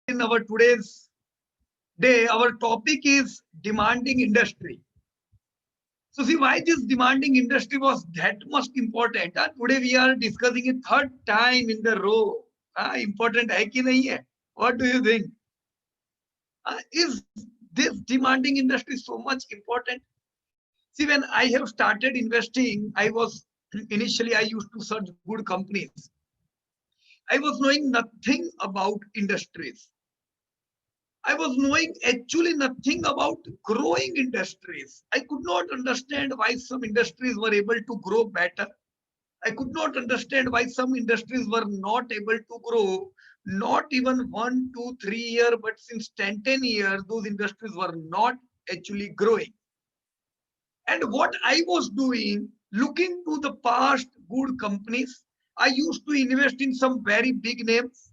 in our today's day, our topic is demanding industry. So see why this demanding industry was that much important. Today we are discussing it third time in the row. Important hai ki nahi hai? What do you think? Is this demanding industry so much important? See, when I have started investing, I was initially I used to search good companies. I was knowing nothing about industries. I was knowing actually nothing about growing industries. I could not understand why some industries were able to grow better. I could not understand why some industries were not able to grow, not even 1, 2, 3 years, but since 10 years, those industries were not actually growing. And what I was doing, looking to the past good companies, I used to invest in some very big names.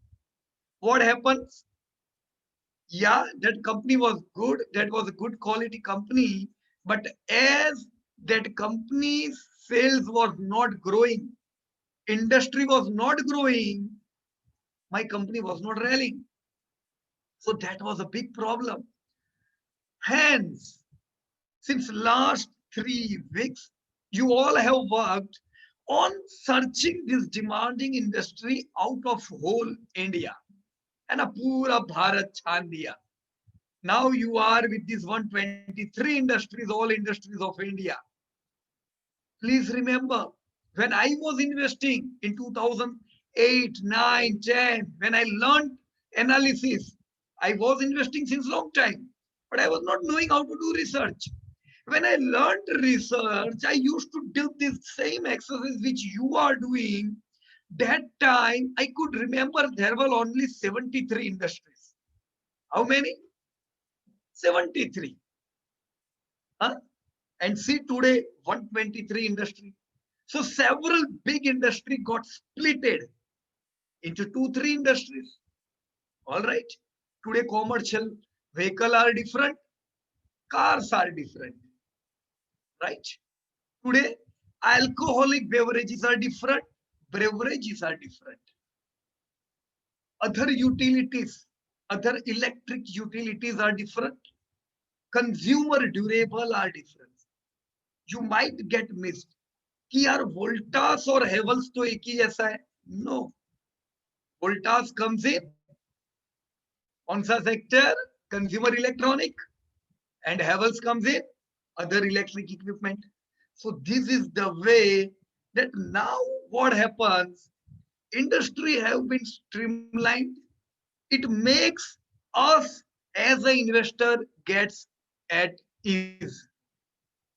What happens? Yeah, that company was good. That was a good quality company. But as that company's sales was not growing, industry was not growing, my company was not rallying. So that was a big problem. Hence, since last 3 weeks, you all have worked on searching this demanding industry out of whole India. And a pura Bharat chhan diya. Now you are with these 123 industries, all industries of India. Please remember, when I was investing in 2008, 9, 10, when I learned analysis, I was investing since long time, but I was not knowing how to do research. When I learned research, I used to do this same exercise which you are doing. That time, I could remember there were only 73 industries. How many? 73. Huh? And see today 123 industry. So several big industry got splitted into 2, 3 industries. All right. Today commercial vehicle are different, cars are different, right? Today alcoholic beverages are different, beverages are different. Other utilities, other electric utilities are different. Consumer durable are different. You might get missed कि यार वोल्टास और हेवल्स तो एक ही जैसा है. No, Voltas comes in कौन सा sector? Consumer electronic. And Havells comes in other electric equipment. So this is the way that now what happens, industry have been streamlined. It makes us as an investor gets at ease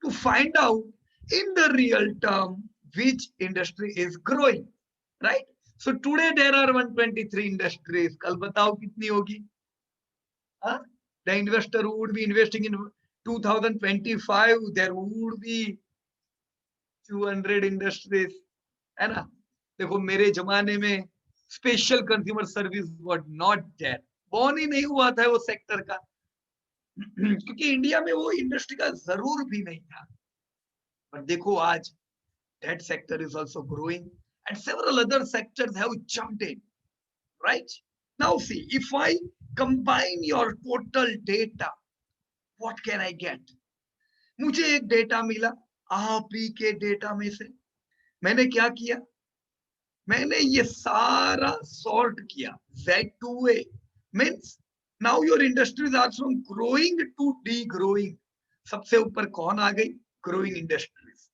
to find out in the real term which industry is growing, right? So today there are 123 industries. कल बताओ कितनी होगी? Huh? The investor who would be investing in 2025, there would be 200 industries, है ना? देखो मेरे जमाने में special consumer service was not there. Born ही नहीं हुआ था वो सेक्टर का. क्योंकि इंडिया में वो इंडस्ट्री का जरूर भी नहीं था. पर देखो आज that sector is also growing and several other sectors have jumped in, right? Now see, if I combine your total data, what can I get? मुझे एक डेटा मिला आप ही के डेटा में से. मैंने क्या किया? मैंने ये सारा सॉर्ट किया. Z2A means now your industries are from growing to degrowing. सबसे ऊपर कौन आ गई? Growing industries.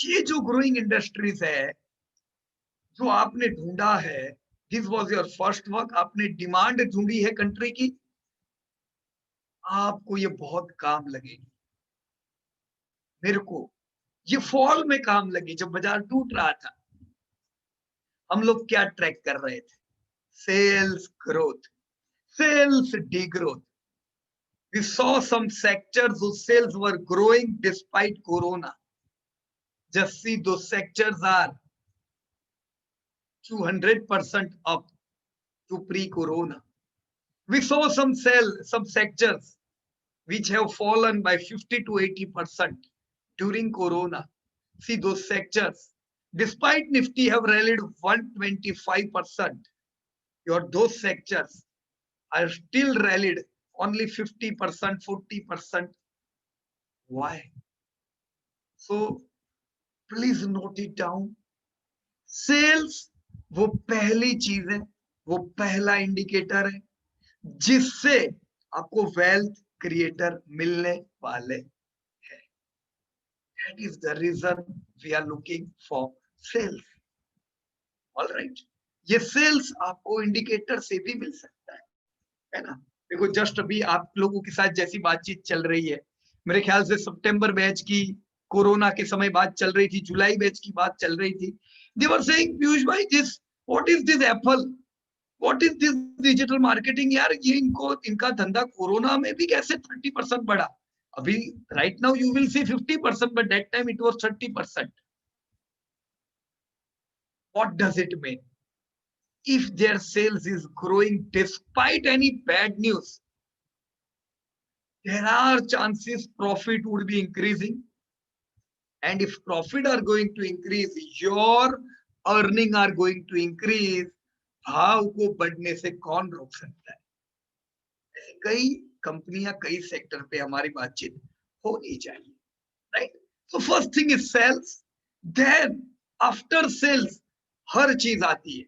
ये जो ग्रोइंग इंडस्ट्रीज है जो आपने ढूंढा है, this was your first work. आपने डिमांड ढूंढी है कंट्री की, आपको ये बहुत काम लगेगी. मेरे को ये फॉल में काम लगी जब बाजार टूट रहा था. हम लोग क्या ट्रैक कर रहे थे? Sales growth, sales degrowth. We saw some sectors whose sales were growing despite corona. Just see, those sectors are 200% up to pre-corona. We saw some sectors which have fallen by 50 to 80% during corona. See, those sectors, despite Nifty have rallied 125%, your those sectors are still rallied only 50%, 40%. Why? So please note it down. Sales वो पहली चीज है, वो पहला indicator है जिससे आपको wealth creator मिलने वाले हैं. That is the reason we are looking for sales. All right. ये सेल्स आपको इंडिकेटर से भी मिल सकता है ना. देखो जस्ट अभी आप लोगों के साथ जैसी बातचीत चल रही है, मेरे ख्याल से सितंबर बैच की कोरोना के समय बात चल रही थी, जुलाई बैच की बात चल रही थी. They were saying, पीयूष भाई, this what is this Apple, what is this digital marketing. यार ये इनका धंधा कोरोना में भी कैसे 30% बढ़ा. अभी right now you will see 50%, but that time it was 30%. What does it mean? If their sales is growing despite any bad news, there are chances profit would be increasing. And if profit are going to increase, your earning are going to increase. भाव को बढ़ने से कौन रोक सकता है. कई कंपनियां कई सेक्टर पे हमारी बातचीत होनी चाहिए, right. So first thing is sales. Then after sales हर चीज आती है.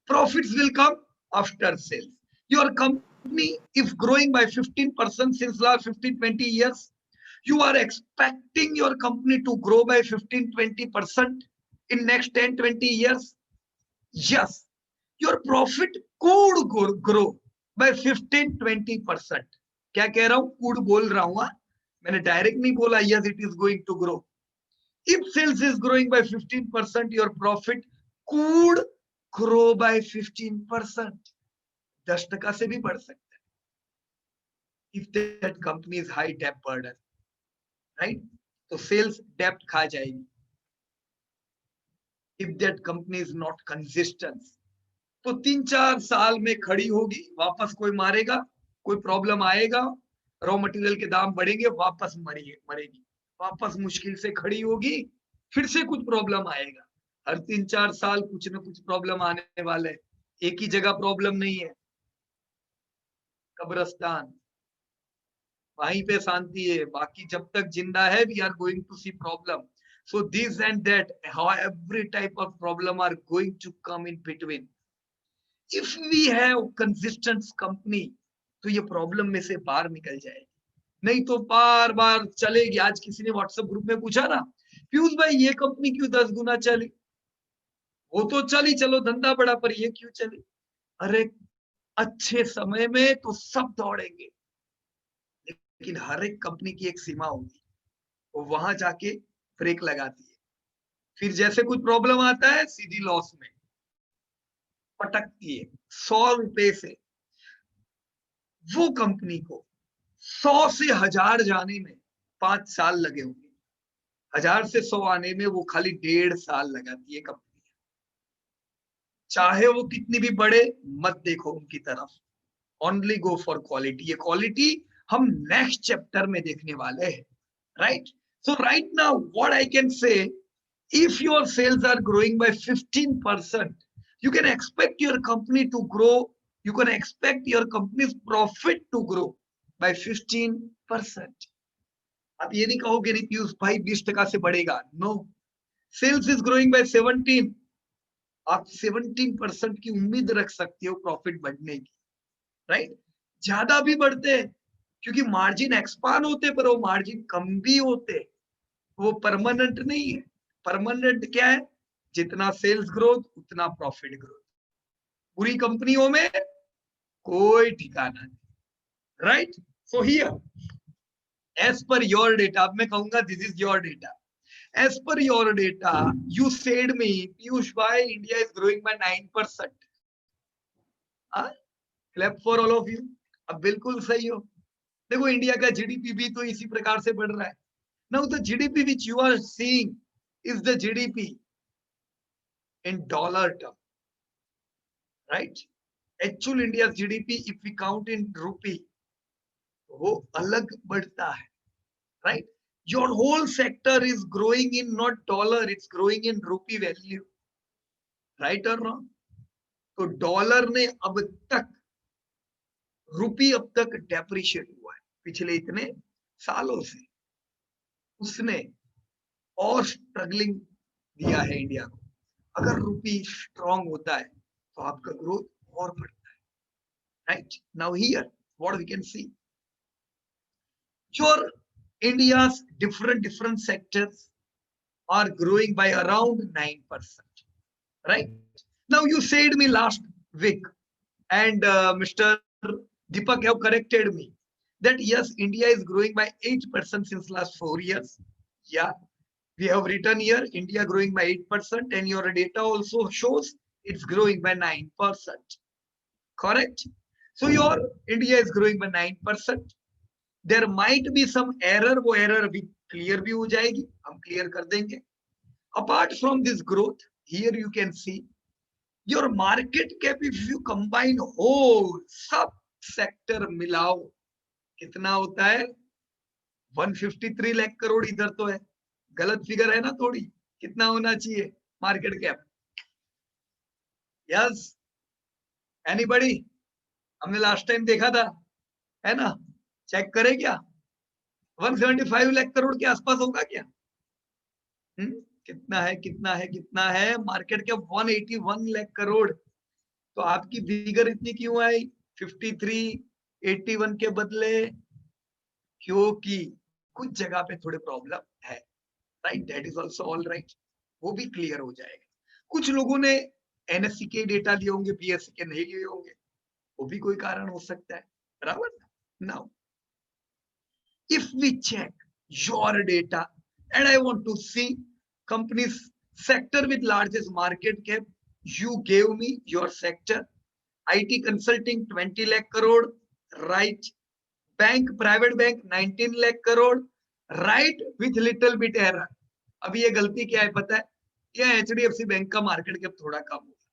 Profits will come after sales. Your company is growing by 15% since last 15-20 years. You are expecting your company to grow by 15-20% in next 10-20 years. Yes, your profit could grow by 15-20%. क्या कह रहा हूं? could बोल रहा हूं. मैंने direct नहीं बोला yes it is going to grow. If sales is growing by 15%, your profit could grow by 15%. 10% से भी बढ़ सकता है. If that company is high debt burden, right? तो sales debt खा जाएगी. If that company is not consistent, तो 3-4 साल में खड़ी होगी, वापस कोई मारेगा, कोई प्रॉब्लम आएगा, रॉ मटेरियल के दाम बढ़ेंगे, वापस मरेगी, वापस मुश्किल से खड़ी होगी, फिर से कुछ प्रॉब्लम आएगा. हर 3-4 साल कुछ ना कुछ प्रॉब्लम आने वाले है. एक ही जगह प्रॉब्लम नहीं है. कब्रिस्तान वहीं पे शांति है, बाकी जब तक जिंदा है we are going to see problem. So this and that, how every type of problem are going to come in between. If we have consistent company, तो ये प्रॉब्लम में से बाहर निकल जाएगी. नहीं तो बार बार चलेगी. आज किसी ने व्हाट्सएप ग्रुप में पूछा ना, पीयूष भाई ये कंपनी क्यों 10 गुना चली. वो तो चली, चलो धंधा बढ़ा, पर ये क्यों चली. अरे अच्छे समय में तो सब दौड़ेंगे, लेकिन हर एक कंपनी की एक सीमा होगी, वो वहां जाके ब्रेक लगाती है. फिर जैसे कुछ प्रॉब्लम आता है सीधी लॉस में पटकती है. 100 रुपए से वो कंपनी को 100 से 1000 जाने में 5 साल लगे होंगे. 1000 से 100 आने में वो खाली 1.5 साल लगाती है कंपनी. चाहे वो कितनी भी बड़े, मत देखो उनकी तरफ. Only go for quality. ये क्वालिटी हम नेक्स्ट चैप्टर में देखने वाले हैं, right. So right now what I can say, if your sales are growing by 15%, you can expect your company to grow, you can expect your company's profit to grow by 15%. आप ये नहीं कहोगे नहीं पीयूष भाई 20% से बढ़ेगा. No, sales is growing by 17, आप 17% की उम्मीद रख सकते हो प्रॉफिट बढ़ने की, राइट. ज्यादा भी बढ़ते हैं क्योंकि मार्जिन एक्सपांड होते, पर वो मार्जिन कम भी होते, वो परमानेंट नहीं है. परमानेंट क्या है? जितना सेल्स ग्रोथ उतना प्रॉफिट ग्रोथ. पूरी कंपनियों में कोई ठिकाना नहीं, right. So here as per your data, अब मैं कहूंगा this is your data. As per your data you said me Piyush भाई India is growing by 9%. Clap for all of you. अब बिल्कुल सही हो. देखो इंडिया का जीडीपी भी तो इसी प्रकार से बढ़ रहा है. Now the GDP which you are seeing is the GDP in dollar term, right? Actual India's GDP, if we count in rupee, वो अलग बढ़ता है, right? Your whole sector is growing in not dollar, it's growing in rupee value, right or wrong? तो dollar ने अब तक, रुपी अब तक डेप्रिशिएट हुआ है पिछले इतने सालों से, उसने और स्ट्रगलिंग दिया है इंडिया को। अगर रुपी स्ट्रांग होता है तो आपका ग्रोथ और बढ़ता है, right? Now here what we can see, your India's different sectors are growing by around 9%, right? Now you said me last week, and Mr. Deepak have corrected me that yes, India is growing by 8% since last 4 years. Yeah, we have written here India growing by 8%, and your data also shows it's growing by 9%. Correct? So your India is growing by 9%. There might be some error, वो error अभी clear भी हो जाएगी, हम clear कर देंगे. Apart from this growth, here you can see your market cap, if you combine whole सब sector मिलाओ, कितना होता है? 153 लाख करोड़. इधर तो है, गलत फिगर है ना थोड़ी. कितना होना चाहिए मार्केट कैप? Yes, anybody? हमने लास्ट टाइम देखा था, है ना? चेक करें क्या? 175 लाख करोड़ के आसपास होगा क्या? कितना है, कितना है, कितना है? Market cap 181 lakh crore. तो आपकी फिगर इतनी क्यों आई 53, 81 के बदले? क्योंकि कुछ जगह पे थोड़े प्रॉब्लम है, right? That is also all right, वो भी क्लियर हो जाएगा. कुछ लोगों ने एनएससी के डेटा लिए होंगे, बीएससी के नहीं लिए होंगे, वो भी कोई कारण हो सकता है, बराबर? Now if we check your data and I want to see companies sector with largest market cap, you gave me your sector. IT consulting 20 lakh crore, right? Bank, private bank 19 lakh crore, right? With little bit error. अभी ये गलती क्या है पता है? या HDFC bank का market cap थोड़ा कम होगा,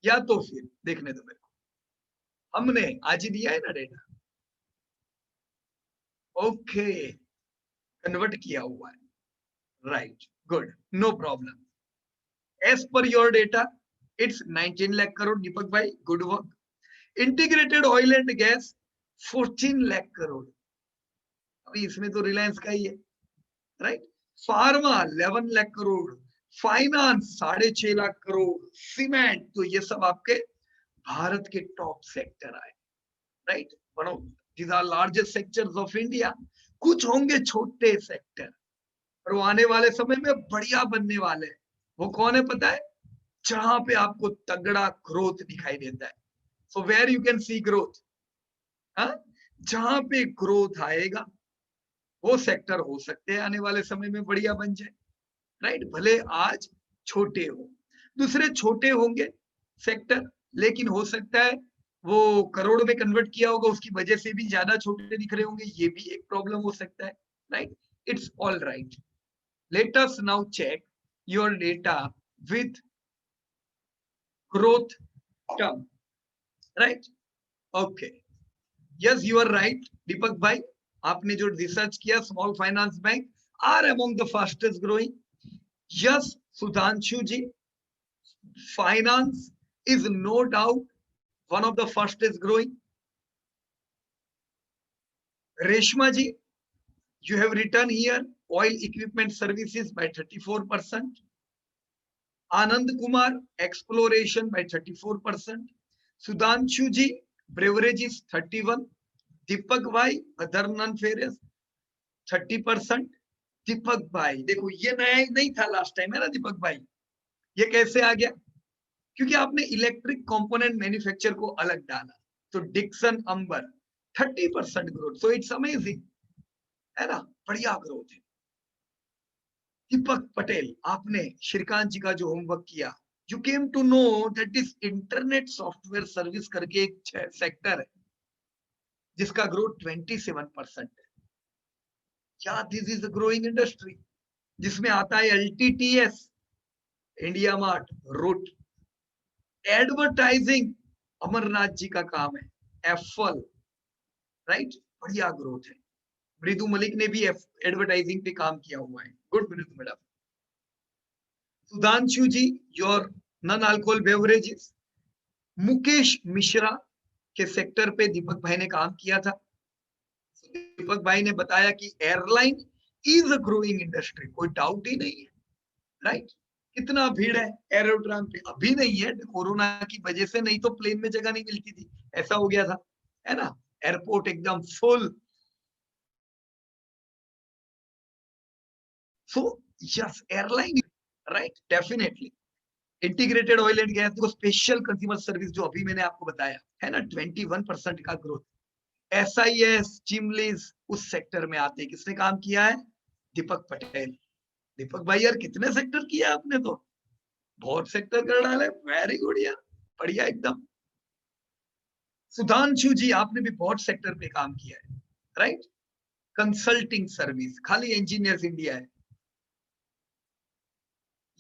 या तो फिर देखने दो मेरे को, हमने आज ही दिया है ना डेटा. ओके, कन्वर्ट किया हुआ है, right? Good, no problem. As per your data it's 19 lakh crore. Deepak भाई good work. Integrated oil and gas 14 lakh crore. अभी इसमें तो रिलायंस का ही है, right? Pharma 11 lakh crore, finance 6.5 lakh crore, cement. तो ये सब आपके भारत के टॉप सेक्टर आए, right? One of these are largest sectors of India. कुछ होंगे छोटे सेक्टर, और वो आने वाले समय में बढ़िया बनने वाले हैं. वो कौन है पता है? जहां पे आपको तगड़ा ग्रोथ दिखाई देता है. So where you can see growth, जहां पे ग्रोथ आएगा वो सेक्टर हो सकते हैं आने वाले समय में बढ़िया बन जाए, राइट? भले आज छोटे हो, दूसरे छोटे होंगे सेक्टर, लेकिन हो सकता है वो करोड़ में कन्वर्ट किया होगा, उसकी वजह से भी ज्यादा छोटे दिख रहे होंगे. ये भी एक प्रॉब्लम हो सकता है, right? It's all right. Let us now check your data with growth term, right? Okay. Yes, you are right, Deepak bhai. आपने जो रिसर्च किया, small finance bank are among the fastest growing. Yes, Sudhanshu ji, finance is no doubt one of the fastest growing. Reshma ji, you have written here oil equipment services by 34%. Anand Kumar, exploration by 34%. Sudhanshu ji, beverages 31%. Deepak bhai, other non-ferrous 30%. दीपक भाई देखो, ये नया नहीं था last time, है ना दीपक भाई? ये कैसे आ गया? क्योंकि आपने इलेक्ट्रिक कंपोनेंट मैन्युफैक्चर को अलग डाला. तो Dixon Amber 30% growth. So it's amazing, है ना? बढ़िया ग्रोथ है. दीपक पटेल, आपने श्रीकांत जी का जो होमवर्क किया, you came to know that is internet software service करके एक सेक्टर है जिसका ग्रोथ 27% है. क्या this is a growing industry, जिसमें आता है LTTS, India mart, route. Advertising Amarnath ji का काम है, एफल, राइट? बढ़िया ग्रोथ है. मृदु मलिक ने भी एडवर्टाइजिंग पे काम किया हुआ है. Good Mridu madam. Sudhanshu ji, your non alcohol beverages Mukesh Mishra के सेक्टर पे दीपक भाई ने काम किया था। दीपक भाई ने बताया कि airline is a growing industry, कोई डाउट ही नहीं है, राइट। कितना भीड़ है एरोड्रम पे, अभी नहीं है, कोरोना की वजह से, नहीं तो प्लेन में जगह नहीं मिलती थी, ऐसा हो गया था, है ना। एयरपोर्ट एकदम full. So yes, airline, right, definitely. Integrated oil and gas, देखो स्पेशल कंज्यूमर सर्विस जो अभी मैंने आपको बताया है ना, 21% का ग्रोथ। SIS, चिमलीज उस सेक्टर में आते हैं। किसने काम किया है? दीपक पटेल। दीपक भाई यार कितने सेक्टर किया आपने, तो बहुत सेक्टर कर डाले, वेरी गुड यार, बढ़िया एकदम। सुधांशु जी, आपने भी बहुत सेक्टर पे काम किया है, राइट। कंसल्टिंग सर्विस, खाली इंजीनियर्स इंडिया है।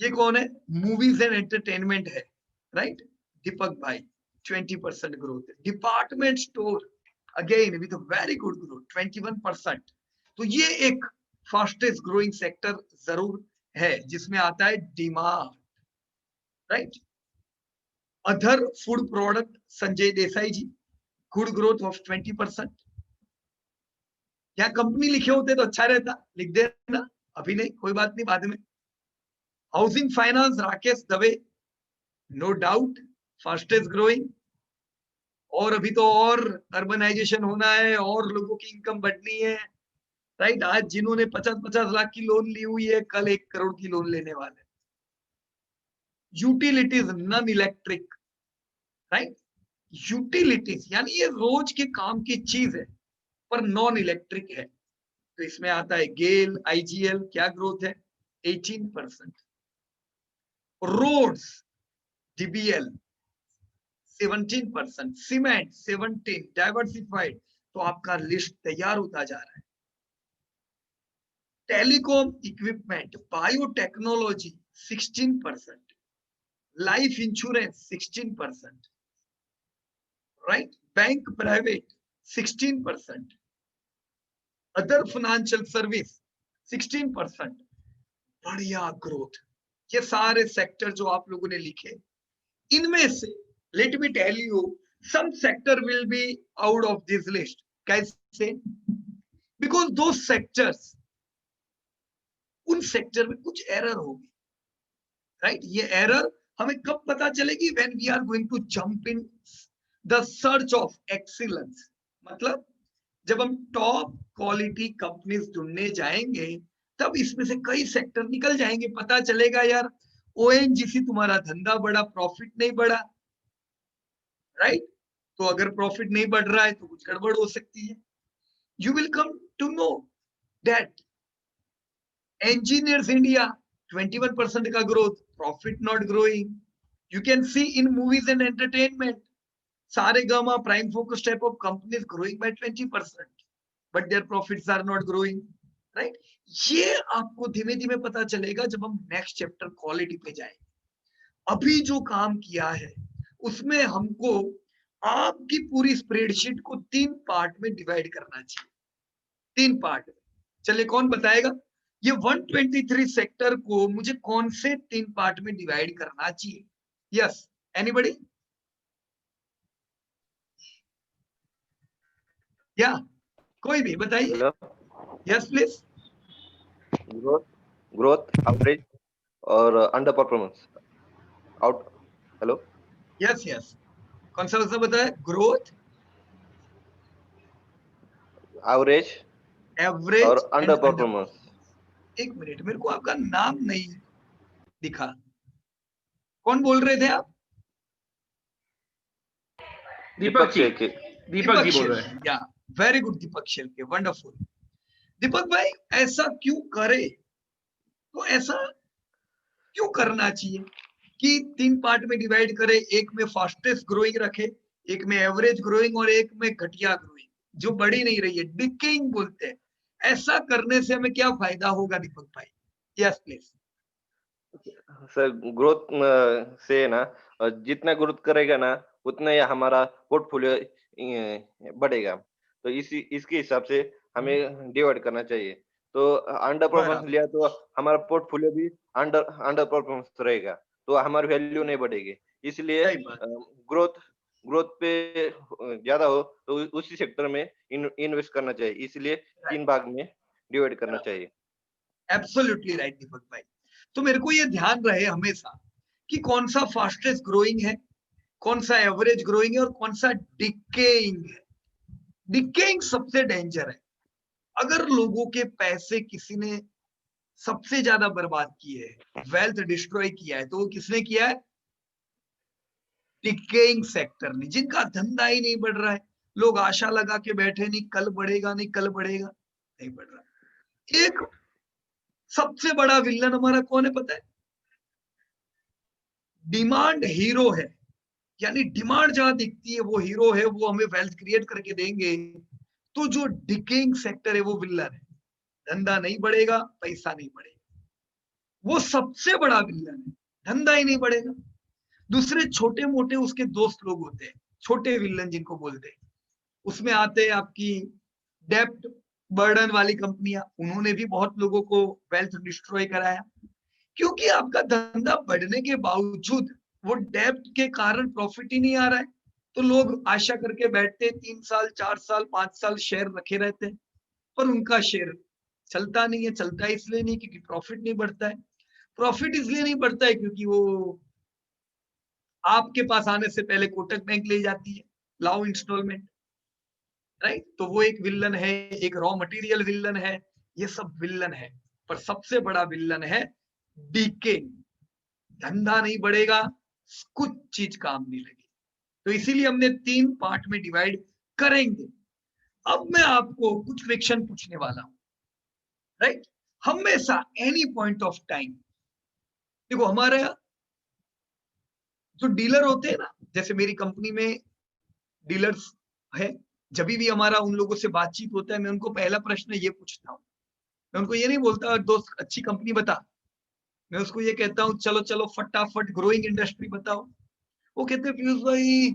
ये कौन है? मूवीज एंड एंटरटेनमेंट है, राइट। दीपक भाई 20% growth. Department store again with very good growth 21%। तो ये एक फास्टेस्ट ग्रोइंग सेक्टर जरूर है जिसमें आता है demand, right. Other food product, Sanjay Desai ji, good growth of 20%। यहाँ कंपनी लिखे होते तो अच्छा रहता, लिख देना, अभी नहीं, कोई बात नहीं, बाद में। Housing finance, Rakesh Dave, no doubt fastest growing. और अभी तो और अर्बनाइजेशन होना है और लोगों की इनकम बढ़नी है, राइट। आज जिन्होंने 50-50 लाख की लोन ली हुई है, कल 1 करोड़ की लोन लेने वाले। Utilities, non electric, right. Utilities यानी ये रोज के काम की चीज है पर नॉन इलेक्ट्रिक है, तो इसमें आता है गेल, IGL, क्या ग्रोथ है? 18%। रोड्स, DBL 17%, सीमेंट 17, डाइवर्सिफाइड, तो आपका लिस्ट तैयार होता जा रहा है। Telecom equipment, biotechnology 16%, life insurance 16%, right. Bank private 16%, other financial service 16%, बढ़िया ग्रोथ। ये सारे सेक्टर जो आप लोगों ने लिखे, इनमें से let me tell you, some sector will be out of this list. कैसे? बिकॉज दो सेक्टर्स, उन सेक्टर में कुछ एरर होगी, राइट। ये एरर हमें कब पता चलेगी? When we are going to jump in the search of excellence. मतलब जब हम टॉप क्वालिटी कंपनीज ढूंढने जाएंगे, तब इसमें से कई सेक्टर निकल जाएंगे, पता चलेगा यार ONGC तुम्हारा धंधा बढ़ा, प्रॉफिट नहीं बढ़ा, राइट। तो अगर प्रॉफिट नहीं बढ़ रहा है तो कुछ गड़बड़ हो सकती है। You will come to know that engineers India 21% का growth, profit not growing. You can see in movies and entertainment, Saregama, prime focus type of companies growing by 20%, but their profits are not growing, right. ये आपको धीमे धीमे पता चलेगा जब हम next chapter quality पे जाएंगे। अभी जो काम किया है उसमें हमको आपकी पूरी स्प्रेडशीट को 3 पार्ट में डिवाइड करना चाहिए, 3 पार्ट में। चलिए कौन बताएगा ये 123 सेक्टर को मुझे कौन से 3 पार्ट में डिवाइड करना चाहिए? Yes, anybody? या कोई भी बताइए। Hello, yes please. Growth, growth, average और under performance out. Hello, yes yes, कौन सा बताया? ग्रोथ, एवरेज और average and under under. Performance. एक मिनट, मेरे को आपका नाम नहीं दिखा, कौन बोल रहे थे आप? दीपक जी, शेल्के। दीपक जी बोल रहे शेल्के, हैं। या वेरी गुड दीपक शेल्के, वंडरफुल। दीपक भाई ऐसा क्यों करे, तो ऐसा क्यों करना चाहिए कि 3 पार्ट में डिवाइड करे, एक में फास्टेस्ट ग्रोइंग रखे, एक में एवरेज ग्रोइंग और एक में घटिया ग्रोइंग जो बढ़ी नहीं रही है, डिकेइंग बोलते हैं। ऐसा करने से हमें क्या फायदा होगा दीपक भाई? Yes please. सर, ग्रोथ से ना, जितना ग्रोथ करेगा ना उतना ही हमारा पोर्टफोलियो बढ़ेगा। तो इसके हिसाब से हमें डिवाइड करना चाहिए। तो अंडर परफॉर्मेंस लिया तो हमारा पोर्टफोलियो भी अंडर परफॉर्मेंस रहेगा, तो हमारी वैल्यू नहीं बढ़ेगी। इसलिए ग्रोथ ग्रोथ पे ज्यादा हो तो उसी सेक्टर में इन्वेस्ट करना चाहिए, इसलिए 3 भाग में डिवाइड करना चाहिए। एब्सोल्युटली राइट दीपक भाई। तो मेरे को ये ध्यान रहे हमेशा कि कौन सा फास्टेस्ट ग्रोइंग है, कौन सा एवरेज ग्रोइंग है और कौन सा डिकेइंग है। डिकेइंग सबसे डेंजर है। अगर लोगों के पैसे किसी ने सबसे ज्यादा बर्बाद किए है, वेल्थ डिस्ट्रॉय किया है, तो वो किसने किया है? डिकेइंग सेक्टर ने, जिनका धंधा ही नहीं बढ़ रहा है। लोग आशा लगा के बैठे, नहीं कल बढ़ेगा, नहीं कल बढ़ेगा, नहीं बढ़ रहा। एक सबसे बड़ा विलन हमारा कौन है पता है? डिमांड हीरो है। यानी डिमांड जहां दिखती है वो हीरो है, वो हमें वेल्थ क्रिएट करके देंगे। तो जो डिकेइंग सेक्टर है वो विलन है। धंधा नहीं बढ़ेगा, पैसा नहीं बढ़ेगा, वो सबसे बड़ा विलन है। धंधा ही नहीं बढ़ेगा। दूसरे छोटे मोटे उसके दोस्त लोग होते हैं, छोटे विलन जिनको बोलते हैं। उसमें आते हैं आपकी डेप्ट बर्डन वाली कंपनियां, उन्होंने भी बहुत लोगों को वेल्थ डिस्ट्रॉय कराया। क्योंकि आपका धंधा बढ़ने के बावजूद वो डेप्ट के कारण प्रॉफिट ही नहीं आ रहा है, तो लोग आशा करके बैठते, 3 साल 4 साल 5 साल शेयर रखे रहते हैं, पर उनका शेयर चलता नहीं है। चलता इसलिए नहीं क्योंकि प्रॉफिट नहीं बढ़ता है। प्रॉफिट इसलिए नहीं बढ़ता है क्योंकि वो आपके पास आने से पहले कोटक बैंक ले जाती है, लाओ इंस्टॉलमेंट, राइट। तो वो एक विलन है, एक रॉ मटेरियल विलन है, ये सब विलन है। पर सबसे बड़ा विलन है डीके। धंधा नहीं बढ़ेगा, कुछ चीज काम नहीं लगेगी। तो इसीलिए हमने 3 पार्ट में डिवाइड करेंगे। अब मैं आपको कुछ क्वेश्चन पूछने वाला हूं, राइट। हमेशा एनी पॉइंट ऑफ टाइम देखो, हमारे जो डीलर होते हैं ना, जैसे मेरी कंपनी में डीलर्स है, जब भी हमारा उन लोगों से बातचीत होता है, मैं उनको पहला प्रश्न ये पूछता हूँ। मैं उनको ये नहीं बोलता दोस्त अच्छी कंपनी बता, मैं उसको ये कहता हूँ चलो चलो फटाफट ग्रोइंग इंडस्ट्री बताओ। वो कहते हैं पीयूष भाई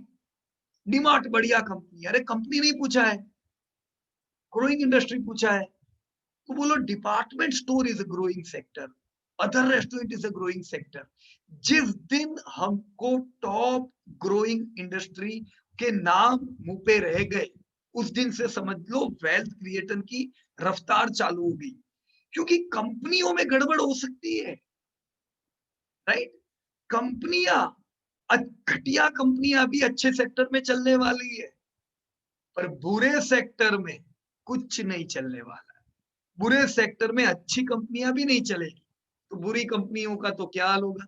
डीमार्ट बढ़िया कंपनी। अरे कंपनी नहीं पूछा है, ग्रोइंग इंडस्ट्री पूछा है। तो बोलो department store is a growing sector, other restaurant is a growing sector. जिस दिन हमको टॉप ग्रोइंग इंडस्ट्री के नाम मुंह पे रह गए, उस दिन से समझ लो वेल्थ क्रिएशन की रफ्तार चालू हो गई। क्योंकि कंपनियों में गड़बड़ हो सकती है, राइट। कंपनियां, घटिया कंपनियां भी अच्छे सेक्टर में चलने वाली है, पर बुरे सेक्टर में कुछ नहीं चलने वाला। बुरे सेक्टर में अच्छी कंपनियां भी नहीं चलेगी, तो बुरी कंपनियों का तो क्या हाल होगा।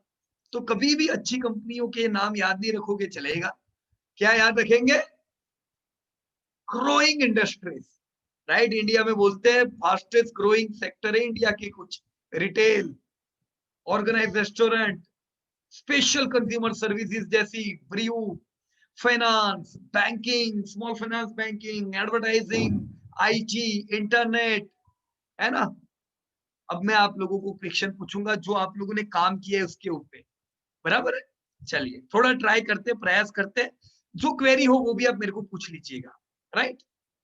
तो कभी भी अच्छी कंपनियों के नाम याद नहीं रखोगे चलेगा। क्या याद रखेंगे? Growing industries, right. इंडिया में बोलते हैं फास्टेस्ट ग्रोइंग सेक्टर है इंडिया के कुछ, retail, organise restaurant, special consumer services जैसी ब्रियू, finance, banking, small finance banking, advertising, IT, internet, है ना। अब मैं आप लोगों को क्वेश्चन पूछूंगा जो आप लोगों ने काम किया है उसके ऊपर, बराबर है। चलिए थोड़ा ट्राई करते, प्रयास करते, जो क्वेरी हो वो भी आप मेरे को पूछ लीजिएगा, राइट।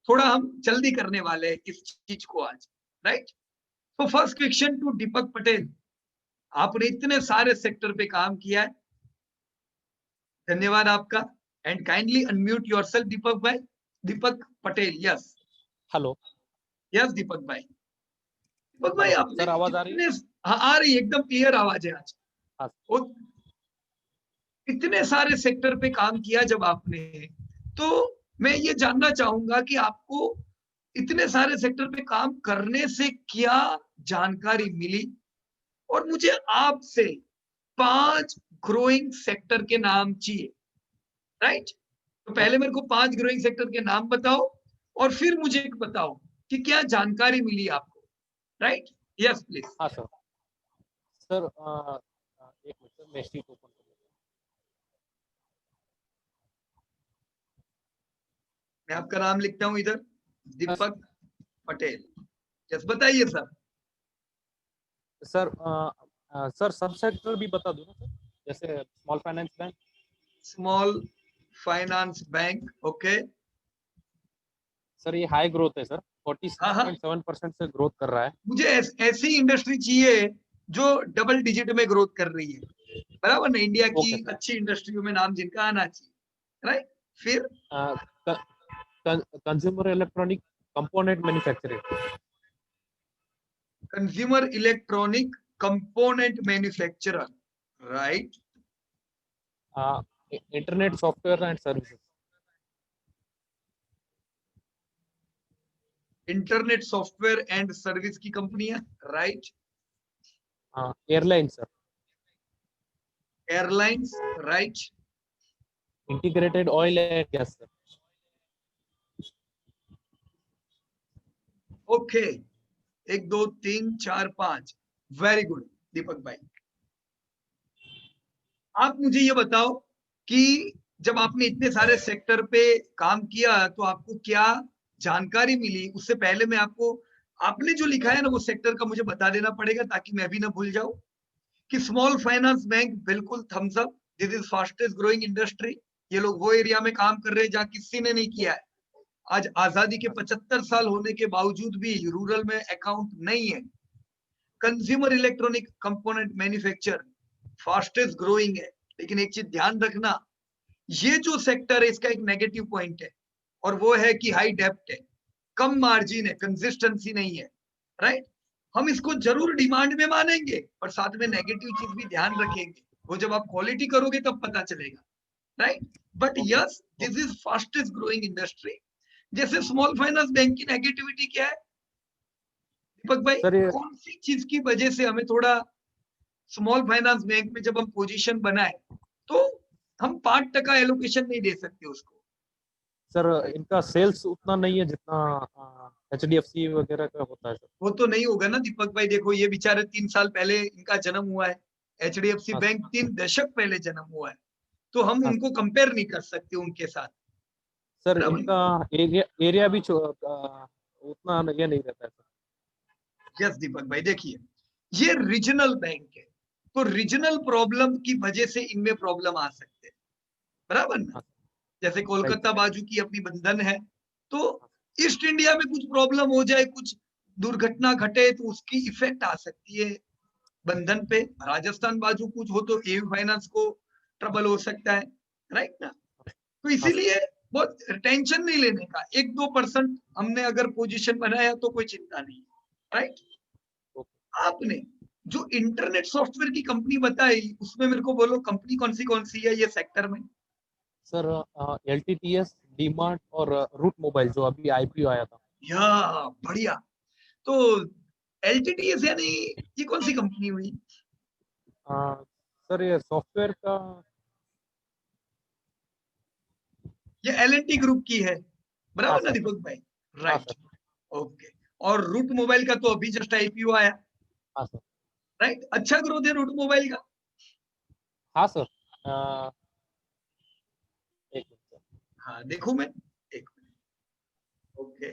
थोड़ा हम जल्दी करने वाले हैं इस चीज को आज, राइट। तो first question to Deepak Patel. आपने इतने सारे सेक्टर पे काम किया है, धन्यवाद आपका। एंड काइंडली अनम्यूट योरसेल्फ दीपक भाई। Deepak Patel, yes hello yes दीपक भाई। दीपक भाई आपने सर, आवाज आ रही है? हाँ आ रही है, एकदम क्लियर आवाज है आज। हाँ। इतने सारे सेक्टर पे काम किया जब आपने, तो मैं ये जानना चाहूंगा कि आपको इतने सारे सेक्टर पे काम करने से क्या जानकारी मिली, और मुझे आपसे 5 ग्रोइंग सेक्टर के नाम चाहिए, राइट। तो पहले मेरे को 5 ग्रोइंग सेक्टर के नाम बताओ और फिर मुझे बताओ कि क्या जानकारी मिली आपको, राइट। Yes please. हाँ सर। सर एक मिनट सर, मैं शीट ओपन कर लेता हूँ। मैं आपका नाम लिखता हूं इधर, दीपक पटेल। यस बताइए सर। सर सर सब सेक्टर भी बता दो ना सर, जैसे small finance bank. Small finance bank, okay. Sir ये हाई ग्रोथ है सर, हाँ हाँ, 46.7% से ग्रोथ कर रहा है। मुझे ऐसी इंडस्ट्री चाहिए जो डबल डिजिट में ग्रोथ कर रही है, बराबर ना। इंडिया की ओके सर। अच्छी इंडस्ट्रियों में नाम जिनका आना चाहिए, राइट। फिर consumer electronic component manufacturing, consumer electronic component manufacturer, right. Internet software and services, internet software and service की कंपनियां, right. Airline sir, airlines, right. Integrated oil and gas sir, okay, 1 2 3 4 5, very good Deepak भाई। आप मुझे ये बताओ कि जब आपने इतने सारे सेक्टर पे काम किया तो आपको क्या जानकारी मिली। उससे पहले मैं आपको, आपने जो लिखा है ना वो सेक्टर का मुझे बता देना पड़ेगा ताकि मैं भी ना भूल जाऊं। कि स्मॉल फाइनेंस बैंक, बिल्कुल thumbs up, this is fastest growing industry. ये लोग वो एरिया में काम कर रहे हैं जहां किसी ने नहीं किया है। आज आजादी के 75 साल होने के बावजूद भी रूरल में अकाउंट नहीं है। Consumer electronic component manufacture fastest growing है। लेकिन एक चीज ध्यान रखना, ये जो सेक्टर है इसका एक नेगेटिव पॉइंट है और वो है कि हाई डेप्ट है, कम मार्जिन है, कंसिस्टेंसी नहीं है, राइट। हम इसको जरूर डिमांड में मानेंगे पर साथ में नेगेटिव चीज भी ध्यान रखेंगे। वो जब आप क्वालिटी करोगे तब पता चलेगा, right. But yes, this is fastest growing industry. जैसे स्मॉल फाइनेंस बैंक की नेगेटिविटी क्या है दीपक भाई? सर ये कौन सी चीज की वजह से हमें थोड़ा स्मॉल फाइनेंस बैंक में जब हम पोजीशन बनाए तो हम 5% एलोकेशन नहीं दे सकते उसको? सर इनका सेल्स उतना नहीं है जितना HDFC वगैरह का होता है सर। वो तो नहीं होगा ना दीपक भाई। देखो ये बेचारे 3 साल पहले इनका जन्म हुआ है, HDFC हाँ बैंक 3 दशक पहले जन्म हुआ है, तो हम हाँ उनको कंपेयर नहीं कर सकते उनके साथ, सर, बराबर। इनका एरिया भी उतना ये नहीं रहता है सर। यस दीपक भाई, देखिए ये रीजनल बैंक है तो रीजनल प्रॉब्लम की वजह से इनमें प्रॉब्लम आ सकते हैं, बराबर ना। हाँ जैसे राइट कोलकाता बाजू की अपनी बंधन है तो ईस्ट इंडिया में कुछ प्रॉब्लम हो जाए, कुछ दुर्घटना घटे तो उसकी इफेक्ट आ सकती है बंधन पे। राजस्थान बाजू कुछ हो तो एयू फाइनेंस को ट्रबल हो सकता है, राइट ना। तो हाँ सर। इसीलिए बहुत टेंशन नहीं लेने का। 1-2% हमने अगर पोजीशन बनाया तो कोई चिंता नहीं, राइट। ओके आपने जो इंटरनेट सॉफ्टवेयर की कंपनी बताई उसमें मेरे को बोलो कंपनी कौन सी है ये सेक्टर में? सर LTTS, डीमार्ट और रूट मोबाइल जो अभी IPO आया था। या बढ़िया। तो एलटीटीएस यानी ये कौन सी कंपनी हुई? सर ये सॉफ्टवेयर का, ये एलएनटी ग्रुप की है, हाँ बराबर ना सर। दीपक भाई? हाँ राइट, सर। ओके। और रूट मोबाइल का तो अभी जस्ट आईपीओ आया, हाँ सर। राइट। अच्छा ग्रोथ है रूट मोबाइल का। हाँ सर। एक मिनट सर। हाँ देखू मैं, एक मिनट, ओके।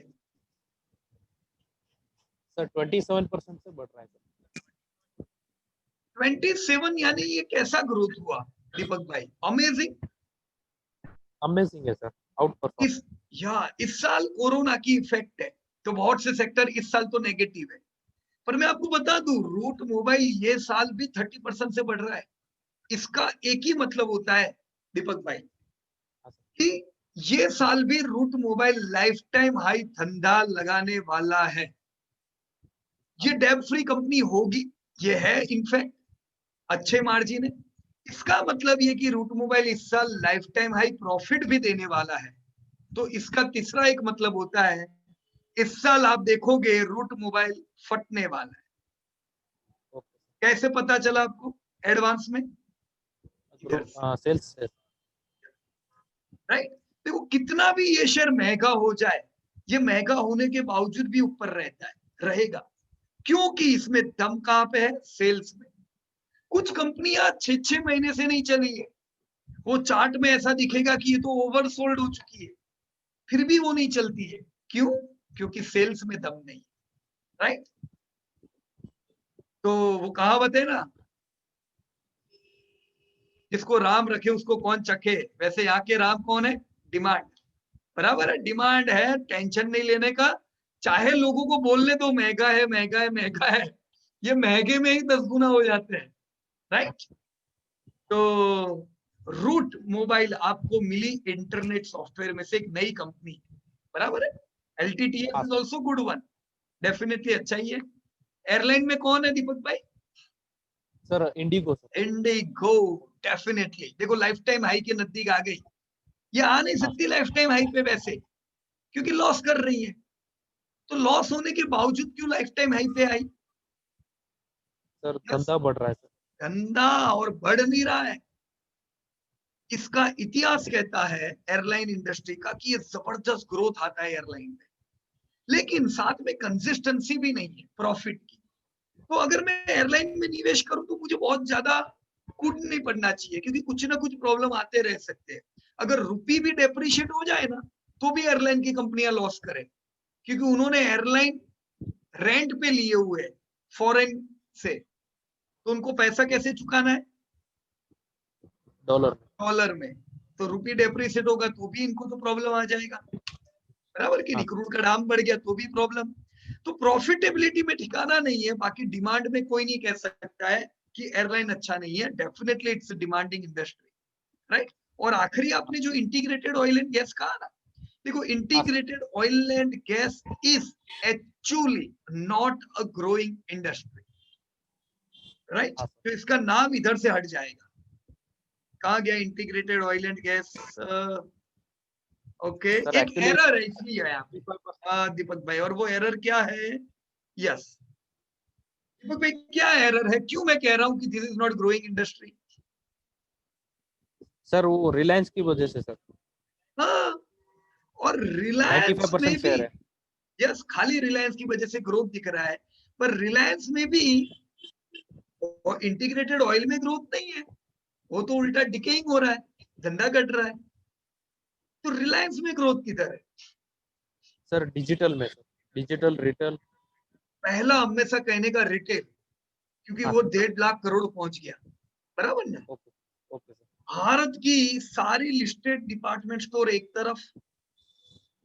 सर 27% से बढ़ रहा है सर। 27 यानी ये कैसा ग्रोथ हुआ दीपक भाई? अमेजिंग। अमेजिंग है सर, आउट परफॉर्म। इस साल कोरोना की इफेक्ट है तो बहुत से सेक्टर इस साल तो नेगेटिव है। पर मैं आपको बता दूं रूट मोबाइल ये साल भी 30% से बढ़ रहा है। इसका एक ही मतलब होता है दीपक भाई कि ये साल भी Route Mobile lifetime high धंधा लगाने वाला है। ये डेब्ट फ्री कंपनी होगी, ये है इनफैक्ट, अच्छे मार्जिन है। इसका मतलब ये कि रूट मोबाइल इस साल लाइफ टाइम हाई प्रॉफिट भी देने वाला है। तो इसका तीसरा एक मतलब होता है इस साल आप देखोगे रूट मोबाइल फटने वाला है। ओके कैसे पता चला आपको एडवांस में? इधर से, सेल्स। राइट। देखो कितना भी ये शेयर महंगा हो जाए, ये महंगा होने के बावजूद भी ऊपर रहता है, रहेगा। क्योंकि इसमें दम कहां पे है? सेल्स में। कुछ कंपनियां 6-6 महीने से नहीं चली है, वो चार्ट में ऐसा दिखेगा कि ये तो ओवरसोल्ड हो चुकी है, फिर भी वो नहीं चलती है। क्यों? क्योंकि सेल्स में दम नहीं, राइट। तो वो कहावत है ना, जिसको राम रखे उसको कौन चखे। वैसे यहाँ के राम कौन है? डिमांड, बराबर है। डिमांड है, टेंशन नहीं लेने का। चाहे लोगों को बोलने दो महंगा है महंगा है महंगा है, ये महंगे में ही 10 गुना हो जाते हैं, राइट। तो रूट मोबाइल आपको मिली इंटरनेट सॉफ्टवेयर में से एक नई कंपनी, बराबर है। LTTS is also good one, definitely अच्छा ही है। एयरलाइन में कौन है दीपक भाई? Sir Indigo sir. Indigo, definitely. देखो लाइफ टाइम हाई के नजदीक आ गई, ये आ नहीं सकती लाइफ टाइम हाई पे वैसे, क्योंकि लॉस कर रही है। तो लॉस होने के बावजूद क्यों लाइफ टाइम हाई पे आई? सर धंधा बढ़ रहा है सर। धंधा और बढ़ नहीं रहा है। इसका इतिहास कहता है एयरलाइन इंडस्ट्री का कि ये जबरदस्त ग्रोथ आता है एयरलाइन में, लेकिन साथ में कंसिस्टेंसी भी नहीं है प्रॉफिट की। तो अगर मैं एयरलाइन में निवेश करूं तो मुझे बहुत ज्यादा कूद नहीं पड़ना चाहिए, क्योंकि कुछ ना कुछ प्रॉब्लम आते रह सकते हैं। अगर रुपी भी डेप्रिशिएट हो जाए ना, तो भी एयरलाइन की कंपनियां लॉस करें, क्योंकि उन्होंने एयरलाइन रेंट पे लिए हुए फॉरेन से, तो उनको पैसा कैसे चुकाना है? डॉलर। डॉलर में। तो रुपी डेप्रिशिएट होगा तो भी इनको तो प्रॉब्लम आ जाएगा, बराबर कि नहीं? क्रूड का दाम बढ़ गया तो भी प्रॉब्लम। तो प्रॉफिटेबिलिटी में ठिकाना नहीं है। बाकी डिमांड में कोई नहीं कह सकता है कि एयरलाइन अच्छा नहीं है, definitely it's demanding industry, right. और आखिरी आपने जो इंटीग्रेटेड ऑयल एंड गैस कहा ना, देखो integrated oil and gas is actually not a growing industry, right. तो इसका नाम इधर से हट जाएगा। कहा गया integrated oil and gas? Okay, एक एरर है इसलिए है यहाँ पे दीपक भाई, और वो एरर क्या है? यस दीपक भाई, क्या एरर है? क्यों मैं कह रहा हूँ कि this is not growing industry? Sir वो रिलायंस की वजह से सर। हाँ, और रिलायंस 95% में भी, शेयर है। यस, खाली रिलायंस की वजह से ग्रोथ दिख रहा है, पर रिलायंस में भी इंटीग्रेटेड ऑयल में ग्रोथ नहीं है, वो तो उल्टा डिकेइंग हो रहा है, धंधा घट रहा है। तो रिलायंस में ग्रोथ किधर है? सर डिजिटल में सर, डिजिटल रिटेल। पहला हमेशा कहने का रिटेल, क्योंकि वो 1.5 लाख करोड़ पहुंच गया, बराबर ना। Okay okay sir. भारत की सारी लिस्टेड डिपार्टमेंट स्टोर एक तरफ,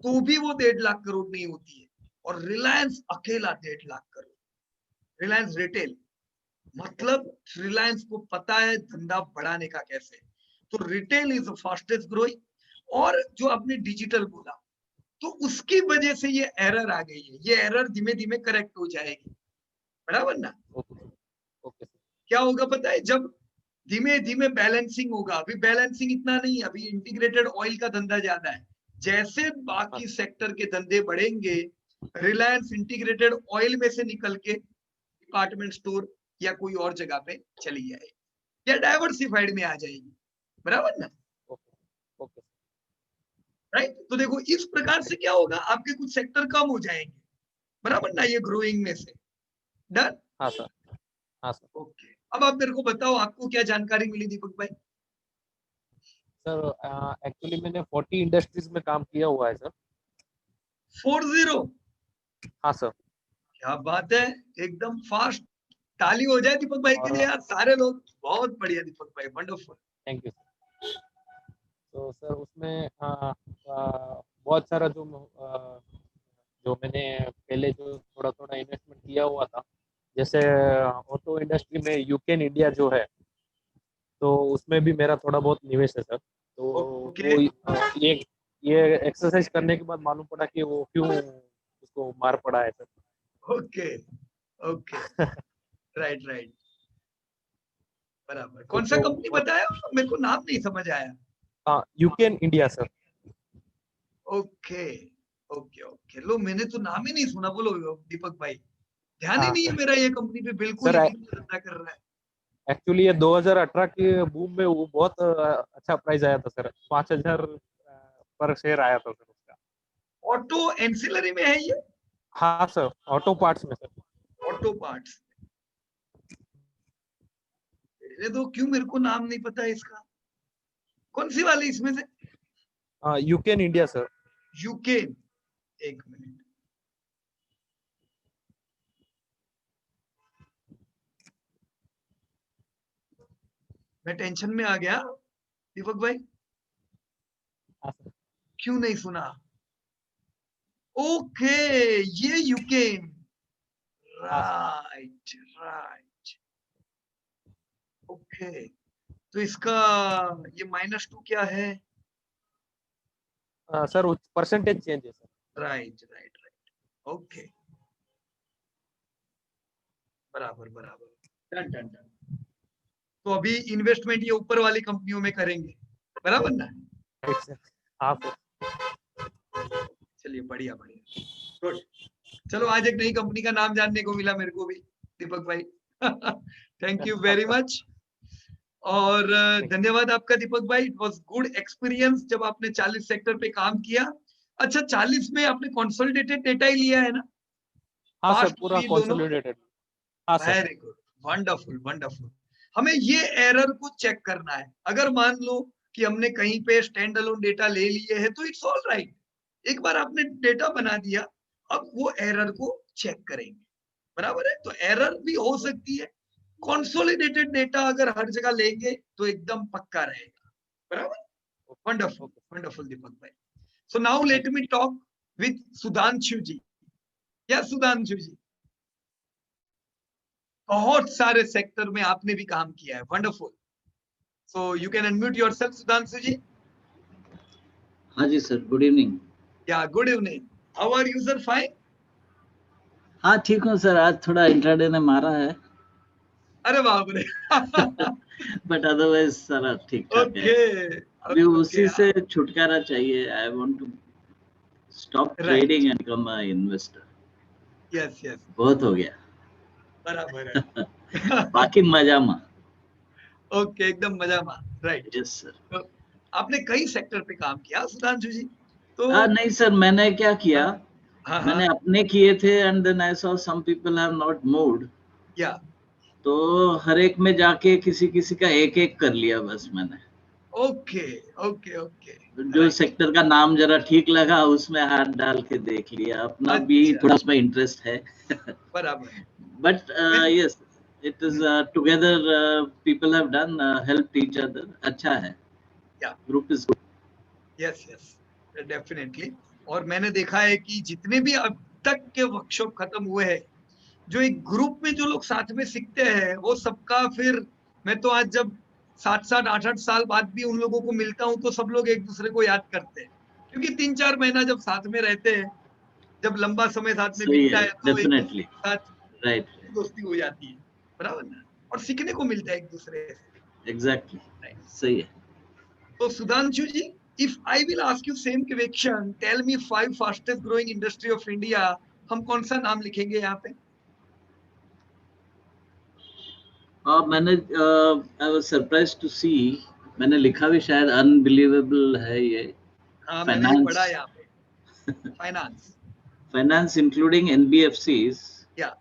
तो भी वो 1.5 लाख करोड़ नहीं होती है, और रिलायंस अकेला 1.5 लाख करोड़। रिलायंस रिटेल, मतलब रिलायंस को पता है धंधा बढ़ाने का कैसे। तो retail is the fastest growing. और जो आपने डिजिटल बोला, तो उसकी वजह से ये एरर आ गई है। ये एरर धीमे धीमे करेक्ट हो जाएगी, बराबर ना। Okay okay sir. क्या होगा पता है? जब धीमे धीमे बैलेंसिंग होगा, अभी बैलेंसिंग इतना नहीं है, अभी इंटीग्रेटेड ऑयल का धंधा ज्यादा है। जैसे बाकी सेक्टर के धंधे बढ़ेंगे, रिलायंस इंटीग्रेटेड ऑयल में से निकल के डिपार्टमेंट स्टोर या कोई और जगह पे चली जाएगी, या डाइवर्सिफाइड में आ जाएगी, बराबर ना, ओके ओके। राइट। तो देखो इस प्रकार से क्या होगा, आपके कुछ सेक्टर कम हो जाएंगे, बराबर ना, ये ग्रोइंग में से। डन। हाँ सर। हाँ सर। ओके, अब आप मेरे को बताओ, आपको क्या जानकारी मिली दीपक भाई? सर एक्चुअली मैंने 40 इंडस्ट्रीज में काम किया हुआ है सर। 40? हाँ सर। क्या बात है, एकदम फास्ट। ताली हो जाए दीपक भाई के लिए यार, सारे लोग। बहुत बढ़िया दीपक भाई, वंडरफुल। Thank you sir. तो सर उसमें बहुत सारा जो मैंने पहले जो थोड़ा थोड़ा इन्वेस्टमेंट किया हुआ था, जैसे ऑटो इंडस्ट्री में यूकेन इंडिया जो है, तो उसमें भी मेरा थोड़ा बहुत निवेश है सर। तो ओके वो ये एक्सरसाइज करने के बाद मालूम पड़ा कि वो क्यों उसको मार पड़ा है sir. Okay okay, right right, बराबर। कौन सा कंपनी बताया? मेरे को नाम नहीं समझ आया। हाँ, you can India sir. Okay okay okay, लो मैंने तो नाम ही नहीं सुना। बोलो दीपक भाई, ध्यान ही हाँ नहीं है सर। मेरा ये कंपनी पे बिल्कुल सर ही, कितना धंधा कर रहा है। एक्चुअली ये 2018 के बूम में वो बहुत अच्छा प्राइस आया था सर, 5,000 पर शेयर आया था सर उसका। ऑटो एंसिलरी में है ये? हाँ सर, ऑटो पार्ट्स में सर। Auto parts. ये तो क्यों मेरे को नाम नहीं पता है इसका? कौन सी वाली इसमें से? Yukon India sir. यूके, एक मिनट। मैं टेंशन में आ गया दीपक भाई, हाँ सर। क्यों नहीं सुना? ओके, ये यूके, हाँ सर। Right right, okay. तो इसका ये -2 क्या है? सर परसेंटेज चेंज है sir. Right right right, okay, बराबर बराबर, डन डन डन। तो अभी इन्वेस्टमेंट ये ऊपर वाली कंपनियों में करेंगे, बराबर ना? Right sir. हाँ सर। चलिए बढ़िया बढ़िया, गुड। चलो आज एक नई कंपनी का नाम जानने को मिला मेरे को भी, दीपक भाई। Thank you very much. और धन्यवाद आपका दीपक भाई, इट वाज गुड एक्सपीरियंस जब आपने 40 सेक्टर पे काम किया। अच्छा, 40 में आपने कंसोलिडेटेड डेटा ही लिया है ना? हाँ सर, Past, पूरा speed दोनों? कंसोलिडेटेड। हाँ sir. Very good, wonderful wonderful. हमें ये एरर को चेक करना है। अगर मान लो कि हमने कहीं पे स्टैंड अलोन डेटा ले लिए है तो इट्स ऑल राइट, एक बार आपने डेटा बना दिया, अब वो एरर को चेक करेंगे, बराबर है? तो एरर भी हो सकती है, कंसोलिडेटेड डेटा अगर हर जगह लेंगे तो एकदम पक्का रहेगा, बराबर? वंडरफुल वंडरफुल दीपक भाई। So now let me talk with Sudhanshu ji. Yeah Sudhanshu जी, बहुत सारे सेक्टर में आपने भी काम किया है, wonderful. So you can unmute yourself Sudhanshu ji. हाँ जी sir, good evening. Yeah good evening, how are you sir? Fine? हाँ ठीक हूँ सर, आज थोड़ा इंट्राडे ने मारा है। अरे बाप रे। बट अदरवाइज सारा ठीक ठाक है। ओके अभी उसी ओके, से छुटकारा चाहिए। I want to stop trading and become a investor. Yes yes, बहुत हो गया। बराबर है। बाकी मजा में। ओके, एकदम मजा में, राइट। Yes sir. तो आपने कई सेक्टर पे काम किया सुधांशु जी, तो नहीं सर, मैंने क्या किया, हाँ मैंने हाँ, अपने किए थे and then I saw some people have not moved, या तो हर एक में जाके किसी किसी का एक एक कर लिया बस मैंने। ओके ओके ओके, जो राइट, सेक्टर का नाम जरा ठीक लगा उसमें हाथ डाल के देख लिया, अपना भी अच्छा, थोड़ा उसमें इंटरेस्ट है। बराबर। बट मैं yes, it is together people have done help each other, अच्छा है, या group is good. Yes yes, definitely. और मैंने देखा है कि जितने भी अब तक के वर्कशॉप खत्म हुए हैं, जो एक ग्रुप में जो लोग साथ में सीखते हैं वो सबका फिर, मैं तो आज जब 7-7 8-8 साल बाद भी उन लोगों को मिलता हूँ तो सब लोग एक दूसरे को याद करते हैं, क्योंकि 3-4 महीना जब साथ में रहते हैं, जब लंबा समय साथ में सही बीतता है, है तो एक दूसरे डेफिनेटली, के साथ राइट, दोस्ती हो जाती है, बराबर ना? और सीखने को मिलता है एक दूसरे से, एग्जैक्टली, राइट? सही है। तो सुधांशु जी, if I will ask you same question, tell me 5 fastest growing industry of India, हम कौन सा नाम लिखेंगे यहाँ पे? मैंने आई वाज सरप्राइज्ड टू सी, मैंने लिखा भी शायद अनबिलीवेबल है ये, हाँ, मैंने भी फाइनेंस, पढ़ा यहाँ पे, फाइनेंस, फाइनेंस इंक्लूडिंग एनबीएफसीज, या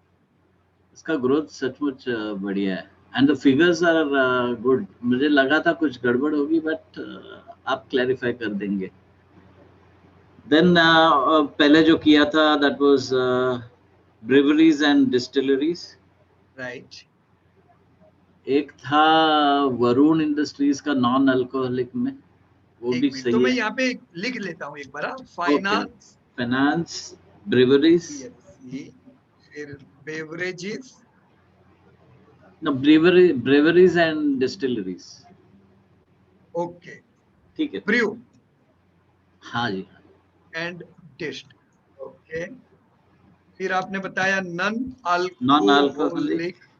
इसका ग्रोथ सचमुच बढ़िया है and the figures are good. मुझे लगा था कुछ गड़बड़ होगी बट आप क्लैरिफाई कर देंगे। देन पहले जो किया था that was breweries and distilleries, right. एक था वरुण इंडस्ट्रीज का नॉन अल्कोहलिक में, वो एक भी मिनट, तो सही मैं है। यहाँ पे लिख लेता हूँ एक बार, ओके, फाइनेंस, फाइनेंस, ब्रेवरीज, फिर beverages, no breweries and distilleries, okay, ठीक है। ब्रू हाँ जी, एंड डिस्ट, ओके। फिर आपने बताया non non alcoholic. Alcoholic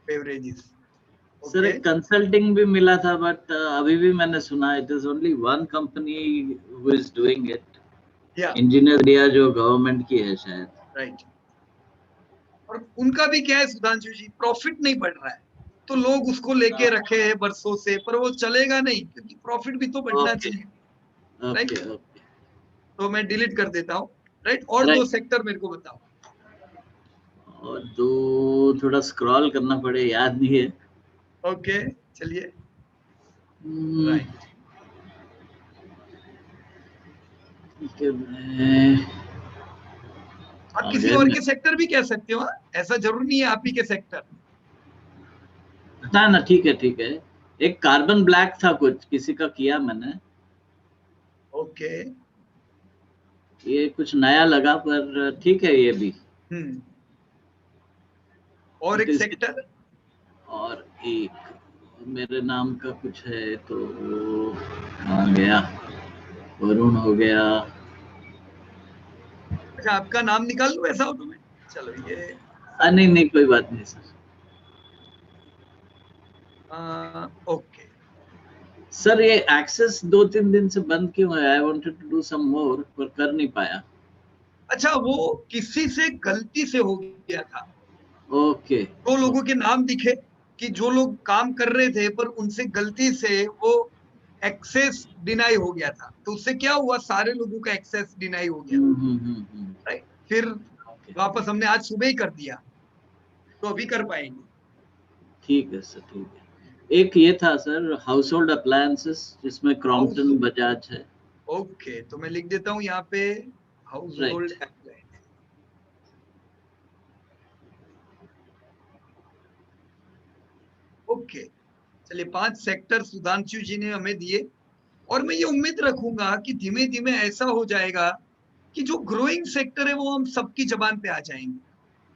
beverages, sir okay, एक कंसल्टिंग भी मिला था बट अभी भी मैंने सुना it is only one company who is doing it, या इंजीनियर इंडिया जो गवर्नमेंट की है शायद। राइट। और उनका भी क्या है सुधांशु जी, प्रॉफिट नहीं बढ़ रहा है, तो लोग उसको लेके रखे हैं बरसों से, पर वो चलेगा नहीं क्योंकि प्रॉफिट भी तो बढ़ना ओके चाहिए, राइट? ओके ओके, तो मैं डिलीट कर देता हूँ, राइट? और दो राइट। सेक्टर मेरे को बताओ। और दो थोड़ा स्क्रॉल करना पड़े, याद नहीं है। ओके, चलिए, हम्म, राइट। ठीक है, मैं आप आ किसी गए और मैं। के सेक्टर भी कह सकते हो, हाँ? ऐसा जरूर नहीं है आप ही के सेक्टर। ना ना, ठीक है ठीक है। एक कार्बन ब्लैक था, कुछ किसी का किया मैंने, ओके, ये कुछ नया लगा पर ठीक है ये भी। और इट एक इज, सेक्टर, और एक मेरे नाम का कुछ है तो कहाँ गया, वरुण हो गया। अच्छा, आपका नाम निकाल लूं ऐसा हो तो मैं? चलो ये नहीं नहीं कोई बात नहीं सर। ओके। सर ये एक्सेस 2-3 दिन से बंद क्यों है? I wanted to do some more पर कर नहीं पाया। अच्छा, वो किसी से गलती से हो गया था। ओके। दो लोगों के नाम दिखे कि जो लोग काम कर रहे थे, पर उनसे गलती से वो एक्सेस डिनाई हो गया था। तो उससे क्या हुआ, सारे लोगों का एक्सेस डिनाई हो गया, राइट। फिर ओके वापस हमने आज सुबह ही कर दिया, तो अभी कर पाएंगे। ठीक है सर, ठीक है। एक ये था सर, हाउस होल्ड अप्लायंसेस, जिसमें क्रॉम्पटन बजाज है। ओके, तो मैं लिख देता हूँ यहाँ पे house hold right. Appliance. Okay, चलिए 5 सेक्टर सुधांशु जी ने हमें दिए, और मैं ये उम्मीद रखूंगा कि धीमे धीमे ऐसा हो जाएगा कि जो ग्रोइंग सेक्टर है वो हम सबकी जबान पे आ जाएंगे।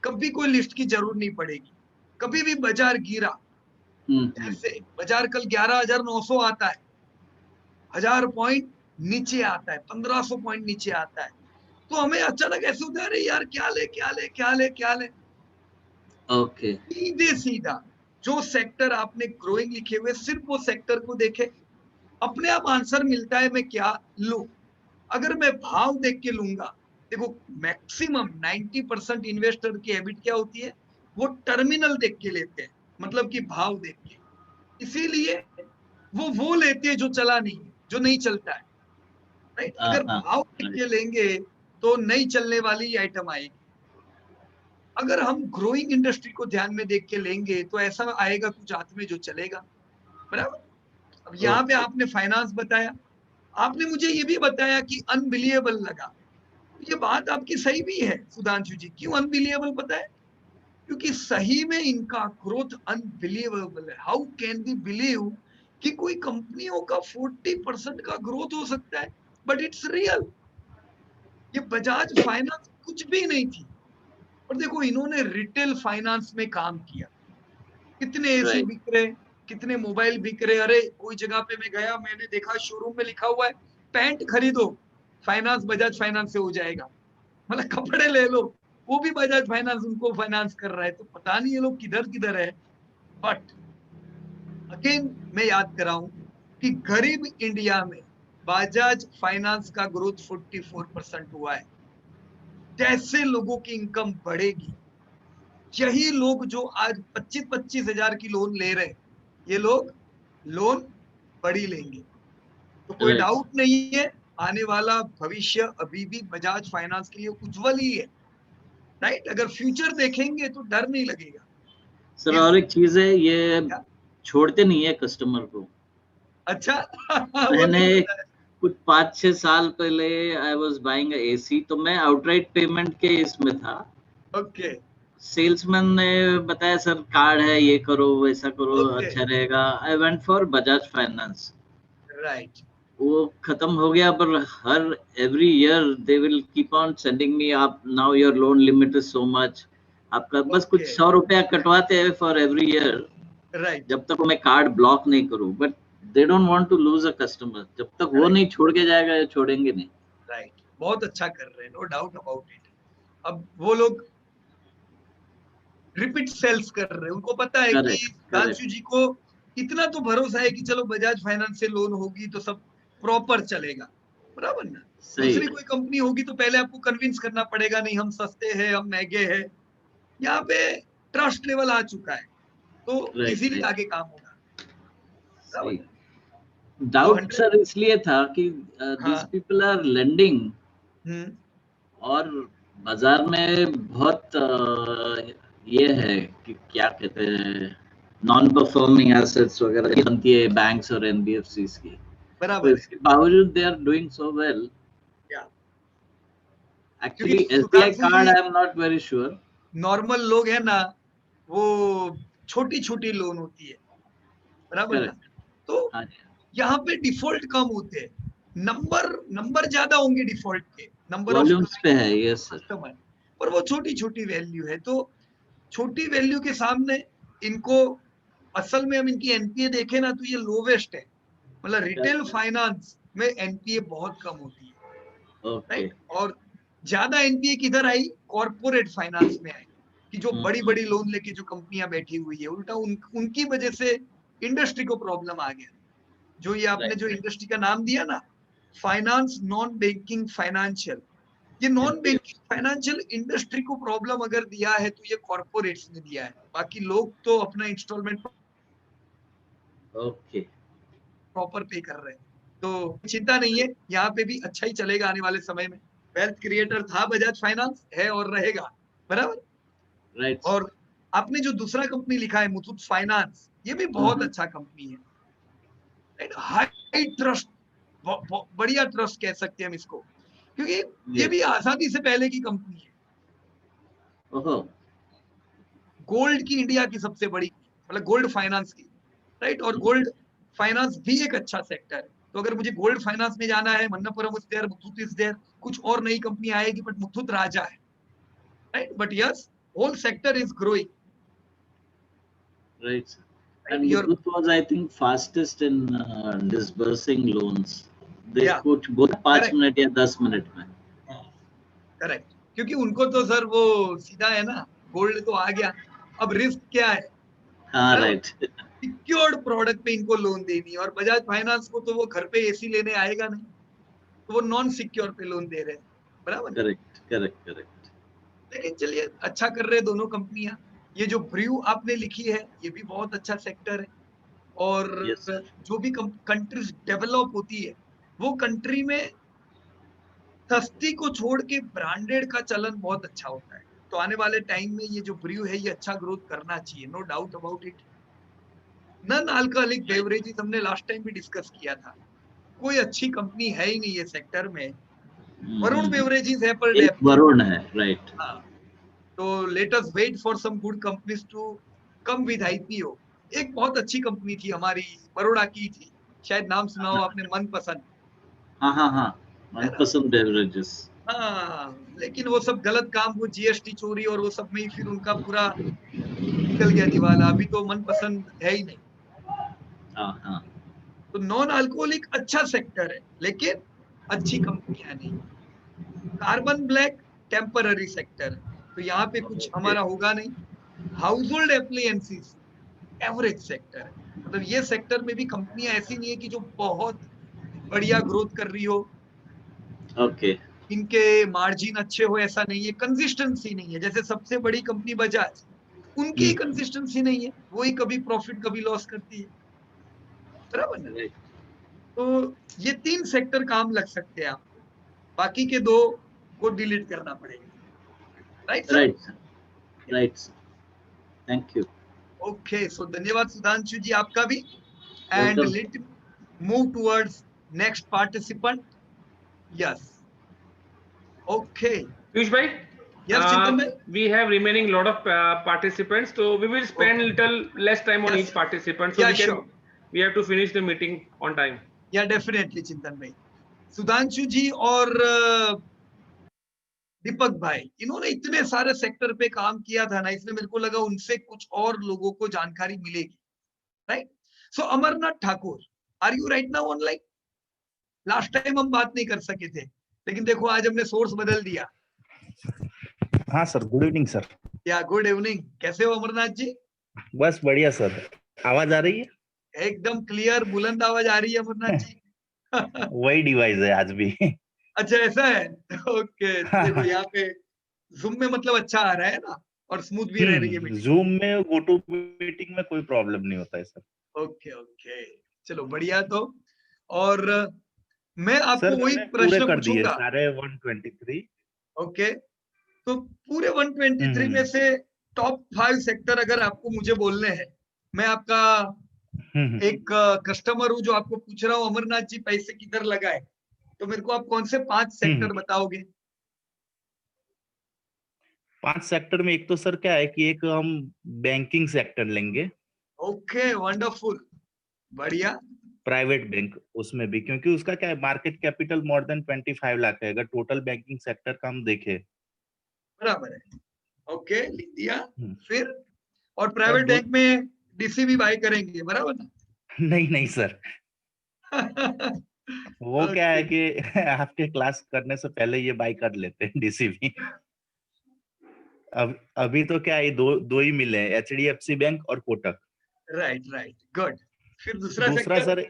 कभी कोई लिस्ट की जरूरत नहीं पड़ेगी। कभी भी बाजार गिरा, जैसे बाजार कल 11,900 आता है, 1000 पॉइंट नीचे आता है, 1500 पॉइंट नीचे आता है, तो हमें अचानक ऐसे होता है, अरे यार क्या ले क्या ले क्या ले क्या ले। ओके। सीधे सीधा जो सेक्टर आपने ग्रोइंग लिखे हुए, सिर्फ वो सेक्टर को देखे, अपने आप आंसर मिलता है मैं क्या लूं। अगर मैं भाव देख के लूंगा, देखो मैक्सिमम 90% इन्वेस्टर की हैबिट क्या होती है, वो टर्मिनल देख के लेते हैं, मतलब कि भाव देख के। इसीलिए वो लेते हैं जो चला नहीं है, जो नहीं चलता है, राइट। अगर भाव देख के लेंगे तो नहीं चलने वाली आइटम आएगी। अगर हम ग्रोइंग इंडस्ट्री को ध्यान में देख के लेंगे तो ऐसा आएगा कुछ हाथ में जो चलेगा, बराबर। अब यहाँ पे आपने फाइनेंस बताया, आपने मुझे ये भी बताया कि अनबिलीवेबल लगा। ये बात आपकी सही भी है सुधांशु जी। क्यों अनबिलीवेबल पता है? क्योंकि सही में इनका ग्रोथ अनबिलीवेबल है। हाउ कैन वी बिलीव कि कोई कंपनियों का 40% का ग्रोथ हो सकता है, बट इट्स रियल। ये बजाज फाइनेंस कुछ भी नहीं थी, और देखो इन्होंने रिटेल फाइनेंस में काम किया। कितने एसी बिक रहे, कितने मोबाइल बिक रहे। अरे कोई जगह पे मैं गया, मैंने देखा शोरूम में लिखा हुआ है पैंट खरीदो फाइनेंस बजाज फाइनेंस से हो जाएगा, मतलब कपड़े ले लो वो भी बजाज फाइनेंस उनको फाइनेंस कर रहा है। तो पता नहीं ये लोग किधर किधर है। बट अगेन मैं याद कराऊं कि गरीब इंडिया में बजाज फाइनेंस का ग्रोथ 44% हुआ है। जैसे लोगों की इनकम बढ़ेगी, यही लोग जो आज 25-25 हजार की लोन ले रहे हैं, ये लोग लोन बड़ी लेंगे। तो कोई डाउट नहीं है, आने वाला भविष्य अभी भी बजाज फाइनेंस के लिए उज्जवल ही है, राइट। अगर फ्यूचर देखेंगे तो डर नहीं लगेगा। सर और एक चीज है, ये क्या? छोड़ते नहीं है कस्टमर को। अच्छा मैंने कुछ 5-6 साल पहले आई वाज बाइंग एसी, तो मैं आउटराइट पेमेंट के इसमें था। ओके सेल्समैन ने बताया सर कार्ड है, ये करो वैसा करो, ओके अच्छा रहेगा। I went for Bajaj finance. Right वो खत्म हो गया, पर हर every year they will keep on sending me, आप now your loan limit is so much. आपका बस कुछ 100 रुपया कटवाते हैं फॉर एवरी ईयर, राइट जब तक मैं कार्ड ब्लॉक नहीं करूं। But they don't want to lose a customer. जब तक वो नहीं छोड़ के जाएगा, ये छोड़ेंगे नहीं। राइट, बहुत अच्छा कर रहे हैं, नो डाउट अबाउट इट। अब वो लोग रिपीट सेल्स कर रहे हैं, उनको पता है कि दांशु जी को इतना तो भरोसा है कि चलो बजाज फाइनेंस से लोन होगी तो सब प्रॉपर चलेगा, बराबर ना। दूसरी कोई कंपनी होगी तो पहले आपको कन्विंस करना पड़ेगा, नहीं हम सस्ते हैं, हम महंगे हैं। यहाँ पे ट्रस्ट लेवल आ चुका है, तो इजीली आगे काम होगा। डाउट सर इसलिए था कि दिस पीपल आर लेंडिंग, और बाजार में बहुत ये है कि क्या कहते हैं, नॉन परफॉर्मिंग एसेट्स वगैरह बनती है बैंक्स और एनबीएफसीज की, बराबर। तो इसके बावजूद they are doing so well. Actually SBI card I am not very sure. Normal लोग है ना, वो छोटी छोटी लोन होती है, बराबर ना। तो यहाँ पे डिफॉल्ट कम होते हैं, नंबर ज्यादा होंगे डिफॉल्ट के, नंबर वॉल्यूम्स पे है ये कस्टमर, पर वो छोटी छोटी वैल्यू है। तो छोटी वैल्यू के सामने इनको असल में हम इनकी एनपीए देखें ना तो ये लोवेस्ट है, मतलब रिटेल फाइनेंस में एनपीए बहुत कम होती है, ओके राइट। और ज्यादा एनपीए किधर आई, कॉर्पोरेट फाइनेंस में आई, कि जो बड़ी बड़ी लोन लेके जो कंपनियां बैठी हुई है, उल्टा उनकी वजह से इंडस्ट्री को प्रॉब्लम आ गया। जो ये आपने जो इंडस्ट्री का नाम दिया ना, फाइनेंस नॉन बैंकिंग फाइनेंशियल, ये नॉन बैंकिंग फाइनेंशियल इंडस्ट्री को प्रॉब्लम अगर दिया है तो ये कॉर्पोरेट्स ने दिया है, बाकी लोग तो अपना इंस्टॉलमेंट ओके प्रॉपर पे कर रहे हैं, तो चिंता नहीं है, यहाँ पे भी अच्छा ही चलेगा आने वाले समय में। वेल्थ क्रिएटर था बजाज फाइनेंस, है और रहेगा, बराबर। राइट और आपने जो दूसरा कंपनी लिखा है मुथूट फाइनेंस, ये भी बहुत अच्छा कंपनी है, राइट। हाई ट्रस्ट, बढ़िया ट्रस्ट कह सकते हैं हम इसको, क्योंकि ये भी आजादी से पहले की कंपनी है। ओहो गोल्ड की इंडिया की सबसे बड़ी, मतलब गोल्ड फाइनेंस की, राइट। और गोल्ड फाइनेंस भी एक अच्छा सेक्टर है, तो अगर मुझे गोल्ड फाइनेंस में जाना है, Manappuram is there, Muthoot is there, कुछ और नई कंपनी आएगी बट मुथूट राजा है, right. But yes, whole sector is growing, right right? and Your Muthoot was I think fastest in disbursing loans they yeah, कुछ बोला 5 correct, मिनट या 10 मिनट में करेक्ट, क्योंकि उनको तो सर वो सीधा है ना, गोल्ड तो आ गया, अब रिस्क क्या है, हाँ बराबर। राइट सिक्योर्ड प्रोडक्ट पे इनको लोन देनी है, और बजाज फाइनेंस को तो वो घर पे एसी लेने आएगा नहीं, तो वो नॉन सिक्योर पे लोन दे रहे हैं, बराबर। करेक्ट करेक्ट करेक्ट लेकिन चलिए, अच्छा कर रहे हैं दोनों कंपनियां। ये जो ब्रू आपने लिखी है, ये भी बहुत अच्छा सेक्टर है। और यस जो भी कंट्रीज डेवलप होती है, वो कंट्री में सस्ती को छोड़ के ब्रांडेड का चलन बहुत अच्छा होता है, तो आने वाले टाइम में ये जो ब्रू है, ये अच्छा ग्रोथ करना चाहिए, no doubt about it. Non alcoholic beverages हमने लास्ट टाइम भी डिस्कस किया था, कोई अच्छी कंपनी है ही नहीं ये सेक्टर में। वरुण बेवरेजेस है पर एक डेप्थ, वरुण है राइट हाँ। तो let us wait for some good companies to come with IPO. एक बहुत अच्छी कंपनी थी हमारी, बड़ौदा की थी, शायद नाम सुना हो आपने, मनपसंद, हाँ हाँ हाँ है ना। मनपसंद बेवरेजेस हाँ, लेकिन वो सब गलत काम, वो जीएसटी चोरी और वो सब में ही फिर उनका पूरा निकल गया दिवाला, अभी तो मनपसंद है ही नहीं। हाँ हाँ तो नॉन अल्कोहलिक अच्छा सेक्टर है, लेकिन अच्छी कंपनियां नहीं। कार्बन ब्लैक टेम्पररी सेक्टर है, तो यहाँ पे कुछ हमारा होगा नहीं। House hold appliances average sector है, मतलब ये सेक्टर में भी कंपनियां ऐसी नहीं है कि जो बहुत बढ़िया ग्रोथ कर रही हो, ओके इनके मार्जिन अच्छे हो, ऐसा नहीं है। कंसिस्टेंसी नहीं है, जैसे सबसे बड़ी कंपनी बजाज, उनकी कंसिस्टेंसी नहीं है, वही कभी प्रॉफिट कभी लॉस करती है, बराबर ना। तो ये 3 सेक्टर काम लग सकते हैं आपको, बाकी के 2 को डिलीट करना पड़ेगा, right sir. Right right thank you okay, so धन्यवाद सुधांशु जी आपका भी। And welcome let move towards next participant. Yes, okay, Piyush bhai, yes Chintan भाई, we have remaining lot of participants, so we will spend little less time on Yes. each participant, so Yeah, we can sure. we have to finish the meeting on time. या definitely चिंतन भाई। सुधांशु जी और दीपक भाई, इन्होंने इतने सारे sector पे काम किया था ना, इसलिए मेरे को लगा उनसे कुछ और लोगों को जानकारी मिलेगी, right. So Amarnath Thakur, are you right now online? Last time हम बात नहीं कर सके थे, लेकिन देखो आज हमने सोर्स बदल दिया। हाँ sir, good evening sir. Yeah good evening, कैसे हो अमरनाथ जी? बस बढ़िया सर, आवाज आ रही है? एकदम क्लियर बुलंद आवाज आ रही है अमरनाथ जी। वही डिवाइस है आज भी। अच्छा ऐसा है, ओके। देखो यहाँ पे जूम में मतलब अच्छा आ रहा है ना, और स्मूथ भी रह रही है मीटिंग। जूम में गोटो मीटिंग में कोई प्रॉब्लम नहीं होता है सर। ओके ओके, चलो बढ़िया। तो और मैं आपको सर वही मैंने पूरे प्रश्न कर दिए पूछूंगा, सारे 123। ओके। तो पूरे 123 में से टॉप 5 सेक्टर अगर आपको मुझे बोलने हैं, मैं आपका एक कस्टमर हूं जो आपको पूछ रहा हूँ, अमरनाथ जी पैसे किधर लगाए, तो मेरे को आप कौन से 5 सेक्टर बताओगे? 5 सेक्टर में एक तो सर क्या है कि एक हम बैंकिंग सेक्टर लेंगे। ओके, वंडरफुल, बढ़िया। प्राइवेट बैंक उसमें भी, क्योंकि उसका क्या है, market capital more than 25 lakh है अगर टोटल बैंकिंग सेक्टर का हम देखें। बराबर है, ओके, लिख दिया। फिर और सर प्राइवेट बैंक में डीसीबी बाय करेंगे, बराबर ना? नहीं नहीं सर, वो क्या है Okay. कि आपके क्लास करने से पहले ये बाय कर लेते हैं डीसीबी। अब अभी तो क्या है, दो दो ही मिले हैं, एचडीएफसी बैंक और कोटक। Right right, good. फिर दूसरा दूसरा सेक्टर? सर,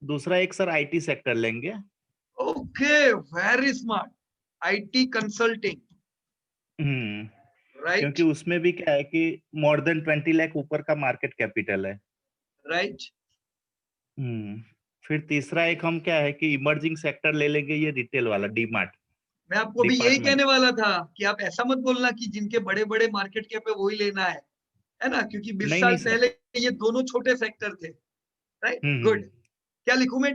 दूसरा एक सर आईटी सेक्टर लेंगे। Okay, very smart. IT consulting, क्योंकि राइट उसमें भी क्या है कि मोर देन 20 लाख ऊपर का मार्केट कैपिटल है। राइट। फिर तीसरा एक हम क्या है कि इमर्जिंग सेक्टर ले लेंगे, ये रिटेल वाला, डीमार्ट मैं आपको भी यही डिपार्टमेंट। कहने वाला था कि आप ऐसा मत बोलना कि जिनके बड़े बड़े मार्केट कैप है वही लेना है ना? क्योंकि 20 नहीं साल नहीं सर। पहले ये दोनों छोटे सेक्टर थे। Right, good. क्या लिखूं मैं?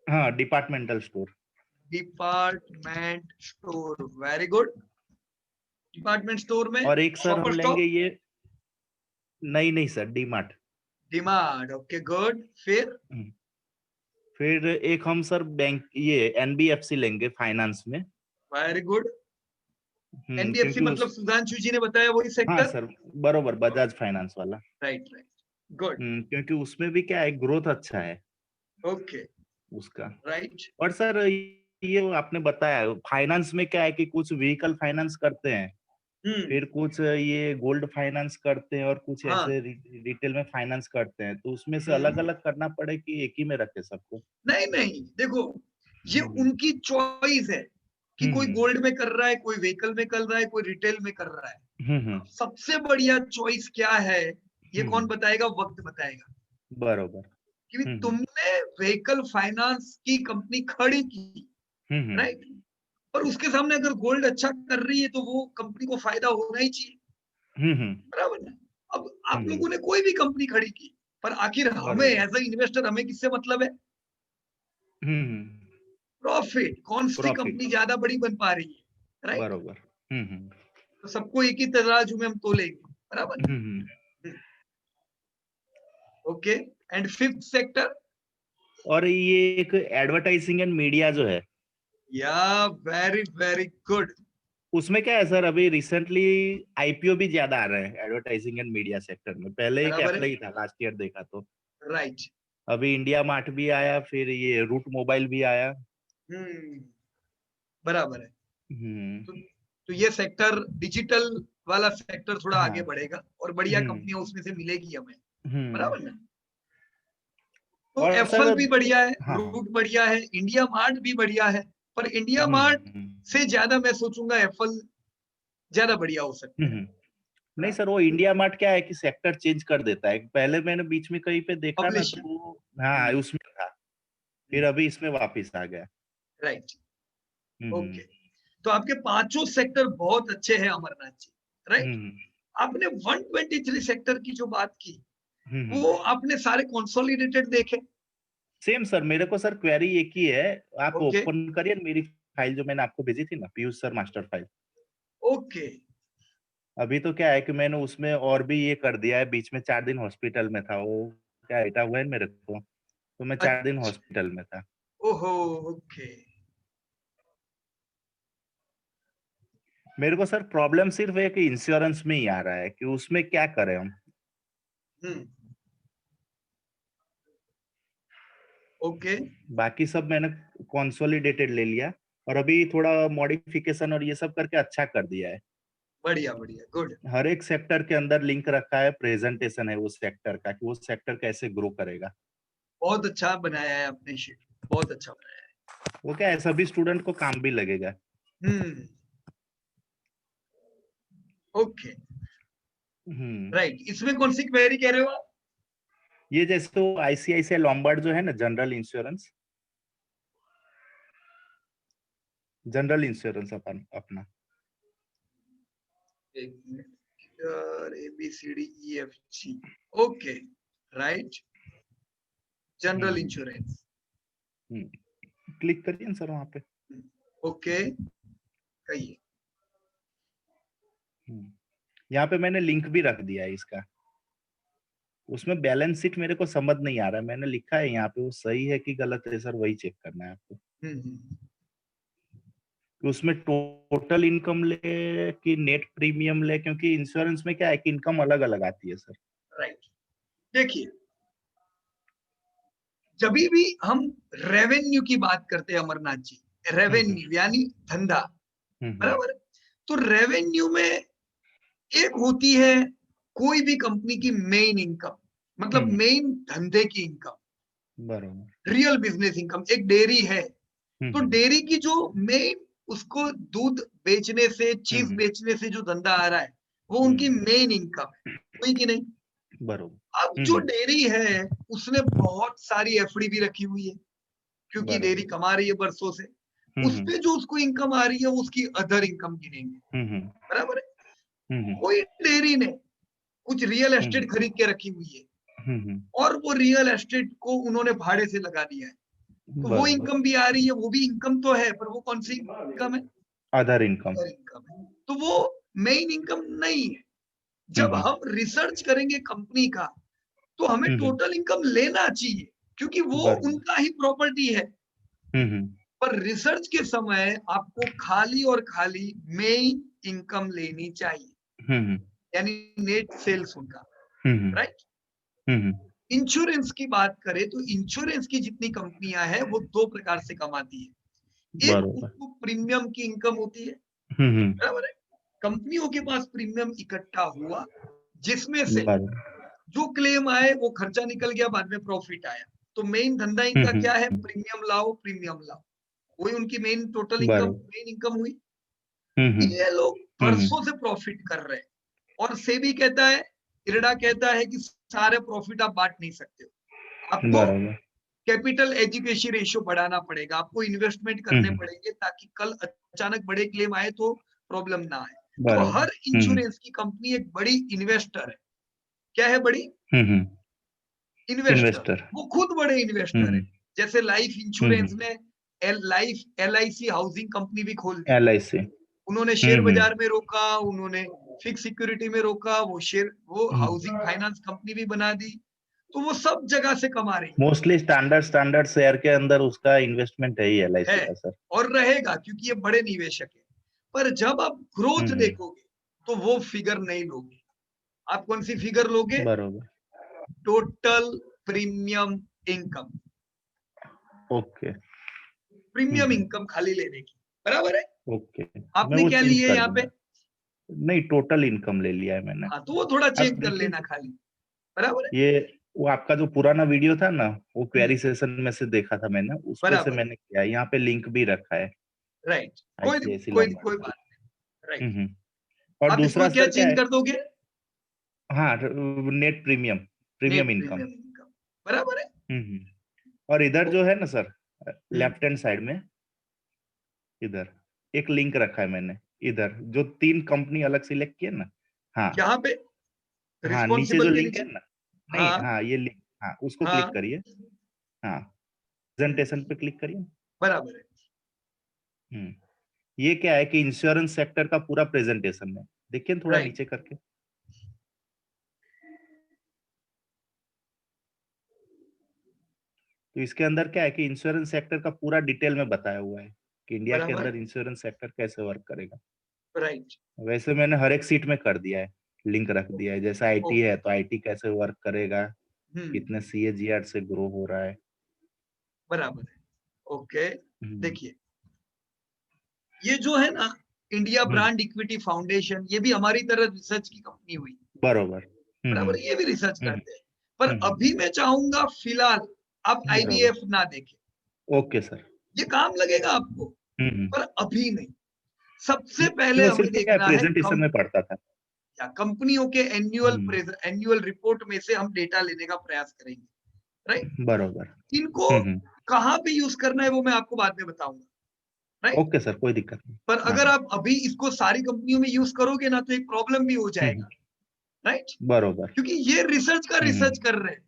हाँ, departmental store. Department store, very good. Department store में और एक सर हम शॉपर लेंगे स्टॉप, ये, नहीं नहीं sir, DMart. Demand, okay good. फिर एक हम सर बैंक, ये एनबीएफसी लेंगे फाइनेंस में। Very good. एनबीएफसी क्योंकि मतलब उस, सुधांशु जी ने बताया वही हाँ सेक्टर? सर, बरोबर, बजाज फाइनेंस वाला। Right right, good. क्योंकि उसमें भी क्या है, ग्रोथ अच्छा है ओके, उसका। राइट। और सर ये आपने बताया फाइनेंस में क्या है कि कुछ व्हीकल फाइनेंस करते हैं, फिर कुछ ये गोल्ड फाइनेंस करते हैं, और कुछ हाँ। ऐसे रिटेल में फाइनेंस करते हैं, तो उसमें से हम्म। अलग अलग करना पड़े कि एक ही में रखे सबको? नहीं नहीं, देखो, ये हम्म, उनकी चॉइस है कि कोई हम्म, गोल्ड में कर रहा है, कोई व्हीकल में कर रहा है, कोई रिटेल में कर रहा है। हम्म, सबसे बढ़िया चॉइस क्या है ये कौन हम्म, बताएगा? वक्त बताएगा। बरोबर। कि हम्म, तुमने व्हीकल फाइनेंस की कंपनी खड़ी की, हम्म, राइट, पर उसके सामने अगर गोल्ड अच्छा कर रही है तो वो कंपनी को फायदा होना ही चाहिए, हम्म, बराबर ना? अब आप हम्म, लोगों ने कोई भी कंपनी खड़ी की, पर आखिर हमें बरोबर। एज ए इन्वेस्टर हमें किससे मतलब है? हम्म, प्रॉफिट। कौन सी प्रॉफिट, कंपनी ज्यादा बड़ी बन पा रही है, राइट? बरोबर। हम्म, तो सबको एक ही तराजू में हम तोलेंगे, बराबर? Hmm. Okay, and fifth sector? और ये एक एडवर्टाइजिंग एंड मीडिया जो है, या, वेरी वेरी गुड। उसमें क्या है सर, अभी रिसेंटली आईपीओ भी ज्यादा आ रहे हैं एडवर्टाइजिंग एंड मीडिया सेक्टर में। पहले एक बराबर एप्लाई है, था लास्ट ईयर देखा तो। राइट। अभी इंडिया मार्ट भी आया, फिर ये रूट मोबाइल भी आया। हम्म, बराबर है। हम्म, तो ये सेक्टर, डिजिटल वाला सेक्टर थोड़ा आगे हाँ। बढ़ेगा और बढ़िया हम्म, कंपनियां उसमें से मिलेगी हमें, हम्म। बराबर ना? तो और एफएल सर, भी बढ़िया है, हाँ, रूट बढ़िया है, इंडिया मार्ट भी बढ़िया है, पर इंडिया मार्ट हम्म, से ज्यादा मैं सोचूंगा एफएल ज्यादा बढ़िया हो सकता है। नहीं सर, वो इंडिया मार्ट क्या है कि सेक्टर चेंज कर देता है। पहले मैंने बीच में कहीं पे देखा ना, पब्लिशिंग, तो हाँ उसमें था, फिर अभी इसमें वापस आ गया। राइट। हम्म, ओके, तो आपके पांचों सेक्टर बहुत अच्छे हैं अमरनाथ जी, राइट? हम्म, आपने 123 सेक्टर की जो बात की हम्म। वो आपने सारे कंसोलिडेटेड देखे? सेम सर, मेरे को सर क्वेरी एक ही है। आप ओके ओपन करिए मेरी फाइल जो मैंने आपको भेजी थी ना, Piyush sir master file. Okay. अभी तो क्या है कि मैंने उसमें और भी ये कर दिया है, बीच में 4 दिन हॉस्पिटल में था, वो क्या हटा हुआ है मेरे को, तो मैं 4 दिन अच्छा, हॉस्पिटल में था। ओहो, ओके। मेरे को सर प्रॉब्लम सिर्फ है कि इंश्योरेंस में ही आ रहा है कि उसमें क्या करें हम। हम्म, ओके, बाकी सब मैंने कंसोलिडेटेड ले लिया, और अभी थोड़ा मॉडिफिकेशन और ये सब करके अच्छा कर दिया है। बढ़िया बढ़िया, गुड। हर एक सेक्टर के अंदर लिंक रखा है, प्रेजेंटेशन है उस सेक्टर का कि वो सेक्टर कैसे ग्रो करेगा। बहुत अच्छा बनाया है आपने शीट, बहुत अच्छा बनाया है। वो क्या है, सभी स्टूडेंट को काम भी लगेगा। ओके, हम्म। राइट। इसमें कौन सी क्वेरी कह रहे हो आप? ये जैसे तो आईसीआईसीआई लॉम्बार्ड जो है ना, जनरल इंश्योरेंस अपन अपना। एक minute, A B C D E F G, okay, right, general insurance, click करिए ना सर वहां पे। ओके, कहिए। यहाँ पे मैंने लिंक भी रख दिया है इसका। उसमें बैलेंस शीट मेरे को समझ नहीं आ रहा है, मैंने लिखा है यहाँ पे, वो सही है कि गलत है सर, वही चेक करना है आपको। कि उसमें टोटल इनकम ले कि नेट प्रीमियम ले, क्योंकि इंश्योरेंस में क्या है कि इनकम अलग अलग आती है सर। राइट, देखिए, जब भी हम रेवेन्यू की बात करते हैं अमरनाथ जी, रेवेन्यू यानी धंधा, बराबर। तो रेवेन्यू में एक होती है कोई भी कंपनी की मेन इनकम, मतलब मेन धंधे की इनकम, बरोबर। Real business income. एक डेयरी है तो डेयरी की जो मेन, उसको दूध बेचने से, चीज बेचने से जो धंधा आ रहा है, वो उनकी मेन इनकम है, कोई की नहीं। बरोबर। अब जो डेयरी है उसने बहुत सारी एफडी भी रखी हुई है, क्योंकि बराबर। डेयरी कमा रही है बरसों से, उस पे जो उसको इनकम आ रही है वो उसकी अदर इनकम गिनेंगे, बराबर है। कोई डेयरी ने कुछ रियल एस्टेट खरीद के रखी हुई है और वो रियल एस्टेट को उन्होंने भाड़े से लगा दिया है, तो वो इनकम भी आ रही है, वो भी इनकम तो है, पर वो कौन सी इनकम है? Other income. अदर इनकम है, तो वो मेन इनकम नहीं है। जब हम रिसर्च करेंगे कंपनी का, तो हमें टोटल इनकम लेना चाहिए, क्योंकि वो उनका ही प्रॉपर्टी है। पर रिसर्च के समय आपको खाली और खाली मेन इनकम लेनी चाहिए, यानी नेट सेल्स उनका, राइट। इंश्योरेंस की बात करें तो इंश्योरेंस की जितनी कंपनियां हैं वो दो प्रकार से कमाती है। एक, उसको प्रीमियम की इनकम होती है, बराबर है। कंपनियों के पास प्रीमियम इकट्ठा हुआ, जिसमें से जो क्लेम आए वो खर्चा निकल गया, बाद में प्रॉफिट आया, तो मेन धंधा इनका क्या है? प्रीमियम लाओ, प्रीमियम लाओ, वही उनकी main total income, main income हुई। ये लोग बरसों से प्रॉफिट कर रहे हैं, और सेबी कहता है, इरडा कहता है कि सारे प्रॉफिट आप बांट नहीं सकते हो, आपको कैपिटल एजुकेशन रेशियो बढ़ाना पड़ेगा, आपको इन्वेस्टमेंट करने पड़ेंगे, ताकि कल अचानक बड़े क्लेम आए तो प्रॉब्लम ना आए। तो हर इंश्योरेंस की कंपनी एक बड़ी इन्वेस्टर है। क्या है? बड़ी इन्वेस्टर। वो खुद बड़े इन्वेस्टर है। जैसे लाइफ इंश्योरेंस में लाइफ LIC हाउसिंग कंपनी भी खोल दी, LIC उन्होंने शेयर बाजार में रोका, उन्होंने फिक्स सिक्योरिटी में रोका, वो हाउसिंग फाइनेंस कंपनी भी बना दी, तो वो सब जगह से कमा रही है। मोस्टली स्टैंडर्ड शेयर के अंदर उसका इन्वेस्टमेंट है ही LIC का सर, और रहेगा, क्योंकि ये बड़े निवेशक है। पर जब आप ग्रोथ देखोगे तो वो फिगर नहीं लोगे। आप कौन सी फिगर लोगे? बरोबर। Total premium income, okay, premium income खाली लेने की, बराबर है। ओके। आपने क्या लिया है यहाँ पे? नहीं, टोटल इनकम ले लिया है मैंने। हाँ, तो वो थोड़ा चेक कर लेना खाली, बराबर है। ये वो आपका जो पुराना वीडियो था ना, वो क्वेरी सेशन में से देखा था मैंने, उसमें से मैंने किया। यहाँ पे लिंक भी रखा है, राइट। कोई बात नहीं, राइट। और आप दूसरा इसको क्या सर क्या चेंज है? कर दोगे? हाँ, नेट प्रीमियम इनकम, बराबर है। और इधर जो है ना सर, लेफ्ट हैंड साइड में इधर एक लिंक रखा है मैंने, इधर जो 3 कंपनी अलग सिलेक्ट किए ना, हाँ यहाँ पे हाँ, नीचे जो लिंक है ना, नहीं, हाँ, हाँ ये लिंक, हाँ उसको क्लिक करिए, हाँ प्रेजेंटेशन पे क्लिक करिए, बराबर है। ये क्या है कि इंश्योरेंस सेक्टर का पूरा प्रेजेंटेशन है, देखिए थोड़ा नीचे करके। तो इसके अंदर क्या है कि इंश्योरेंस सेक्टर का पूरा डिटेल में बताया हुआ है कि इंडिया के अंदर इंश्योरेंस सेक्टर कैसे वर्क करेगा। राइट। वैसे मैंने हर एक सीट में कर दिया है, लिंक रख दिया है। जैसे IT है तो IT कैसे वर्क करेगा, कितने CAGR से ग्रो हो रहा है, बराबर है। ओके, देखिए ये जो है ना इंडिया ब्रांड इक्विटी फाउंडेशन, ये भी हमारी तरह रिसर्च की कंपनी हुई, बराबर, ये भी रिसर्च करते हैं। पर अभी मैं चाहूंगा फिलहाल आप IVF ना देखें। ओके सर, ये काम लगेगा आपको, पर अभी नहीं। सबसे पहले हमें देखना है प्रेजेंटेशन में पढ़ता था, या कंपनियों के एनुअल रिपोर्ट में से हम डेटा लेने का प्रयास करेंगे, राइट। बराबर। इनको कहाँ पे यूज करना है वो मैं आपको बाद में बताऊंगा, राइट। ओके सर, कोई दिक्कत नहीं। पर अगर आप अभी इसको सारी कंपनियों में यूज करोगे ना, तो एक प्रॉब्लम भी हो जाएगा, राइट। बराबर, क्योंकि ये रिसर्च कर रहे हैं।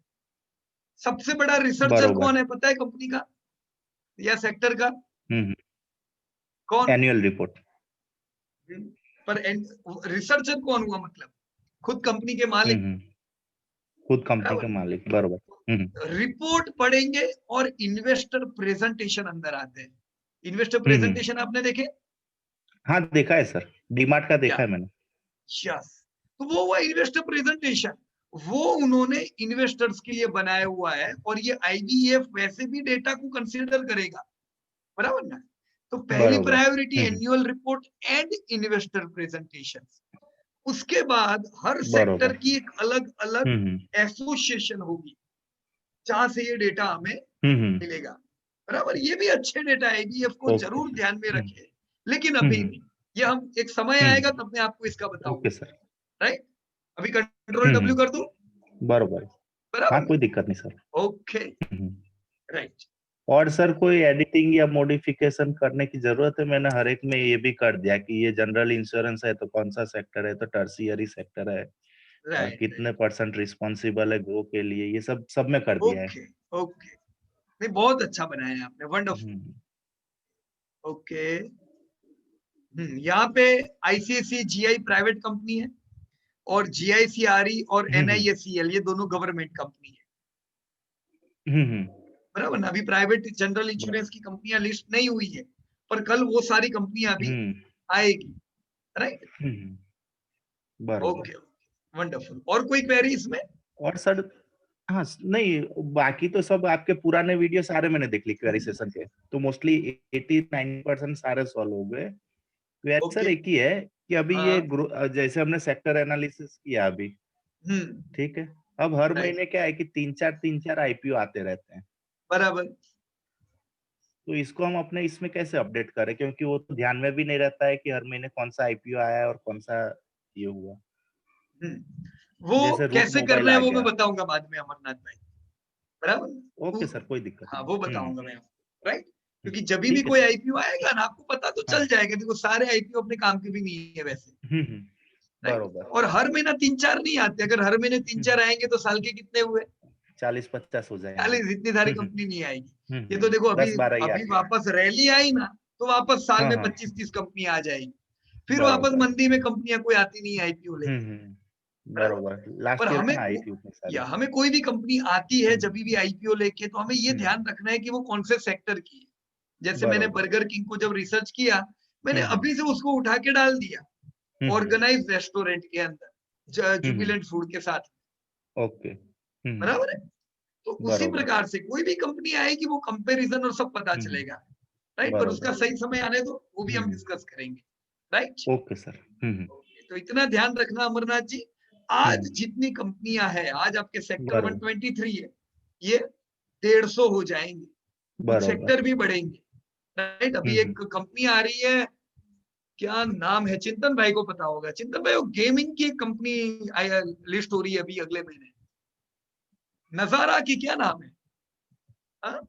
सबसे बड़ा रिसर्चर कौन है पता है कंपनी का या सेक्टर का? कौन? Annual report. पर रिसर्चर कौन हुआ? मतलब खुद कंपनी के मालिक, खुद कंपनी के मालिक, बराबर। रिपोर्ट पढ़ेंगे और इन्वेस्टर प्रेजेंटेशन अंदर आते हैं। इन्वेस्टर प्रेजेंटेशन आपने देखे? हाँ देखा है सर, डीमार्ट का देखा है मैंने। यस, तो वो हुआ इन्वेस्टर प्रेजेंटेशन। वो उन्होंने इन्वेस्टर्स के लिए बनाया हुआ है, और ये IBF वैसे भी डेटा को कंसीडर करेगा, बराबर ना। तो पहली बरोबर। Priority annual report and investor presentation, उसके बाद हर सेक्टर बरोबर। की एक अलग अलग हम्म एसोसिएशन होगी जहां से ये डेटा हमें हम्म मिलेगा, बराबर। ये भी अच्छे डेटा IBF को ओके जरूर सर। ध्यान में हम्म, रखे, लेकिन अभी हम्म, नहीं, ये हम एक समय हम्म, आएगा तब मैं आपको इसका बताऊंगा, ओके सर। राइट। अभी कंट्रोल W कर दूं, बरोबर। हाँ, बराबर कोई दिक्कत नहीं सर। ओके, हम्म। राइट। और सर कोई एडिटिंग या मॉडिफिकेशन करने की जरूरत है? मैंने हर एक में ये भी कर दिया कि ये जनरल इंश्योरेंस है तो कौन सा सेक्टर है, तो टर्शियरी सेक्टर है, राइट, कितने % रिस्पॉन्सिबल है ग्रो के लिए, ये सब सब में कर दिया है। ओके ओके, नहीं बहुत अच्छा बनाया है आपने, वंडरफुल। हम्म ओके, यहाँ पे ICICI GI प्राइवेट कंपनी है, और GIC-RE और हम्म NISCL ये दोनों गवर्नमेंट कंपनी है, हम्म बराबर ना। अभी प्राइवेट जनरल इंश्योरेंस की कंपनियां लिस्ट नहीं हुई है, पर कल वो सारी कंपनियां भी हम्म आएगी, राइट। हम्म, बरोबर। Okay, wonderful. और कोई क्वेरी इसमें? और सर, हाँ नहीं, बाकी तो सब आपके पुराने वीडियो सारे मैंने देख ली क्वेरी सेशन के, तो मोस्टली 89% सारे सॉल्व हो गए। क्वेरी सर ओके, एक ही है कि अभी ये हाँ, जैसे हमने सेक्टर एनालिसिस किया अभी, ठीक है, अब हर राइट, महीने क्या है कि तीन चार IPO आते रहते हैं, बराबर। तो इसको हम अपने इसमें कैसे अपडेट करें, क्योंकि वो तो ध्यान में भी नहीं रहता है कि हर महीने कौन सा IPO आया है और कौन सा ये हुआ। वो जैसे रूट कैसे मोबाइल करना है आ वो मैं गया। बताऊंगा बाद में, अमरनाथ भाई, बराबर। ओके सर, कोई दिक्कत हाँ, नहीं। वो बताऊंगा मैं आपको, राइट। क्योंकि जब भी ठीक है कोई सर। IPO आएगा ना, आपको पता तो हाँ। चल जाएगा। देखो, सारे IPO अपने काम के भी नहीं है वैसे, राइट। बरोबर। और हर महीना 3-4 नहीं आते। अगर हर महीने 3-4 आएंगे तो साल के कितने हुए? 40-50 हो जाएंगे। 40। इतनी सारी कंपनी नहीं आएगी। ये तो हम्म, देखो, अभी 10-12 ही अभी आती है। वापस रैली आई ना, तो वापस साल हाँ में हाँ, 25-30 कंपनियां आ जाएगी। फिर वापस बरोबर। मंदी में कंपनियां कोई आती नहीं IPO लेके, बराबर। बरोबर। पर लास्ट ईयर हमें कहाँ आई थी उतनी सारी? या हमें कोई भी कंपनी आती है जब हम्म, भी IPO लेके, तो हमें ये ध्यान रखना है कि वो कौन से सेक्टर की है। जैसे मैंने बरोबर। बर्गर किंग को जब रिसर्च किया, मैंने हम्म अभी से उसको उठा के डाल दिया ऑर्गेनाइज रेस्टोरेंट के अंदर, जुबिलेंट फूड के साथ, ओके। बराबर है। तो उसी बरोबर। प्रकार से कोई भी कंपनी आएगी, वो कंपैरिजन और सब पता चलेगा, राइट। पर उसका बरोबर। सही समय आने दो, वो भी हम डिस्कस करेंगे, राइट। Okay sir. तो इतना ध्यान रखना अमरनाथ जी, आज जितनी कंपनियां हैं, आज आपके सेक्टर बरोबर। 123 है, ये 150 हो जाएंगे, कुछ बरोबर। सेक्टर भी बढ़ेंगे, राइट। अभी एक कंपनी आ रही है, क्या नाम है, चिंतन भाई को पता होगा। चिंतन भाई, वो गेमिंग की एक कंपनी लिस्ट हो रही है अभी अगले महीने, नजारा की, क्या नाम है? हाँ?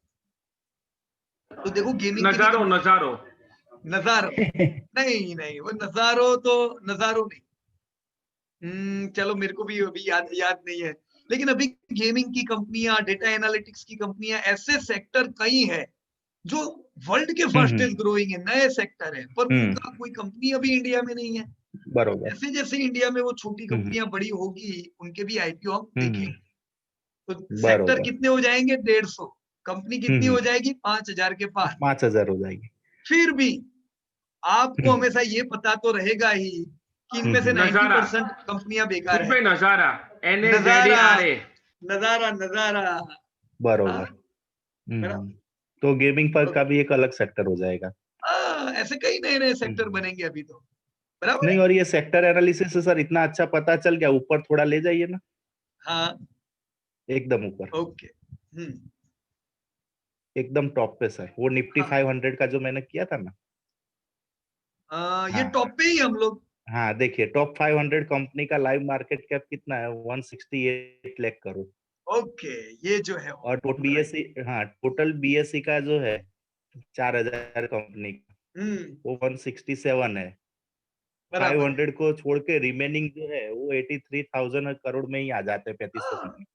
तो देखो, गेमिंग की भी नजारो कंपनी, नजारो नजारो, नहीं नहीं, वो नजारो तो, नजारो नहीं। चलो, मेरे को भी अभी याद याद नहीं है। लेकिन अभी गेमिंग की कंपनियां, डेटा एनालिटिक्स की कंपनियां, ऐसे सेक्टर कई हैं जो वर्ल्ड के फास्टेस्ट ग्रोइंग है, नए सेक्टर है, पर उनका कोई कंपनी अभी इंडिया में नहीं है। बरोबर। जैसे जैसे इंडिया में वो छोटी कंपनियां बड़ी होगी, उनके भी IPO हम देखेंगे। तो सेक्टर बरोबर। कितने हो जाएंगे? 150। कंपनी कितनी हो जाएगी? 5,000 के पार। 5,000 हो जाएगी। फिर भी आपको हमेशा ये पता तो रहेगा ही कि इनमें से नजारा 90% कंपनियां बेकार है। भाई, नजारा नजारा, NAZARA। नजारा, नजारा, बरोबर। हाँ, बराबर। तो गेमिंग पर तो का भी एक अलग सेक्टर हो जाएगा। ऐसे कई नए नए सेक्टर बनेंगे अभी तो, बराबर नहीं, है। और ये सेक्टर एनालिसिस से सर इतना अच्छा पता चल गया, ऊपर थोड़ा ले जाइए ना, हाँ, एकदम ऊपर, ओके, एकदम टॉप पे सर, वो निफ्टी हाँ, 500 का जो मैंने किया था ना। ये हाँ टॉप पे ही हम लोग। हाँ, देखिए टॉप 500 कंपनी का लाइव मार्केट कैप कितना है? 168 लाख करोड़। ओके, ये जो है, और टोटल राइट, BSE, हाँ टोटल BSE का जो है 4,000 कंपनी का, वो 167 है। बराबर है। 500 को छोड़ के रिमेनिंग जो है वो 83,000 करोड़ में ही आ जाते हैं, 3500 कंपनी।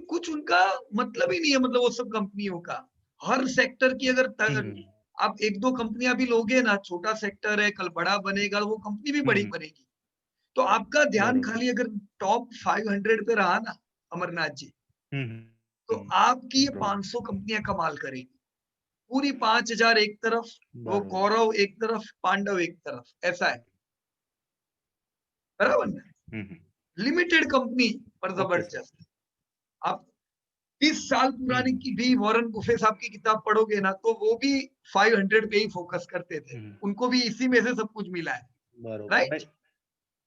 कुछ उनका मतलब ही नहीं है, मतलब वो सब कंपनियों का, हर सेक्टर की अगर आप एक दो कंपनियां भी लोगे ना, छोटा सेक्टर है, कल बड़ा बनेगा, वो कंपनी भी बड़ी बनेगी। तो आपका ध्यान बरोबर। खाली अगर टॉप 500 पे रहा ना अमरनाथ जी, तो हम्म, आपकी ये बरोबर। 500 कंपनियां कमाल करेगी। पूरी 5,000 एक तरफ, वो बरोबर। कौरव एक तरफ, पांडव एक तरफ, ऐसा है, बराबर ना। लिमिटेड कंपनी पर जबरदस्त। आप 30 साल पुरानी की भी वॉरेन बुफे साहब की किताब पढ़ोगे ना, तो वो भी 500 पे ही फोकस करते थे, उनको भी इसी में से सब कुछ मिला है, बरोबर राइट?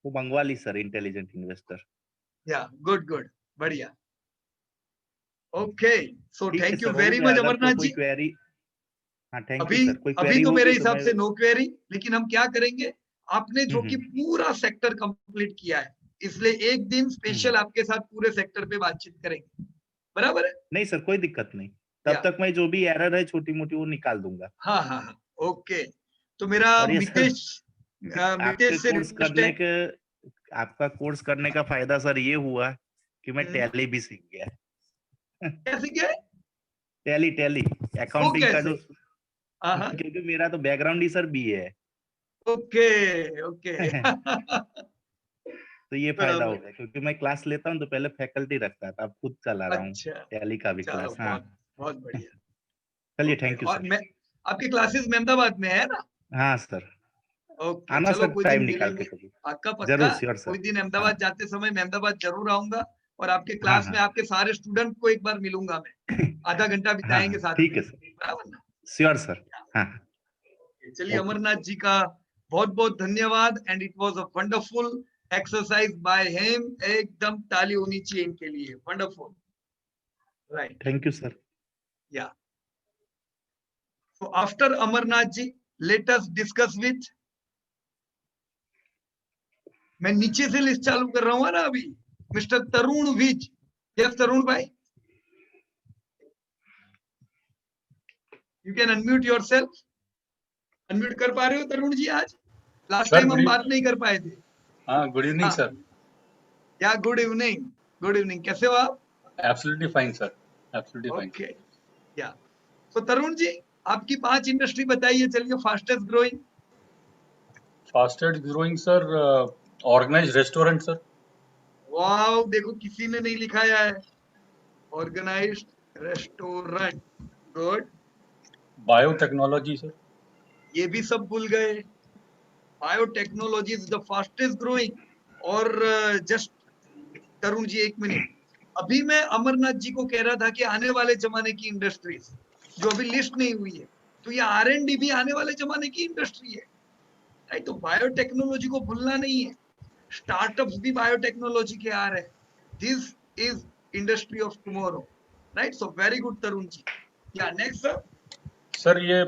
वो मंगवा ली सर इंटेलिजेंट इन्वेस्टर। या गुड गुड, बढ़िया। ओके, सो ठीक है थैंक यू सर, हो वेरी गया। मच अगर अमरनाथ कोई जी। क्वेरी, हाँ थैंक यू अभी सर, कोई अभी क्वेरी तो मेरे होगी तो हिसाब मैं से नो क्वेरी, लेकिन हम क्या करेंगे, आपने जो कि हम्म। पूरा सेक्टर कंप्लीट किया है, इसलिए एक दिन स्पेशल आपके साथ पूरे सेक्टर पे बातचीत करेंगे, बराबर है? नहीं सर, कोई दिक्कत नहीं। तब या तक मैं जो भी एरर है छोटी मोटी वो निकाल दूंगा। हाँ हाँ हाँ, ओके। तो मेरा और ये सर मितेश आपके मितेश से कोर्स रिक्वेस्ट है। करने के, आपका कोर्स करने का फायदा सर ये हुआ कि मैं हम्म, टैली भी सीख गया। कैसे क्या है? टैली टैली वो अकाउंटिंग का कैसे? जो हाँ हाँ, क्योंकि मेरा तो बैकग्राउंड ही सर बीए है। Okay okay. तो ये फायदा हो बराबर, गया, क्योंकि मैं क्लास लेता हूँ तो पहले फैकल्टी रखता था, अब खुद चला रहा हूँ अच्छा, टैली का भी चलो क्लास। हाँ बहुत बहुत बढ़िया। चलिए, ओके, थैंक यू और सर। मैं आपकी क्लासेस मेहमदाबाद में है ना? हाँ सर, ओके, आना चलो सर कोई टाइम दिन निकाल के मिलेंगे, कभी। पक्का पक्का। जरूर, श्योर कोई सर। दिन हाँ अहमदाबाद जाते समय मैं अहमदाबाद जरूर आऊंगा, और आपके हाँ क्लास में हाँ आपके सारे स्टूडेंट को एक बार मिलूंगा मैं, आधा घंटा हाँ बिताएंगे हाँ साथ ठीक में, है सर, बराबर ना? Sure sir. हाँ चलिए, ओके। अमरनाथ जी का बहुत बहुत धन्यवाद, and it was a wonderful exercise by him. एकदम ताली होनी चाहिए इनके लिए, wonderful, right? Thank you sir. या so after Amarnath ji, let us discuss with, मैं नीचे से लिस्ट चालू कर रहा हूँ ना अभी, मिस्टर तरुण विज। यस तरुण भाई, you can unmute yourself. Unmute कर पा रहे हो तरुण जी? आज लास्ट सर टाइम हम गुड बात नहीं कर पाए थे। हाँ गुड इवनिंग हाँ, sir. Yeah good evening, good evening, कैसे हो आप? Absolutely fine sir, absolutely fine. Okay, या तो तरुण जी, आपकी 5 इंडस्ट्री बताइए, चलिए, fastest growing. Fastest growing sir, organised restaurant sir. Wow, देखो किसी ने नहीं लिखाया है, organised restaurant, good. Biotechnology sir. ये भी सब भूल गए। Biotechnology is the fastest growing. और जस्ट तरुण जी एक मिनट, अभी मैं अमरनाथ जी को कह रहा था कि आने वाले जमाने की इंडस्ट्रीज जो अभी लिस्ट नहीं हुई है, तो ये R&D भी आने वाले जमाने की इंडस्ट्री है, राइट? तो बायोटेक्नोलॉजी को भूलना नहीं है, स्टार्टअप्स भी बायोटेक्नोलॉजी के आ रहे हैं। This is industry of tomorrow, right? So very good Tarun ji. Yeah next sir. Sir ये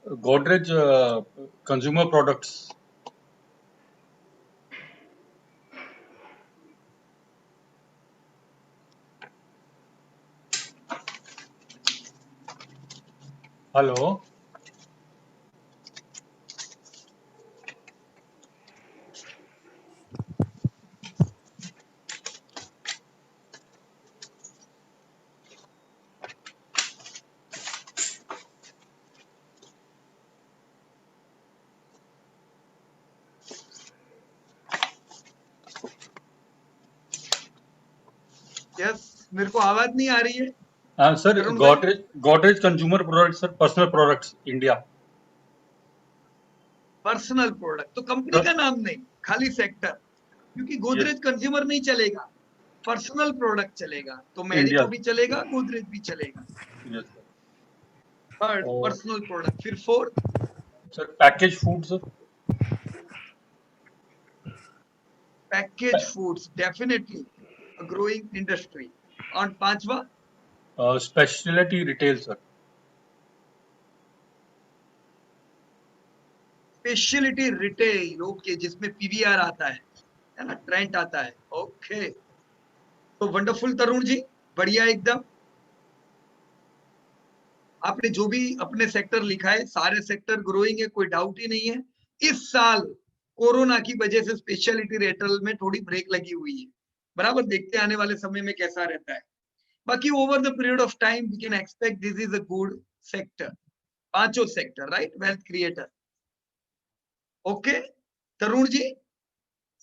Godrej consumer products. Hello, yes, मेरे को आवाज नहीं आ रही है हाँ सर, तरुण भाई। Godrej consumer products sir, personal products India. Personal product तो कंपनी का नाम नहीं, खाली सेक्टर, क्योंकि गोदरेज कंज्यूमर नहीं चलेगा, पर्सनल प्रोडक्ट चलेगा, तो इंडिया मैरिको भी चलेगा, गोदरेज भी चलेगा। Yes sir. थर्ड और पर्सनल प्रोडक्ट, फिर fourth sir package food sir. Package foods, definitely a growing industry. और पांचवा speciality retail sir. Speciality retail, okay, जिसमें PVR आता है ना, ट्रेंड आता है, ओके। तो वंडरफुल तरुण जी, बढ़िया एकदम। आपने जो भी अपने सेक्टर लिखा है, सारे सेक्टर ग्रोइंग है, कोई डाउट ही नहीं है। इस साल कोरोना की वजह से स्पेशलिटी रिटेल में थोड़ी ब्रेक लगी हुई है, बराबर, देखते हैं आने वाले समय में कैसा रहता है। बाकी over the period of time we can expect this is a good sector, पांचों sector, right? Wealth creator, okay Tarun ji.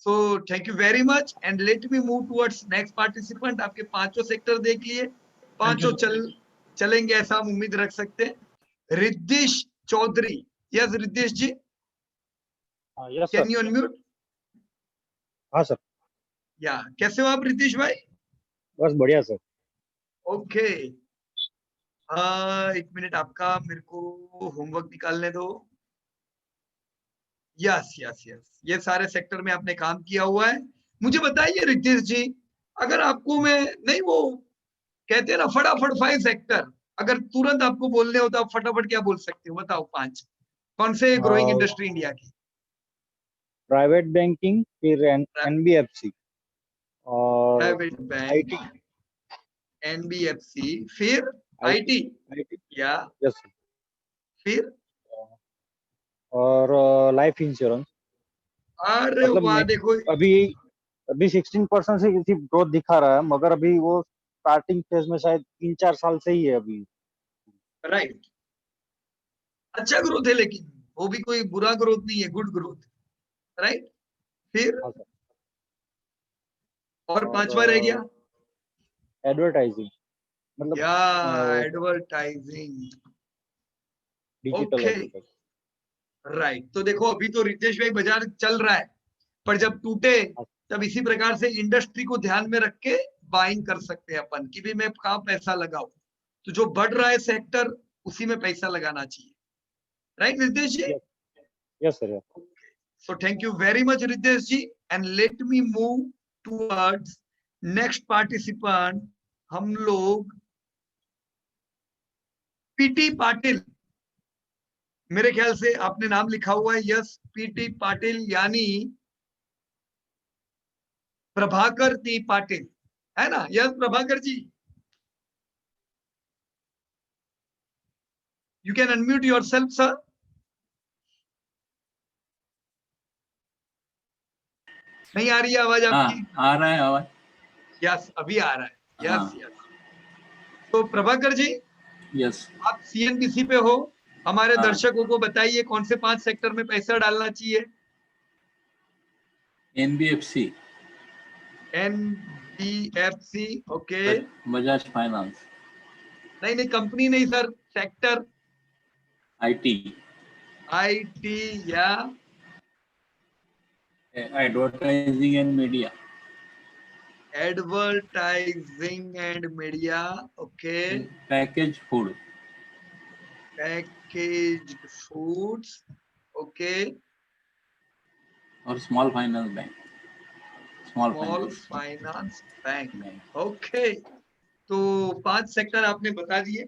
So thank you very much, and let me move towards next participant. आपके पांचों सेक्टर देख लिए, thank you पांचों चलेंगे ऐसा हम उम्मीद रख सकते हैं। Riddhish Chaudhary, yes Riddhish ji, yes can sir. You unmute? हाँ सर, या कैसे हो आप रितेश भाई? बस बढ़िया सर। ओके, एक मिनट, आपका मेरे को होमवर्क निकालने दो। यस यस यस, ये सारे सेक्टर में आपने काम किया हुआ है। मुझे बताइए रितेश जी, अगर आपको मैं नहीं, वो कहते हैं ना फटाफट 5 सेक्टर, अगर तुरंत आपको बोलने हो तो आप फटाफट क्या बोल सकते हो? बताओ 5 कौन से ग्रोइंग इंडस्ट्री इंडिया की? प्राइवेट बैंकिंग, फिर एनबीएफसी और प्राइवेट बैंक, आईटी। एनबीएफसी, फिर आईटी, आईटी, या यस सर। फिर? और लाइफ इंश्योरेंस। अरे मतलब वाह, देखो, अभी अभी 16% से किसी ग्रोथ दिखा रहा है, मगर अभी वो स्टार्टिंग फेज में शायद 3-4 साल से ही है अभी। राइट, अच्छा ग्रोथ है, लेकिन वो भी कोई बुरा ग्रोथ नहीं है, गुड ग्रोथ, राइट। फिर हाँ सर। और और पांचवा रह गया, एडवर्टाइजिंग, मतलब या advertising. Digital okay, advertising. Right. तो देखो अभी तो रितेश भाई बाजार चल रहा है, पर जब टूटे तब इसी प्रकार से इंडस्ट्री को ध्यान में रख के बाइंग कर सकते हैं अपन कि भी मैं कहाँ पैसा लगाऊं। तो जो बढ़ रहा है सेक्टर, उसी में पैसा लगाना चाहिए, right Ritesh ji? Yes sir. So thank you very much Ritesh ji, and let me move towards next participant। हम लोग पीटी पाटिल, मेरे ख्याल से आपने नाम लिखा हुआ है, यस, पीटी पाटिल, यानी प्रभाकर टी पाटिल, है ना? Yes Prabhakar ji, you can unmute yourself sir। नहीं आ रही है आवाज आपकी? आ रहा है आवाज। यस, अभी आ रहा है, यस हाँ। यस। तो प्रभाकर जी, यस। आप सीएनबीसी पे हो, हमारे हाँ। दर्शकों को बताइए कौन से 5 सेक्टर में पैसा डालना चाहिए? NBFC, NBFC, okay. Bajaj finance, नहीं नहीं, कंपनी नहीं सर, सेक्टर। आईटी, आईटी, या advertising and media, advertising and media, okay. Package food, packaged foods, okay. और small finance bank. Small small finance finance bank, bank. Okay. तो 5 sector आपने बता दिए।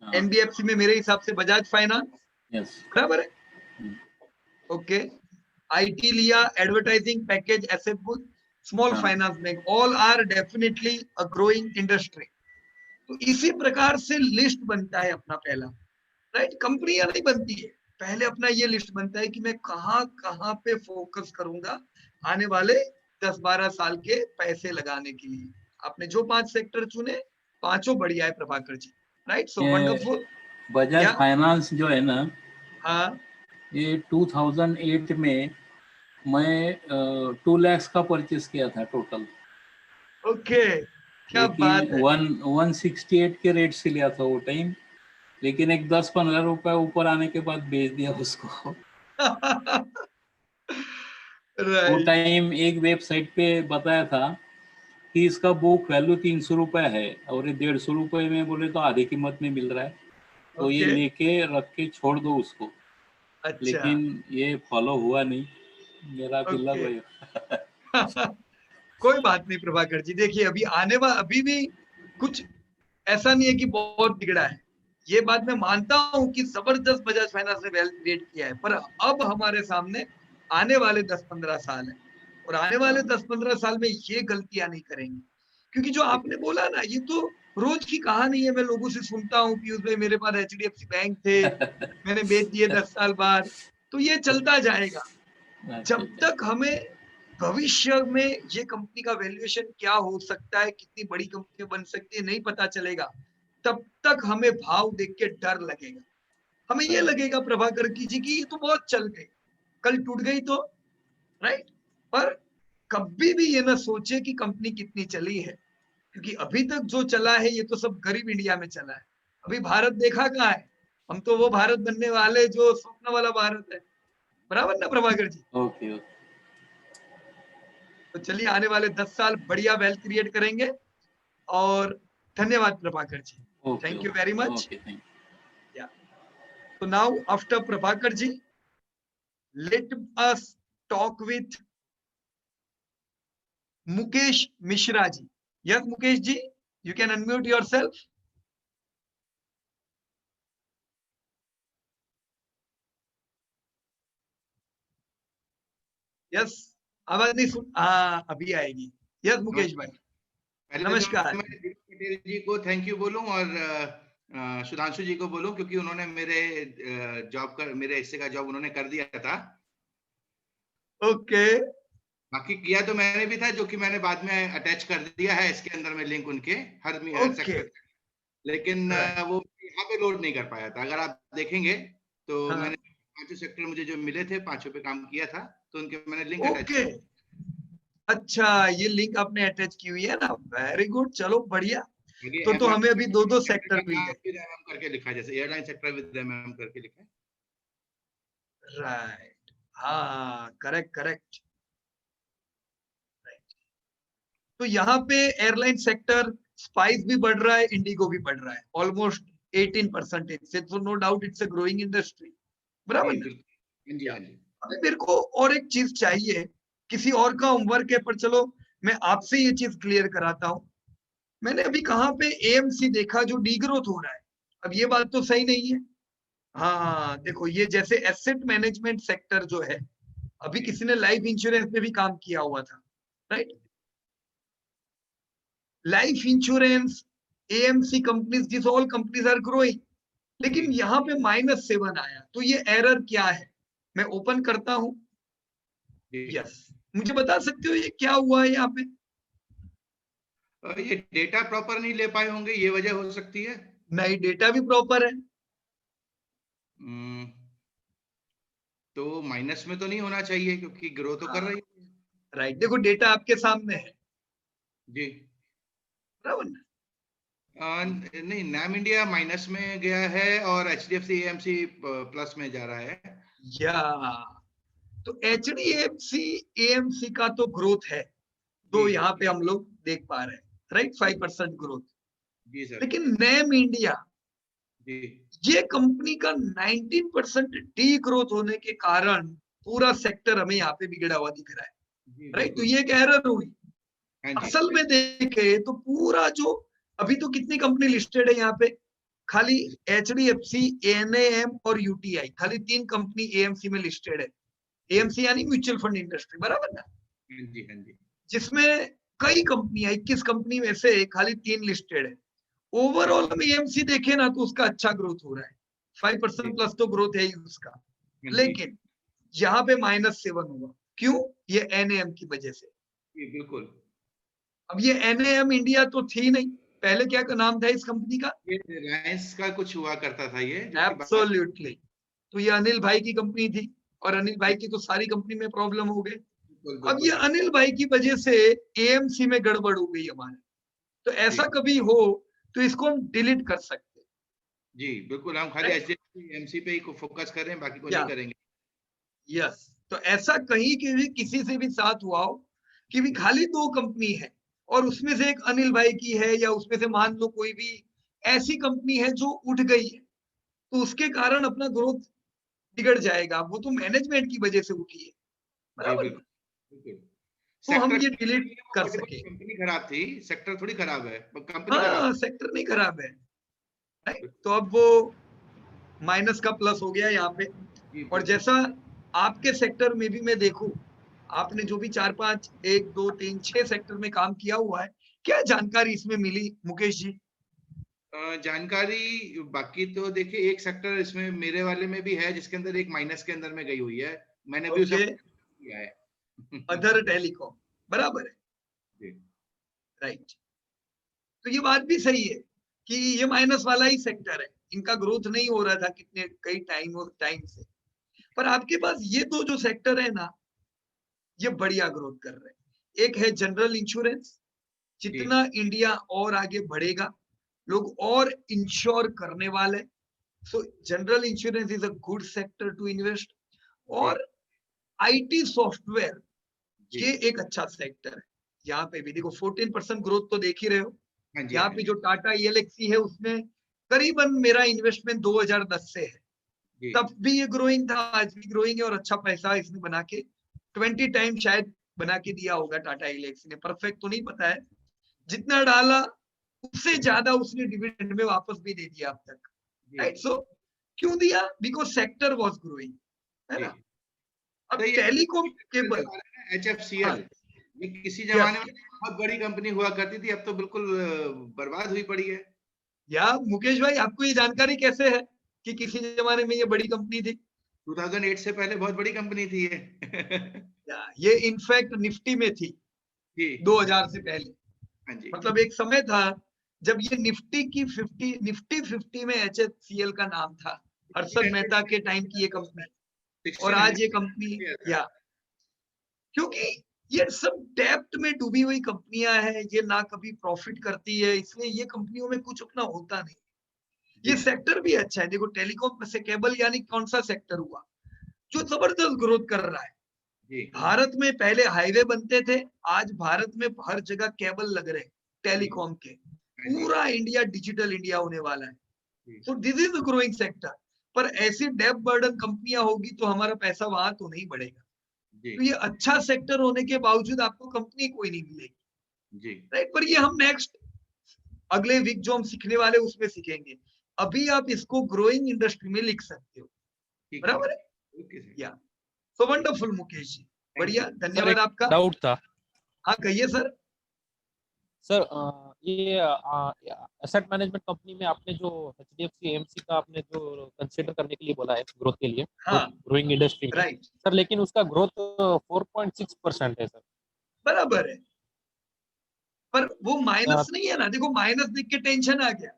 हाँ। एनबीएफसी में मेरे हिसाब से बजाज फाइनेंस, यस। बराबर है, हम्म। ओके। आईटी लिया, advertising, package, asset book, small हाँ। Finance bank, all are definitely a growing industry. तो इसी प्रकार से लिस्ट बनता है अपना पहला, राइट। कंपनियां नहीं बनती है, पहले अपना ये लिस्ट बनता है कि मैं कहाँ कहाँ पे फोकस करूंगा आने वाले 10-12 साल के पैसे लगाने के लिए। आपने जो 5 सेक्टर चुने, पांचों बढ़िया है प्रभाकर जी, राइट। सो ये वंडरफुल। बजाज फाइनेंस जो है ना, हाँ, ये 2008 में मैं 2 लाख का परचेस किया था टोटल। ओके, क्या बात लेकिन है। 168 के रेट से लिया था वो टाइम, लेकिन एक 10-15 रुपए ऊपर आने के बाद बेच दिया उसको। वो राइट, टाइम एक वेबसाइट पे बताया था कि इसका बुक वैल्यू 300 रुपए है और ये 150 रुपए में बोले तो आधी कीमत में मिल रहा है, तो ये ओके, लेके रख के छोड़ दो उसको। अच्छा, लेकिन ये फॉलो हुआ नहीं, मेरा भी लग ओके। गया। कोई बात नहीं प्रभाकर जी, देखिए अभी आने वाला, अभी भी कुछ ऐसा नहीं है कि बहुत बिगड़ा है। ये बात मैं मानता हूं कि जबरदस्त बजाज फाइनेंस ने वेल्थ क्रिएट किया है, पर अब हमारे सामने आने वाले 10-15 साल है, और आने वाले 10-15 साल में ये गलतियां नहीं करेंगे। क्योंकि जो आपने बोला ना, ये तो रोज की कहानी है, मैं लोगों से सुनता हूँ, पीयूष भाई मेरे पास एचडीएफसी बैंक थे, मैंने बेच दिए 10 साल बाद। तो ये चलता जाएगा जब तक हमें भविष्य में ये कंपनी का वैल्यूएशन क्या हो सकता है, कितनी बड़ी कंपनी बन सकती है, नहीं पता चलेगा, तब तक हमें भाव देख के डर लगेगा। हमें ये लगेगा प्रभाकर की जी की ये तो बहुत चल गई, कल टूट गई तो, राइट। पर कभी भी ये ना सोचे कि कंपनी कितनी चली है, क्योंकि अभी तक जो चला है ये तो सब गरीब इंडिया में चला है। अभी भारत देखा कहाँ है, हम तो वो भारत बनने वाले जो स्वप्न वाला भारत है, बराबर ना प्रभाकर जी? ओके। तो चलिए आने वाले 10 साल बढ़िया वेल्थ क्रिएट करेंगे। और धन्यवाद Prabhakar ji, thank you very much. Okay, thank you. So now after Prabhakar ji, let us talk with Mukesh Mishra ji. Yes, Mukesh ji, you can unmute yourself. Yes, आवाज नहीं सुन, हाँ अभी आएगी। यस मुकेश भाई, पहले तो नमस्कार। मैं दीपक पटेल जी को थैंक यू बोलूं और सुधांशु जी को बोलूं, क्योंकि उन्होंने मेरे हिस्से का जॉब उन्होंने कर दिया था। ओके, बाकी किया तो मैंने भी था, जो कि मैंने बाद में अटैच कर दिया है इसके अंदर में लिंक उनके हर सेक्टर, लेकिन वो यहाँ पे लोड नहीं कर पाया था। अगर आप देखेंगे तो हाँ। मैंने 5 सेक्टर मुझे जो मिले थे, 5 पे काम किया था, तो उनके मैंने लिंक अटैच ओके, अच्छा ये लिंक आपने अटैच की हुई है ना, वेरी गुड, चलो बढ़िया। तो हमें अभी 2 सेक्टर मिल गए। करके लिखा है, जैसे एयरलाइन सेक्टर विद एमएम करके लिखा है। राइट, हाँ करेक्ट करेक्ट। तो यहाँ पे एयरलाइन सेक्टर स्पाइस भी बढ़ रहा है, इंडिगो भी बढ़ रहा है, ऑलमोस्ट 18% से, तो no doubt it's a growing industry, बराबर ना? अभी मेरे को और एक चीज चाहिए, किसी और का होमवर्क है, पर चलो मैं आपसे ये चीज क्लियर कराता हूँ। मैंने अभी कहाँ पे एएमसी देखा जो डीग्रोथ हो रहा है, अब ये बात तो सही नहीं है। हाँ देखो, ये जैसे एसेट मैनेजमेंट सेक्टर जो है, अभी किसी ने लाइफ इंश्योरेंस में भी काम किया हुआ था, right? Life insurance, AMC companies, this all companies are growing, लेकिन यहाँ पे -7 आया, तो ये एरर क्या है? मैं ओपन करता हूं। यस, मुझे बता सकते हो ये क्या हुआ है यहाँ पे? ये डेटा प्रॉपर नहीं ले पाए होंगे, ये वजह हो सकती है। नहीं, डेटा भी प्रॉपर है। तो माइनस में तो नहीं होना चाहिए, क्योंकि ग्रो तो कर रही है। राइट, देखो डेटा आपके सामने है जी, बराबर ना? नहीं, नैम इंडिया माइनस में गया है और एचडीएफसी एएमसी प्लस में जा रहा है। या तो एचडीएफसी एएमसी का तो ग्रोथ है, तो यहाँ पे हम लोग देख पा रहे हैं, राइट, 5% ग्रोथ। जी सर। लेकिन नैम इंडिया, ये कंपनी का 19% डी ग्रोथ होने के कारण पूरा सेक्टर हमें यहाँ पे बिगड़ा हुआ दिख रहा है, राइट? तो ये एक एरर हुई। असल में देखे तो पूरा जो अभी तो कितनी कंपनी लिस्टेड है यहाँ पे, खाली एचडीएफसी, एनएएम और यूटीआई, खाली 3 कंपनी एएमसी में लिस्टेड है। एएमसी यानी म्यूचुअल फंड इंडस्ट्री, बराबर ना? जिसमें कई कंपनियां, 21 कंपनी में से खाली 3 लिस्टेड है। ओवरऑल में एएमसी देखे ना तो उसका अच्छा ग्रोथ हो रहा है, 5% प्लस तो ग्रोथ है ही उसका, लेकिन यहाँ पे -7 हुआ, क्यों? ये एनएएम की वजह से। बिल्कुल। अब ये एनएएम इंडिया तो थी नहीं, पहले क्या का नाम था इस कंपनी का? ये रिलायंस का कुछ हुआ करता था ये। एब्सोल्युटली, तो ये अनिल भाई की कंपनी थी, और अनिल भाई की तो सारी कंपनी में प्रॉब्लम हो गई। अब ये अनिल भाई की वजह से एएमसी में गड़बड़ हो गई हमारे, तो ऐसा कभी हो तो इसको हम डिलीट कर सकते हैं। जी बिल्कुल, हम खाली एचडीएफसी एएमसी पे ही फोकस कर रहे हैं, बाकी को नहीं करेंगे। यस, तो ऐसा कहीं के भी किसी से भी साथ हुआ हो कि भी खाली 2 कंपनी है और उसमें से एक अनिल भाई की है, या उसमें से मान लो कोई भी ऐसी कंपनी है जो उठ गई है, तो उसके कारण अपना ग्रोथ बिगड़ जाएगा। वो तो मैनेजमेंट की वजह से उठी है, बराबर? तो हम ये डिलीट कर सके। कंपनी खराब थी, सेक्टर थोड़ी खराब है, कंपनी हाँ, सेक्टर नहीं खराब है, राइट? तो अब वो माइनस का प्लस हो गया यहाँ पे। और जैसा आपके सेक्टर में भी मैं देखूं, आपने जो भी 4-5, 1, 2, 3, 6 सेक्टर में काम किया हुआ है, क्या जानकारी इसमें मिली मुकेश जी? जानकारी बाकी तो देखिए, एक सेक्टर इसमें मेरे वाले में भी है जिसके अंदर एक माइनस के अंदर में गई हुई है, मैंने भी उसे किया है। अदर टेलीकॉम, बराबर है, राइट? तो ये बात भी सही है कि ये माइनस वाला ही सेक्टर है, इनका ग्रोथ नहीं हो रहा था कितने कई टाइम से, पर आपके पास ये 2 जो सेक्टर है ना, ये बढ़िया ग्रोथ कर रहे हैं। एक है जनरल इंश्योरेंस, जितना इंडिया और आगे बढ़ेगा, लोग और इंश्योर करने वाले, so general insurance is a good sector to invest. और आईटी सॉफ्टवेयर, ये एक अच्छा सेक्टर है। यहाँ पे भी देखो 14% ग्रोथ तो देख ही रहे हो। हाँ जी, यहाँ हाँ पे जी, जो टाटा ELXC है उसमें करीबन मेरा इन्वेस्टमेंट 2010 से है, जी, तब भी ये ग्रोइंग था, आज भी ग्रोइंग है और अच्छा पैसा इसने बना के 20 टाइम शायद बना के दिया होगा टाटा ELXC ने। परफेक्ट तो नहीं पता है, जितना डाला उससे ज्यादा उसने डिविडेंड में वापस भी दे दिया अब तक, जी, राइट। सो क्यों दिया? बिकॉज सेक्टर वाज ग्रोइंग, है जी। ना। अब तो ये टेलीकॉम केबल, HFCL, हाँ, ये किसी यस, जमाने में बहुत बड़ी कंपनी हुआ करती थी, अब तो बिल्कुल बर्बाद हुई पड़ी है। या मुकेश भाई आपको ये जानकारी कैसे है कि किसी जमाने में ये बड़ी कंपनी थी? 2008 से पहले बहुत बड़ी कंपनी थी ये। ये इनफैक्ट निफ्टी में थी जी, 2000 से पहले। हाँ जी, मतलब एक समय था जब ये निफ्टी 50 में HFCL का नाम था, हर्षद मेहता के टाइम की ये कंपनी, और आज ये कंपनी, या क्योंकि ये सब डेप्ट में डूबी हुई कंपनियां हैं, ये ना कभी प्रॉफिट करती है, इसलिए ये कंपनियों में कुछ अपना होता नहीं। ये सेक्टर भी अच्छा है। देखो टेलीकॉम से केबल यानी कौन सा सेक्टर हुआ जो जबरदस्त ग्रोथ कर रहा है। जी, भारत में पहले हाईवे बनते थे, आज भारत में हर जगह केबल लग रहे हैं टेलीकॉम के। पूरा इंडिया डिजिटल इंडिया होने वाला है। So this is the growing sector. पर ऐसी डेप बर्डन कंपनियां होगी तो हमारा पैसा वहां तो नहीं बढ़ेगा। जी, तो ये अच्छा सेक्टर होने के बावजूद आपको कंपनी कोई नहीं मिलेगी, जी, राइट। पर ये हम नेक्स्ट अगले वीक जो हम सीखने वाले उसमें सीखेंगे। अभी आप इसको ग्रोइंग इंडस्ट्री में लिख सकते हो, बराबर है। Okay sir. या सो वंडरफुल मुकेश जी, बढ़िया, धन्यवाद आपका। डाउट था हाँ कहिए सर। सर, ये एसेट मैनेजमेंट कंपनी में आपने जो HDFC AMC का आपने जो कंसीडर करने के लिए बोला है ग्रोथ के लिए, हाँ, ग्रोइंग इंडस्ट्री में, राइट, सर, लेकिन उसका ग्रोथ 4.6% है सर। बराबर है। पर वो माइनस नहीं है ना, देखो माइनस देख के टेंशन आ गया।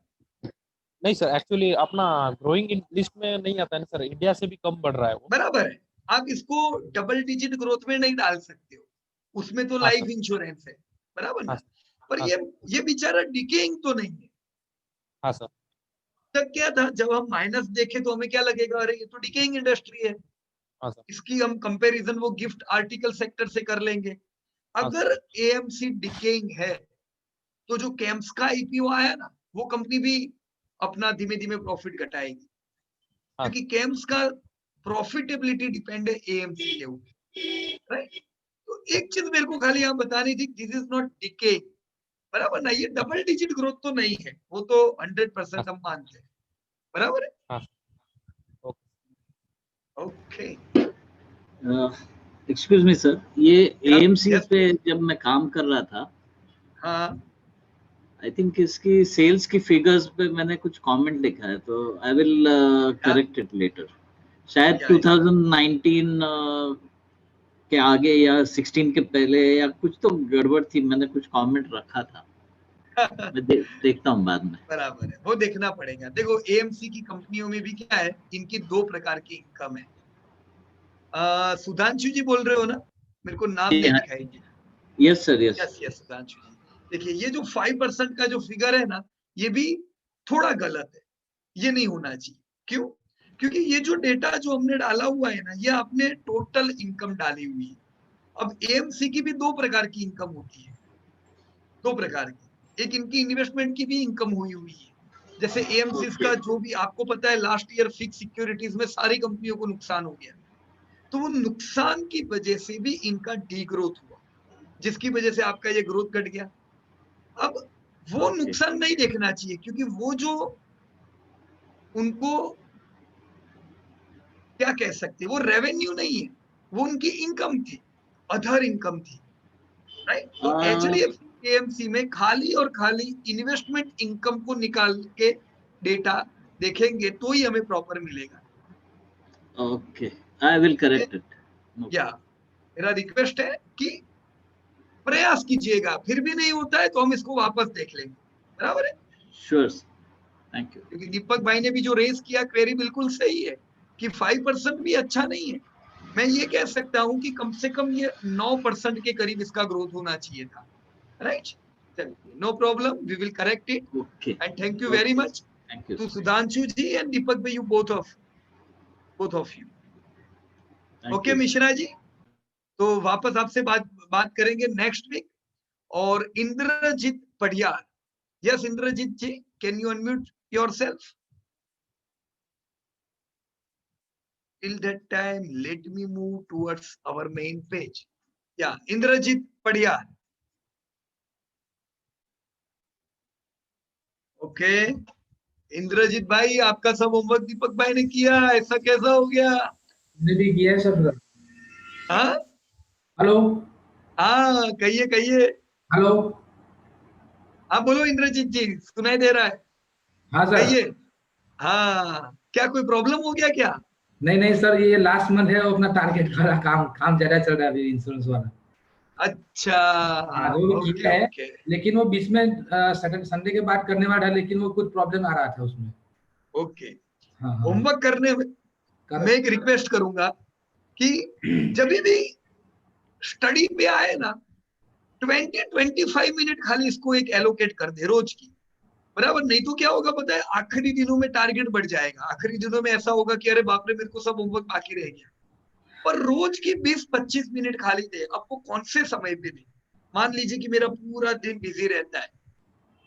नहीं सर, एक्चुअली अपना ग्रोइंग लिस्ट में नहीं आता है ना सर, इंडिया से भी कम बढ़ रहा है वो। बराबर है, आप इसको डबल डिजिट ग्रोथ में नहीं डाल सकते हो, उसमें तो हाँ लाइफ सर, इंश्योरेंस है, बराबर ना। हाँ पर हाँ ये बेचारा डिकेइंग तो नहीं है। हाँ सर, तब क्या था, जब हम माइनस देखे तो हमें क्या लगेगा, अरे ये तो डिकेइंग इंडस्ट्री है। हाँ सर, इसकी हम कंपैरिजन वो गिफ्ट आर्टिकल सेक्टर से कर लेंगे। हाँ अगर AMC डिकेइंग है तो जो कैम्स का IPO आया ना, वो कंपनी भी अपना धीमे धीमे प्रॉफिट घटाएगी, हाँ। क्योंकि कैम्स का प्रॉफिटेबिलिटी डिपेंड है AMC के ऊपर, राइट। तो एक चीज मेरे को खाली यहाँ बतानी थी, दिस इज नॉट डिके, बराबर ना। ये डबल डिजिट ग्रोथ तो नहीं है, वो तो 100% हम मानते हैं, बराबर है। हाँ, ओके, एक्सक्यूज मी सर, ये AMC yes, पे जब मैं काम कर रहा था, हाँ, आई थिंक इसकी सेल्स की फिगर्स पे मैंने कुछ कमेंट लिखा है, तो I will correct it later. शायद या 2019 के आगे या 16 के पहले या कुछ तो गड़बड़ थी, मैंने कुछ कमेंट रखा था। मैं देखता हूँ बाद में। बराबर है, वो देखना पड़ेगा। देखो AMC की कंपनियों में भी क्या है, इनकी दो प्रकार की इनकम है। सुधांशु जी बोल रहे हो ना, मेरे को नाम नहीं दिखाई दिया। Yes sir, yes. Yes Sudhanshu ji, देखिए ये जो 5% का जो फिगर है ना, ये भी थोड़ा गलत है, ये नहीं होना चाहिए। क्यों? क्योंकि ये जो डेटा जो हमने डाला हुआ है ना, ये आपने टोटल इनकम डाली हुई है। अब AMC की भी दो प्रकार की इनकम होती है, दो प्रकार की। एक इनकी इन्वेस्टमेंट की भी इनकम हुई है, जैसे AMC का जो भी आपको पता है, लास्ट ईयर फिक्स सिक्योरिटीज में सारी कंपनियों को नुकसान हो गया, तो वो नुकसान की वजह से भी इनका डी ग्रोथ हुआ, जिसकी वजह से आपका ये ग्रोथ घट गया। अब वो नुकसान नहीं देखना चाहिए, क्योंकि वो जो उनको क्या कह सकते, वो रेवेन्यू नहीं है, वो उनकी इनकम थी, अदर इनकम थी, राइट। तो HDFC AMC में खाली और खाली इन्वेस्टमेंट इनकम को निकाल के डेटा देखेंगे तो ही हमें प्रॉपर मिलेगा। Okay, I will correct it. या मेरा रिक्वेस्ट है कि प्रयास कीजिएगा, फिर भी नहीं होता है तो हम इसको वापस देख लेंगे, बराबर है। Sure, thank you. क्योंकि दीपक भाई ने भी जो रेस किया क्वेरी बिल्कुल सही है कि 5% भी अच्छा नहीं है। मैं ये कह सकता हूं कि कम से कम ये 9% के करीब इसका ग्रोथ होना चाहिए था, right. No problem, we will correct it, and thank you very much to Sudhanshu ji and Deepak भाई, you both of you. Okay Mishra ji, तो वापस आपसे बात बात करेंगे नेक्स्ट वीक। और Indrajeet Padiyar, yes Indrajeet ji, can you unmute yourself? Till that time, let me move towards our main page. Yeah, Indrajit Padiyar. Okay, Indrajit भाई आपका सब होमवर्क दीपक भाई ने किया, ऐसा कैसा हो गया? मैंने भी किया है सब। हाँ हेलो, हाँ, कहिए कहिए। हेलो, हाँ बोलो इंद्रजीत जी, सुनाई दे रहा है, हाँ सर। कहिए। हाँ, क्या कोई प्रॉब्लम हो गया क्या? नहीं नहीं सर, ये लास्ट मंथ है और अपना टारगेट वाला काम ज्यादा चल रहा है अभी, इंश्योरेंस वाला। अच्छा, हाँ वो ओके किया है, ओके लेकिन वो बीच में सैटरडे संडे के बाद करने वाला है, लेकिन वो कुछ प्रॉब्लम आ रहा था उसमें। ओके। हाँ हाँ होमवर्क करने में मैं एक रिक्वेस्ट करूंगा कि जब भी स्टडी पे आए ना, 20-25 मिनट खाली इसको एक एलोकेट कर दे रोज की, बराबर? नहीं तो क्या होगा पता है, आखिरी दिनों में टारगेट बढ़ जाएगा, आखिरी दिनों में ऐसा होगा कि अरे बाप रे मेरे को सब होमवर्क बाकी रह गया। पर रोज की 20-25 मिनट खाली दे, आपको कौन से समय पे दे। मान लीजिए कि मेरा पूरा दिन बिजी रहता है,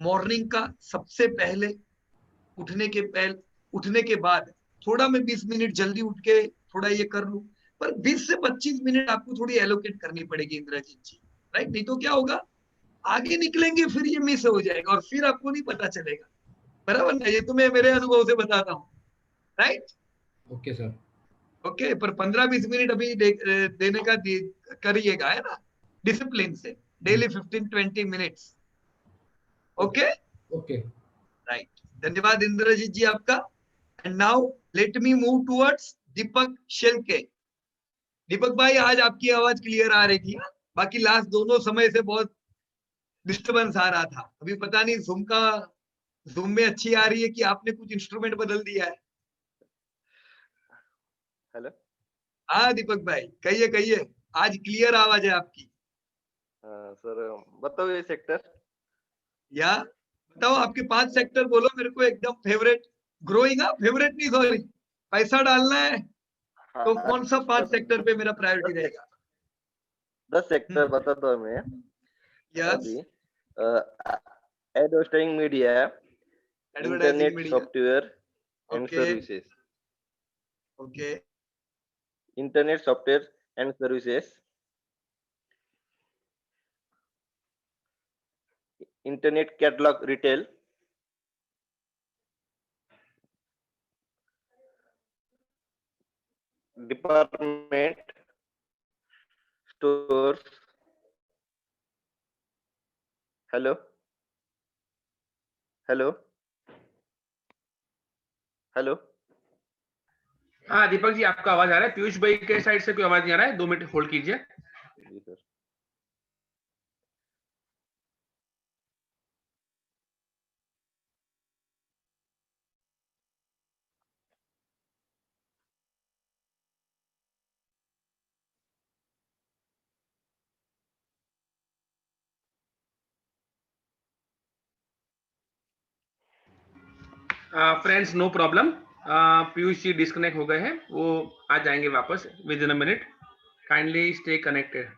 मॉर्निंग का सबसे पहले उठने के बाद थोड़ा मैं 20 मिनट जल्दी उठ के थोड़ा ये कर लूं, पर 20 से 25 मिनट आपको थोड़ी एलोकेट करनी पड़ेगी इंद्रजीत जी, राइट? नहीं तो क्या होगा, आगे निकलेंगे फिर ये मिस हो जाएगा और फिर आपको नहीं पता चलेगा, बराबर ना? ये तो मैं मेरे अनुभव से बताता हूँ, राइट? Okay sir. ओके, पर 15-20 मिनट अभी देने का करिएगा, है ना, डिसिप्लिन से, daily 15-20 minutes. Okay okay right, धन्यवाद इंद्रजीत जी आपका। And now let me move towards Deepak Shelke. Deepak भाई आज आपकी आवाज क्लियर आ रही थी, हाँ? बाकी लास्ट दोनों समय से बहुत डिस्टरबेंस आ रहा था, अभी पता नहीं जूम में अच्छी आ रही है कि आपने कुछ इंस्ट्रूमेंट बदल दिया है। हेलो। हाँ दीपक भाई, कहिए कहिए, आज क्लियर आवाज है आपकी। सर बताओ ये सेक्टर। या बताओ, आपके 5 सेक्टर बोलो मेरे को, एकदम फेवरेट, ग्रोइंग, फेवरेट नहीं सॉरी, पैसा डालना है तो कौन सा 5 सेक्टर पे मेरा प्रायोरिटी रहेगा? 10 सेक्टर बताता हूँ मैं यस, अभी। Advertising media, advertising internet media, software and okay services, okay, internet software and services, internet catalogue retail, department stores. Hello hello hello. हाँ दीपक जी, आपका आवाज आ रहा है। पीयूष भाई के साइड से कोई आवाज नहीं आ रहा है, 2 मिनट होल्ड कीजिए। जी sir. Friends no problem, Piyush ji disconnect हो गए हैं, वो आ जाएंगे वापस with in a minute. Kindly stay connected.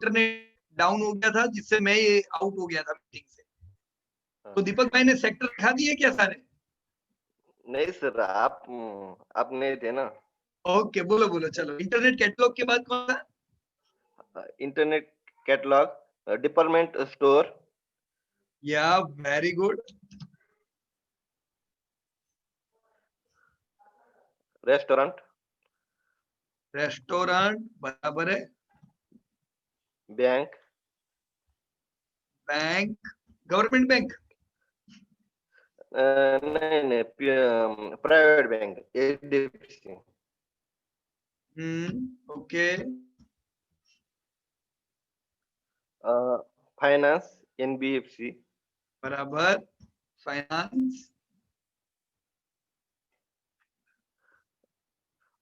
Internet down हो गया था जिससे मैं ये आउट हो गया था मीटिंग से। तो दीपक भाई ने सेक्टर दिखा दिए क्या सारे? नहीं सर, आप नहीं थे ना। ओके, बोलो बोलो, चलो। इंटरनेट कैटलॉग के बाद कौन सा? इंटरनेट कैटलॉग, डिपार्टमेंट स्टोर, या वेरी गुड, रेस्टोरेंट, रेस्टोरेंट बराबर है, बैंक, बैंक, गवर्नमेंट बैंक, नहीं private bank, HDFC, okay, finance, NBFC, बराबर, फाइनेंस,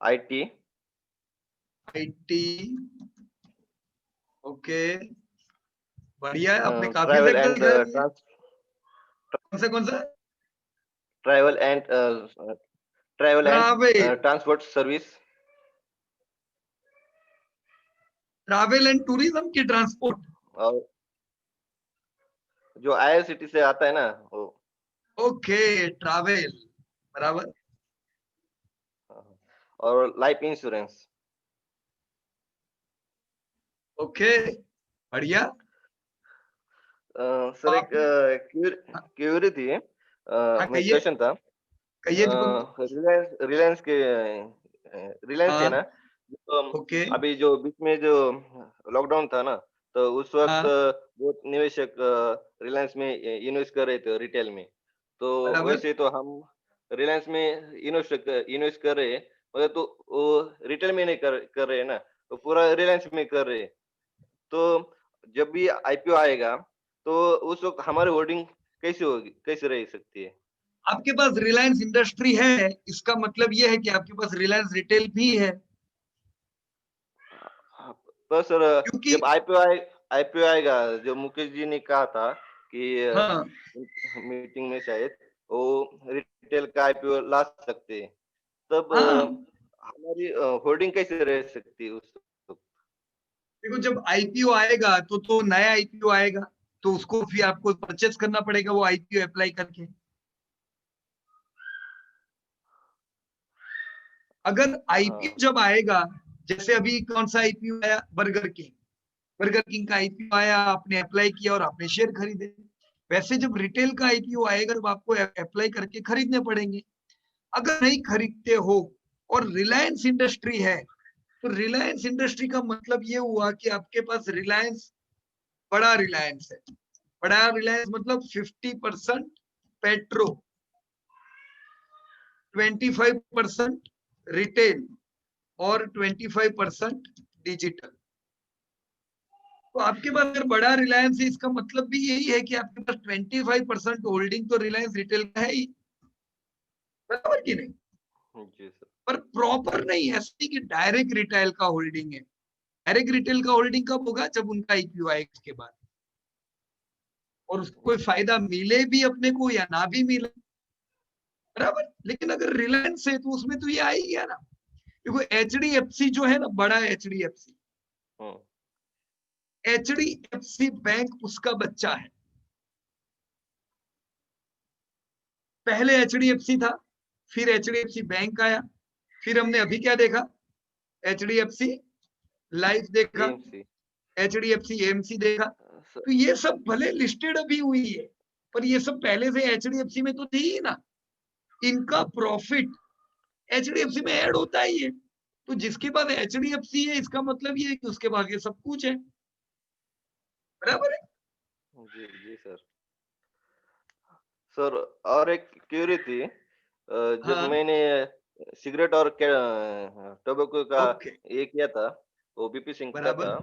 IT, IT, ओके, बढ़िया है, आपने काफी travel सेक्टर and दिखाए मुझे। कौन सा travel and travel transport service, travel and tourism की ट्रांसपोर्ट, और जो IRCTC से आता है ना वो, ओके, ट्रैवल, बराबर, और लाइफ इंश्योरेंस। ओके, बढ़िया। सर एक क्यूरी थी, हाँ, मैं कहिए क्वेश्चन था, कहिए दीपक। रिलायंस के रिलायंस है हाँ, ना, तो ओके, अभी जो बीच में जो लॉकडाउन था ना, तो उस वक्त हाँ, बहुत निवेशक रिलायंस में इन्वेस्ट कर रहे थे रिटेल में। तो बराबर, वैसे तो हम रिलायंस में इन्वेस्ट कर रहे हैं, मगर तो वो रिटेल में नहीं कर रहे हैं ना, तो पूरा रिलायंस में कर रहे हैं। तो जब भी IPO आएगा, तो उस वक्त हमारी होल्डिंग कैसे होगी, कैसे रह सकती है? आपके पास रिलायंस इंडस्ट्री है, इसका मतलब ये है कि आपके पास रिलायंस रिटेल भी है, तो सर क्योंकि जब IPO आएगा, जो मुकेश जी ने कहा था कि हाँ, मीटिंग में शायद वो रिटेल का IPO ला सकते हैं, तब हाँ, हमारी होल्डिंग कैसे रह सकती है उस वक्त? देखो जब आईपीओ आएगा तो नया आईपीओ आएगा, तो उसको फिर आपको परचेस करना पड़ेगा वो आईपीओ अप्लाई करके। अगर आईपीओ हाँ, जब आएगा, जैसे अभी कौन सा आईपीओ आया, बर्गर किंग का आईपीओ आया, आपने अप्लाई किया और आपने शेयर खरीदे। वैसे जब रिटेल का आईपीओ आएगा तो आपको अप्लाई करके खरीदने पड़ेंगे। अगर नहीं खरीदते हो और रिलायंस इंडस्ट्री है, तो रिलायंस इंडस्ट्री का मतलब ये हुआ कि आपके पास रिलायंस, बड़ा रिलायंस है। बड़ा रिलायंस मतलब 50% पेट्रो, 25% रिटेल और 25% डिजिटल। तो आपके पास अगर बड़ा रिलायंस है, इसका मतलब भी यही है कि आपके पास 25% होल्डिंग तो रिलायंस रिटेल का है ही, बराबर कि नहीं? जी सर। पर प्रॉपर नहीं है, ऐसे कि डायरेक्ट रिटेल का होल्डिंग है। डायरेक्ट रिटेल का होल्डिंग कब होगा? जब उनका आईपीओ आएगा उसके बाद, और उसको कोई फायदा मिले भी अपने को या ना भी मिले, बराबर। लेकिन अगर रिलायंस है तो उसमें तो ये आ ही गया ना। देखो HDFC जो है ना, बड़ा HDFC बैंक उसका बच्चा है। पहले HDFC था, फिर HDFC बैंक आया, फिर हमने अभी क्या देखा? HDFC लाइफ देखा, AMC HDFC AMC देखा। सर। तो ये सब भले लिस्टेड अभी हुई है, पर ये सब पहले से HDFC में तो थी ही ना। इनका प्रॉफिट HDFC में ऐड होता ही है। तो जिसके पास HDFC है, इसका मतलब ये है कि उसके पास ये सब कुछ है, बराबर है। जी जी सर। सर और एक क्यूरी थी, जब हाँ, मैंने सिगरेट और टोबैको का ओके, ये किया था, वो BP सिंह का बराबर, था।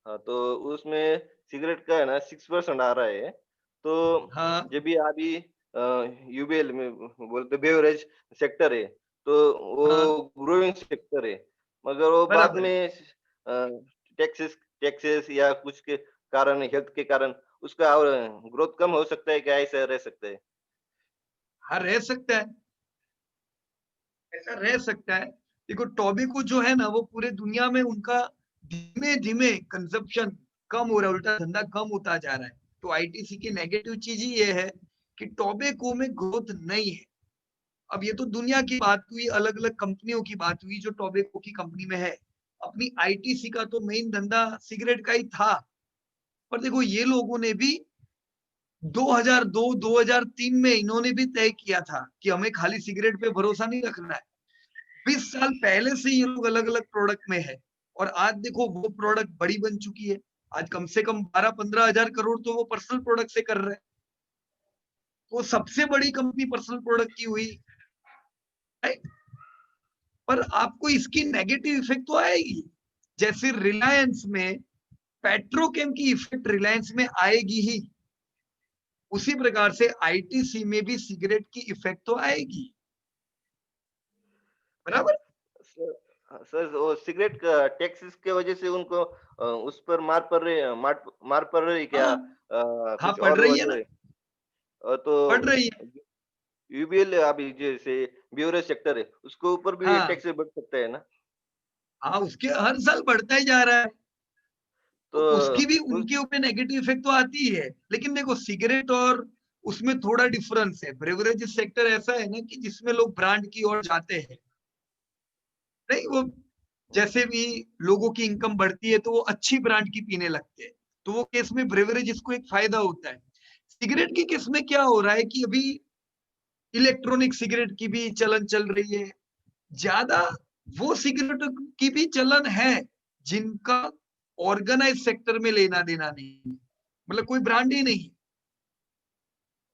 हाँ, तो उसमें सिगरेट का है ना 6% आ रहा है। तो हाँ, जब भी अभी UBL में बोलते बेवरेज सेक्टर है, तो हाँ, वो ग्रोइंग सेक्टर है, मगर वो बाद बराबर है। में टैक्सेस टैक्सेस या कुछ के कारण, हेल्थ के कारण उसका और ग्रोथ कम हो सकता है क्या? ऐसा रह सकता है? हाँ, रह सकता है, ऐसा रह सकता है। देखो टोबैको जो है ना, वो पूरे दुनिया में उनका धीमे धीमे कंजप्शन कम हो रहा है, उल्टा धंधा कम होता जा रहा है। तो आईटीसी की नेगेटिव चीज ही ये है कि टोबैको में ग्रोथ नहीं है। अब ये तो दुनिया की बात हुई, अलग अलग कंपनियों की बात हुई जो टोबैको की कंपनी में है। अपनी आईटीसी का तो मेन धंधा सिगरेट का ही था। पर देखो ये लोगों ने भी 2002-2003 में इन्होंने भी तय किया था कि हमें खाली सिगरेट पे भरोसा नहीं रखना है। 20 साल पहले से ये लोग अलग अलग प्रोडक्ट में है, और आज देखो वो प्रोडक्ट बड़ी बन चुकी है। आज कम से कम 12-15 हजार करोड़ तो वो पर्सनल प्रोडक्ट से कर रहे हैं। वो सबसे बड़ी कंपनी पर्सनल प्रोडक्ट की हुई, राइट? पर आपको इसकी नेगेटिव इफेक्ट तो आएगी। जैसे रिलायंस में पेट्रोकेम की इफेक्ट रिलायंस में आएगी ही, उसी प्रकार से आईटीसी में भी सिगरेट की इफेक्ट तो आएगी, बराबर। सर वो सिगरेट का टैक्सेस की वजह से उनको उस पर मार पड़ रही क्या? हाँ कुछ पढ़ और रही है वजह ना, है? पढ़ तो रही है। यूबीएल अभी जैसे ब्यूरेज सेक्टर है उसके ऊपर भी हाँ टैक्स बढ़ सकता है ना? हाँ, उसके हर साल बढ़ता ही जा रहा है, तो तो उसकी भी उस उनके ऊपर नेगेटिव इफेक्ट तो आती ही है। लेकिन देखो सिगरेट और उसमें थोड़ा डिफरेंस है। ब्रेवरेज सेक्टर ऐसा है ना कि जिसमें लोग ब्रांड की ओर जाते हैं, नहीं वो जैसे भी लोगों की इनकम बढ़ती है तो वो अच्छी ब्रांड की पीने लगते हैं, तो वो केस में ब्रेवरेजेस को एक फायदा होता है। सिगरेट के केस में क्या हो रहा है कि अभी इलेक्ट्रॉनिक सिगरेट की भी चलन चल रही है ज्यादा, वो सिगरेट की भी चलन है जिनका ऑर्गेनाइज सेक्टर में लेना देना नहीं है, मतलब कोई ब्रांड ही नहीं,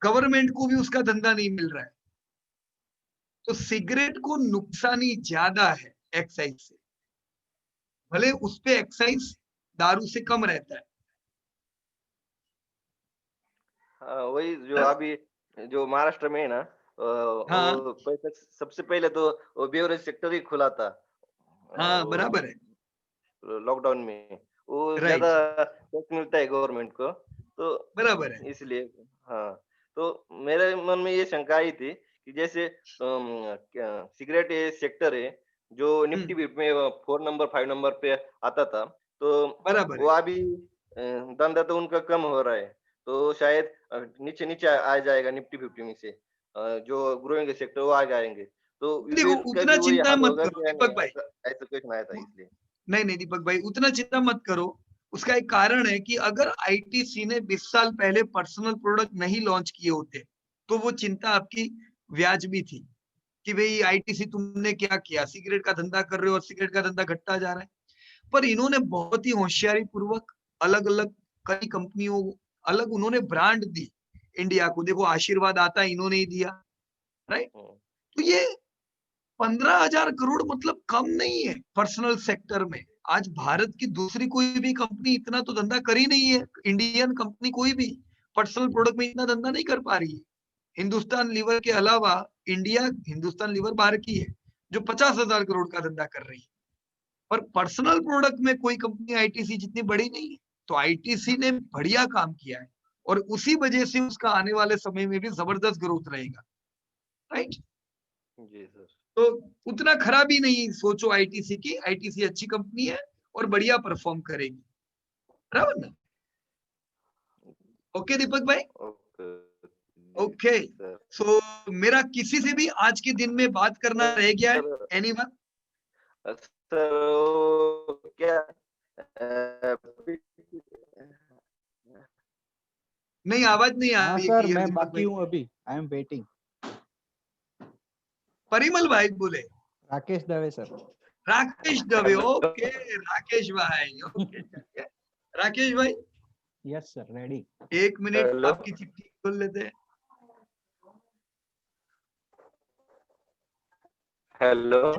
गवर्नमेंट को भी उसका धंधा नहीं मिल रहा है, तो सिगरेट को नुकसान ही ज्यादा है एक्साइज से, भले उस पे एक्साइज दारू से कम रहता है। हाँ, वही जो बराबर? अभी जो महाराष्ट्र में है ना, हाँ वो सबसे पहले तो वो बेवरेज सेक्टर ही खुला था हाँ बराबर है, लॉकडाउन में। वो राइट, ज्यादा टैक्स मिलता है गवर्नमेंट को, तो बराबर है। इसलिए हाँ। तो मेरे मन में ये शंका आई थी कि जैसे सिगरेट ये सेक्टर है जो निफ्टी हम्म, बिट में 4 नंबर 5 नंबर पे आता था, तो बराबर वो है। अभी धंधा तो उनका कम हो रहा है, तो शायद नीचे नीचे आ जाएगा निफ्टी 50 में से। जो ग्रोइंग सेक्टर वो आ जाएंगे, तो देखो यूबीएल का उतना भी वही चिंता हाल मत होगा करो क्या? दीपक नहीं, भाई, ऐसा ऐसा क्वेश्चन आया था इसलिए। नहीं नहीं दीपक भाई उतना चिंता मत करो। उसका एक कारण है कि अगर आईटीसी ने 20 साल पहले पर्सनल प्रोडक्ट नहीं लॉन्च किए होते तो वो चिंता आपकी व्याजबी थी कि भाई आईटीसी तुमने क्या किया, सिगरेट का धंधा कर रहे हो और सिगरेट का धंधा घटता जा रहा है। पर इन्होंने बहुत ही होशियारी पूर्वक अलग अलग कई कंपनियों अलग उन्होंने ब्रांड दी इंडिया को। देखो आशीर्वाद आता इन्होंने ही दिया, राइट? हम्म, तो ये 15,000 करोड़ मतलब कम नहीं है पर्सनल सेक्टर में। आज भारत की दूसरी कोई भी कंपनी इतना तो धंधा कर ही नहीं है, इंडियन कंपनी कोई भी पर्सनल प्रोडक्ट में इतना धंधा नहीं कर पा रही है। हिंदुस्तान लीवर के अलावा इंडिया हिंदुस्तान लीवर बाहर की है जो 50,000 करोड़ का धंधा कर रही है, पर पर्सनल प्रोडक्ट में कोई कंपनी आईटीसी जितनी बड़ी नहीं है। तो आईटीसी ने बढ़िया काम किया है और उसी वजह से उसका आने वाले समय में भी जबरदस्त ग्रोथ रहेगा, राइट? जी सर। तो उतना खराब ही नहीं सोचो आईटीसी की, आईटीसी अच्छी कंपनी है और बढ़िया परफॉर्म करेगी, बराबर ना? ओके दीपक भाई, ओके जी ओके। सर। सो मेरा किसी से भी आज के दिन में बात करना रह गया है? Sir anyone? सर वो क्या नहीं आवाज नहीं आ हाँ रही है सर, क्लियर मैं दीपक बाकी भाई। हूँ अभी, आई एम वेटिंग। परिमल भाई बोले? Rakesh Dave sir. Rakesh Dave, hello okay Rakesh भाई, ओके चलिए। राकेश भाई yes sir, ready. 1 minute hello आपकी चिट्ठी खोल लेते हैं। हेलो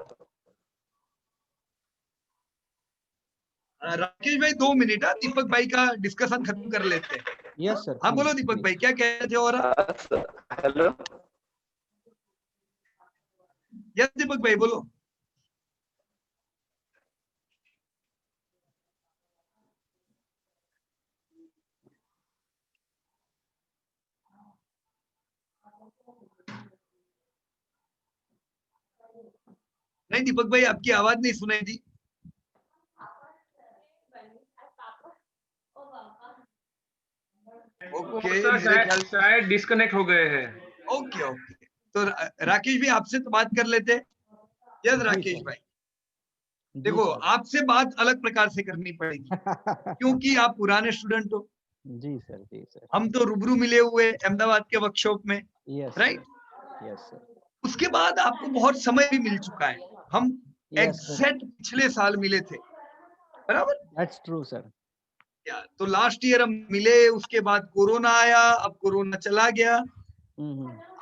राकेश भाई 2 मिनट, दीपक भाई का डिस्कशन खत्म कर लेते हैं। यस सर, हाँ बोलो प्लीज दीपक भाई प्लीज। क्या कह रहे थे? और हेलो यस दीपक भाई बोलो। नहीं दीपक भाई आपकी आवाज नहीं सुनाई दी। ओके सर मेरे ख्याल शायद डिस्कनेक्ट हो गए हैं। ओके ओके, तो राकेश भाई आपसे तो बात कर लेते हैं। यस जी राकेश सर, भाई, जी देखो सर। आपसे बात अलग प्रकार से करनी पड़ेगी क्योंकि आप पुराने स्टूडेंट हो, जी सर, जी सर। हम तो रूबरू मिले हुए अहमदाबाद के वर्कशॉप में, yes right? Sir, yes sir, उसके बाद आपको बहुत समय भी मिल चुका है। हम यस सर, एग्जैक्ट पिछले साल मिले थे, बराबर? That's true sir. तो लास्ट ईयर हम मिले, उसके बाद कोरोना आया, अब कोरोना चला गया।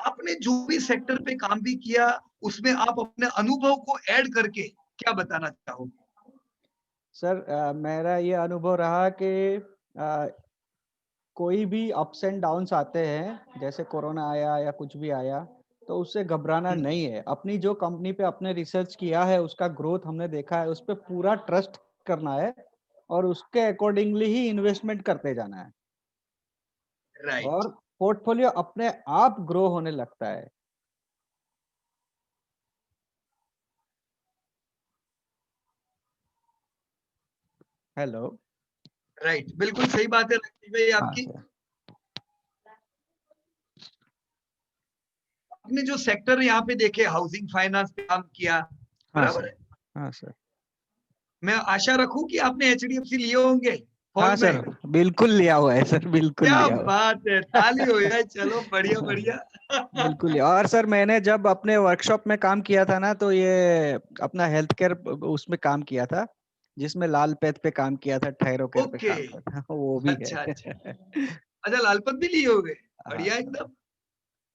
आपने जो भी सेक्टर पे काम भी किया उसमें आप अपने अनुभव को ऐड करके क्या बताना चाहोगे? सर मेरा ये अनुभव रहा कि कोई भी अप्स एंड डाउन्स आते हैं, जैसे कोरोना आया या कुछ भी आया, तो उससे घबराना नहीं है। अपनी जो कंपनी पे अपने रिसर्च किया है, उसका ग्रोथ हमने देखा है, उस पे पूरा ट्रस्ट करना है और उसके अकॉर्डिंगली ही इन्वेस्टमेंट करते जाना है राइट। और पोर्टफोलियो अपने आप ग्रो होने लगता है। हेलो। राइट, बिल्कुल सही बात है राकेश भाई हाँ आपकी। सर। आपने जो सेक्टर यहाँ पे देखे, हाउसिंग फाइनेंस पे काम किया, हाँ बराबर सर। है। हाँ सर। मैं आशा रखूं कि आपने HDFC लिए होंगे हाँ फॉल सर, में। बिल्कुल लिया हुआ है सर, बिल्कुल क्या लिया हुआ बात है, ताली हो जाए। चलो बढ़िया बढ़िया। बिल्कुल लिया। और सर मैंने जब अपने वर्कशॉप में काम किया था ना, तो ये अपना हेल्थ केयर उसमें काम किया था, जिसमें लाल पेथ पे काम किया था, थायरो केयर पे ओके, काम किया था, वो भी अच्छा है। अच्छा। अच्छा, लालपत भी लिए होगे, हाँ बढ़िया सर। एकदम।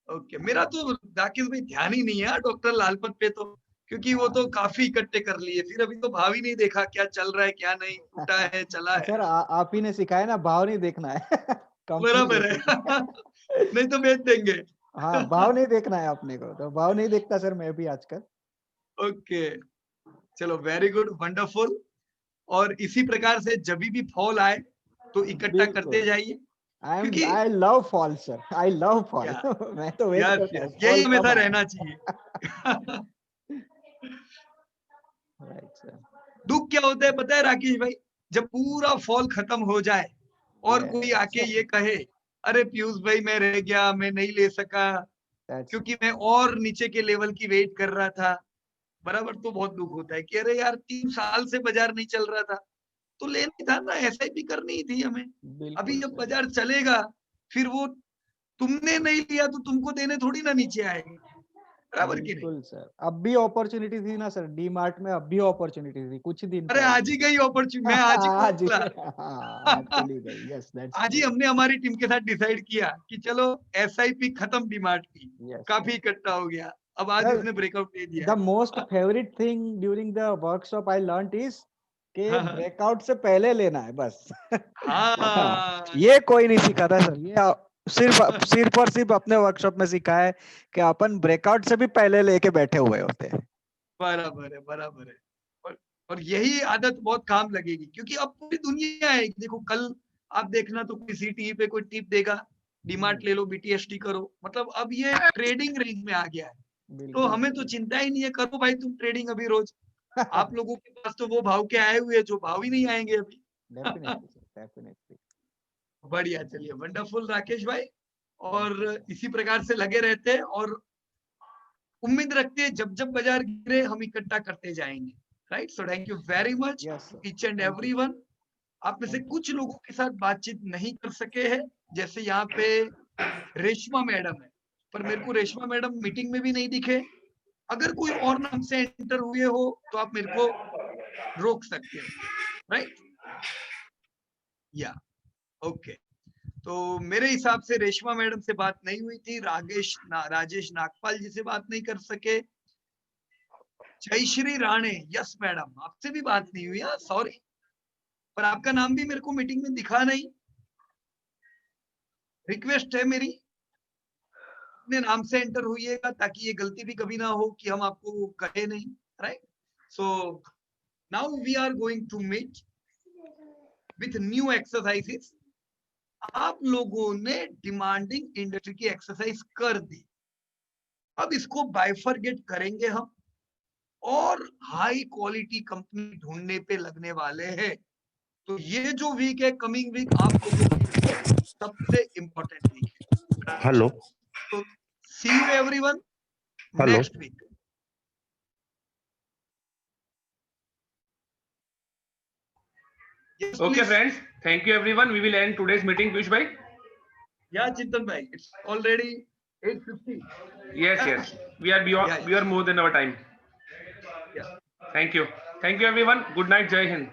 ओके, मेरा तो राकेश भाई ध्यान ही नहीं है डॉक्टर लालपत पे तो, क्योंकि वो तो काफी इकट्ठे कर लिए, फिर अभी तो भाव ही नहीं देखा क्या चल रहा है क्या नहीं, टूटा है चला है। सर आप ही ने सिखाया ना, भाव नहीं देखना है। कंपनी बराबर है। देखनी है। नहीं तो बेच देंगे। हाँ, भाव नहीं देखना है अपने को, तो भाव नहीं देखता सर मैं भी आजकल। ओके, चलो वेरी गुड, वंडरफुल। और इसी प्रकार से जब भी फॉल आए तो इकट्ठा करते बिल्कुल। जाइए, क्योंकि I love fall sir, I love fall. या मैं तो वेट यस करता यस, हूँ यही फॉल कब हमेशा आए। रहना चाहिए। Right sir. दुख क्या होता है पता है राकेश भाई, जब पूरा फॉल खत्म हो जाए और कोई आके ये कहे, अरे पीयूष भाई मैं रह गया, मैं नहीं ले सका क्योंकि मैं और नीचे के लेवल की वेट कर रहा था, बराबर, तो बहुत दुख होता है कि अरे यार 3 साल से बाजार नहीं चल रहा था तो लेनी था ना, SIP करनी ही थी हमें। अभी बिल्कुल जब सर। बाजार चलेगा फिर वो तुमने नहीं लिया तो तुमको देने थोड़ी ना नीचे आएगी, बराबर कि नहीं। बिल्कुल सर, अब भी अपॉर्चुनिटी थी ना सर, डी मार्ट में अब भी अपॉर्चुनिटी थी कुछ दिन अरे पहले। आज ही गई अपॉर्चुनिटी, मैं आज ही आज ही, बोला। हाँ, आज चली गई। यस, दैट्स आज ही ट्रू। हमने हमारी टीम के साथ डिसाइड किया कि चलो SIP खत्म डिमांड की, यस काफी सर। इकट्ठा हो गया, अब आज सर इसने ब्रेकआउट दे दिया द है। Most favourite thing during the workshop I learned is के हाँ, ब्रेकआउट से पहले लेना है बस। हाँ, ये कोई नहीं सिखाता सर, ये सिर्फ और सिर्फ अपने वर्कशॉप में सिखा है कि अपन ब्रेकआउट से भी पहले लेके बैठे हुए होते हैं। बराबर है बराबर है। और यही आदत बहुत काम लगेगी, क्योंकि अब पूरी दुनिया है, देखो कल आप देखना तो कोई CTE पे कोई टिप देगा, डीमार्ट ले लो, BTST करो, मतलब अब ये ट्रेडिंग रेंज में आ गया है। तो बिल्कुल हमें तो चिंता ही नहीं है, करो भाई तुम ट्रेडिंग अभी रोज। आप लोगों के पास तो वो भाव के आए हुए हैं जो भाव ही नहीं आएंगे अभी। Definitely sir, definitely. बढ़िया, चलिए वंडरफुल राकेश भाई, और इसी प्रकार से लगे रहते हैं और उम्मीद रखते हैं जब जब बाजार गिरे हम इकट्ठा करते जाएंगे। Right, so thank you very much yes sir, each and thank you. Everyone. आप में से थैंक यू। कुछ लोगों के साथ बातचीत नहीं कर सके हैं, जैसे यहाँ पे रेशमा मैडम है, पर मेरे को रेशमा मैडम मीटिंग में भी नहीं दिखे। अगर कोई और नाम से एंटर हुए हो तो आप मेरे को रोक सकते हो, राइट। या ओके, तो मेरे हिसाब से रेशमा मैडम से बात नहीं हुई थी, राजेश नागपाल जी से बात नहीं कर सके, जयश्री राणे, यस मैडम आपसे भी बात नहीं हुई, सॉरी, पर आपका नाम भी मेरे को मीटिंग में दिखा नहीं। रिक्वेस्ट है मेरी, अपने नाम से एंटर होइएगा ताकि ये गलती भी कभी ना हो कि हम आपको कहे नहीं, right. So now we are going to meet with new exercises. आप लोगों ने डिमांडिंग इंडस्ट्री की एक्सरसाइज कर दी, अब इसको बाइफरगेट करेंगे हम और हाई क्वालिटी कंपनी ढूंढने पे लगने वाले हैं। तो ये जो वीक है, कमिंग वीक आप लोगों के लिए सबसे इंपॉर्टेंट वीक है। हेलो तो see you everyone hello next week. Yes, Okay, please. friends. Thank you, everyone. We will end today's meeting, Piyush bhai. Yeah, Chintan bhai, it's already 8:50. Yes, yes. We are beyond. Yeah, We are more than our time. yeah. Thank you. Thank you, everyone. Good night. Jai Hind.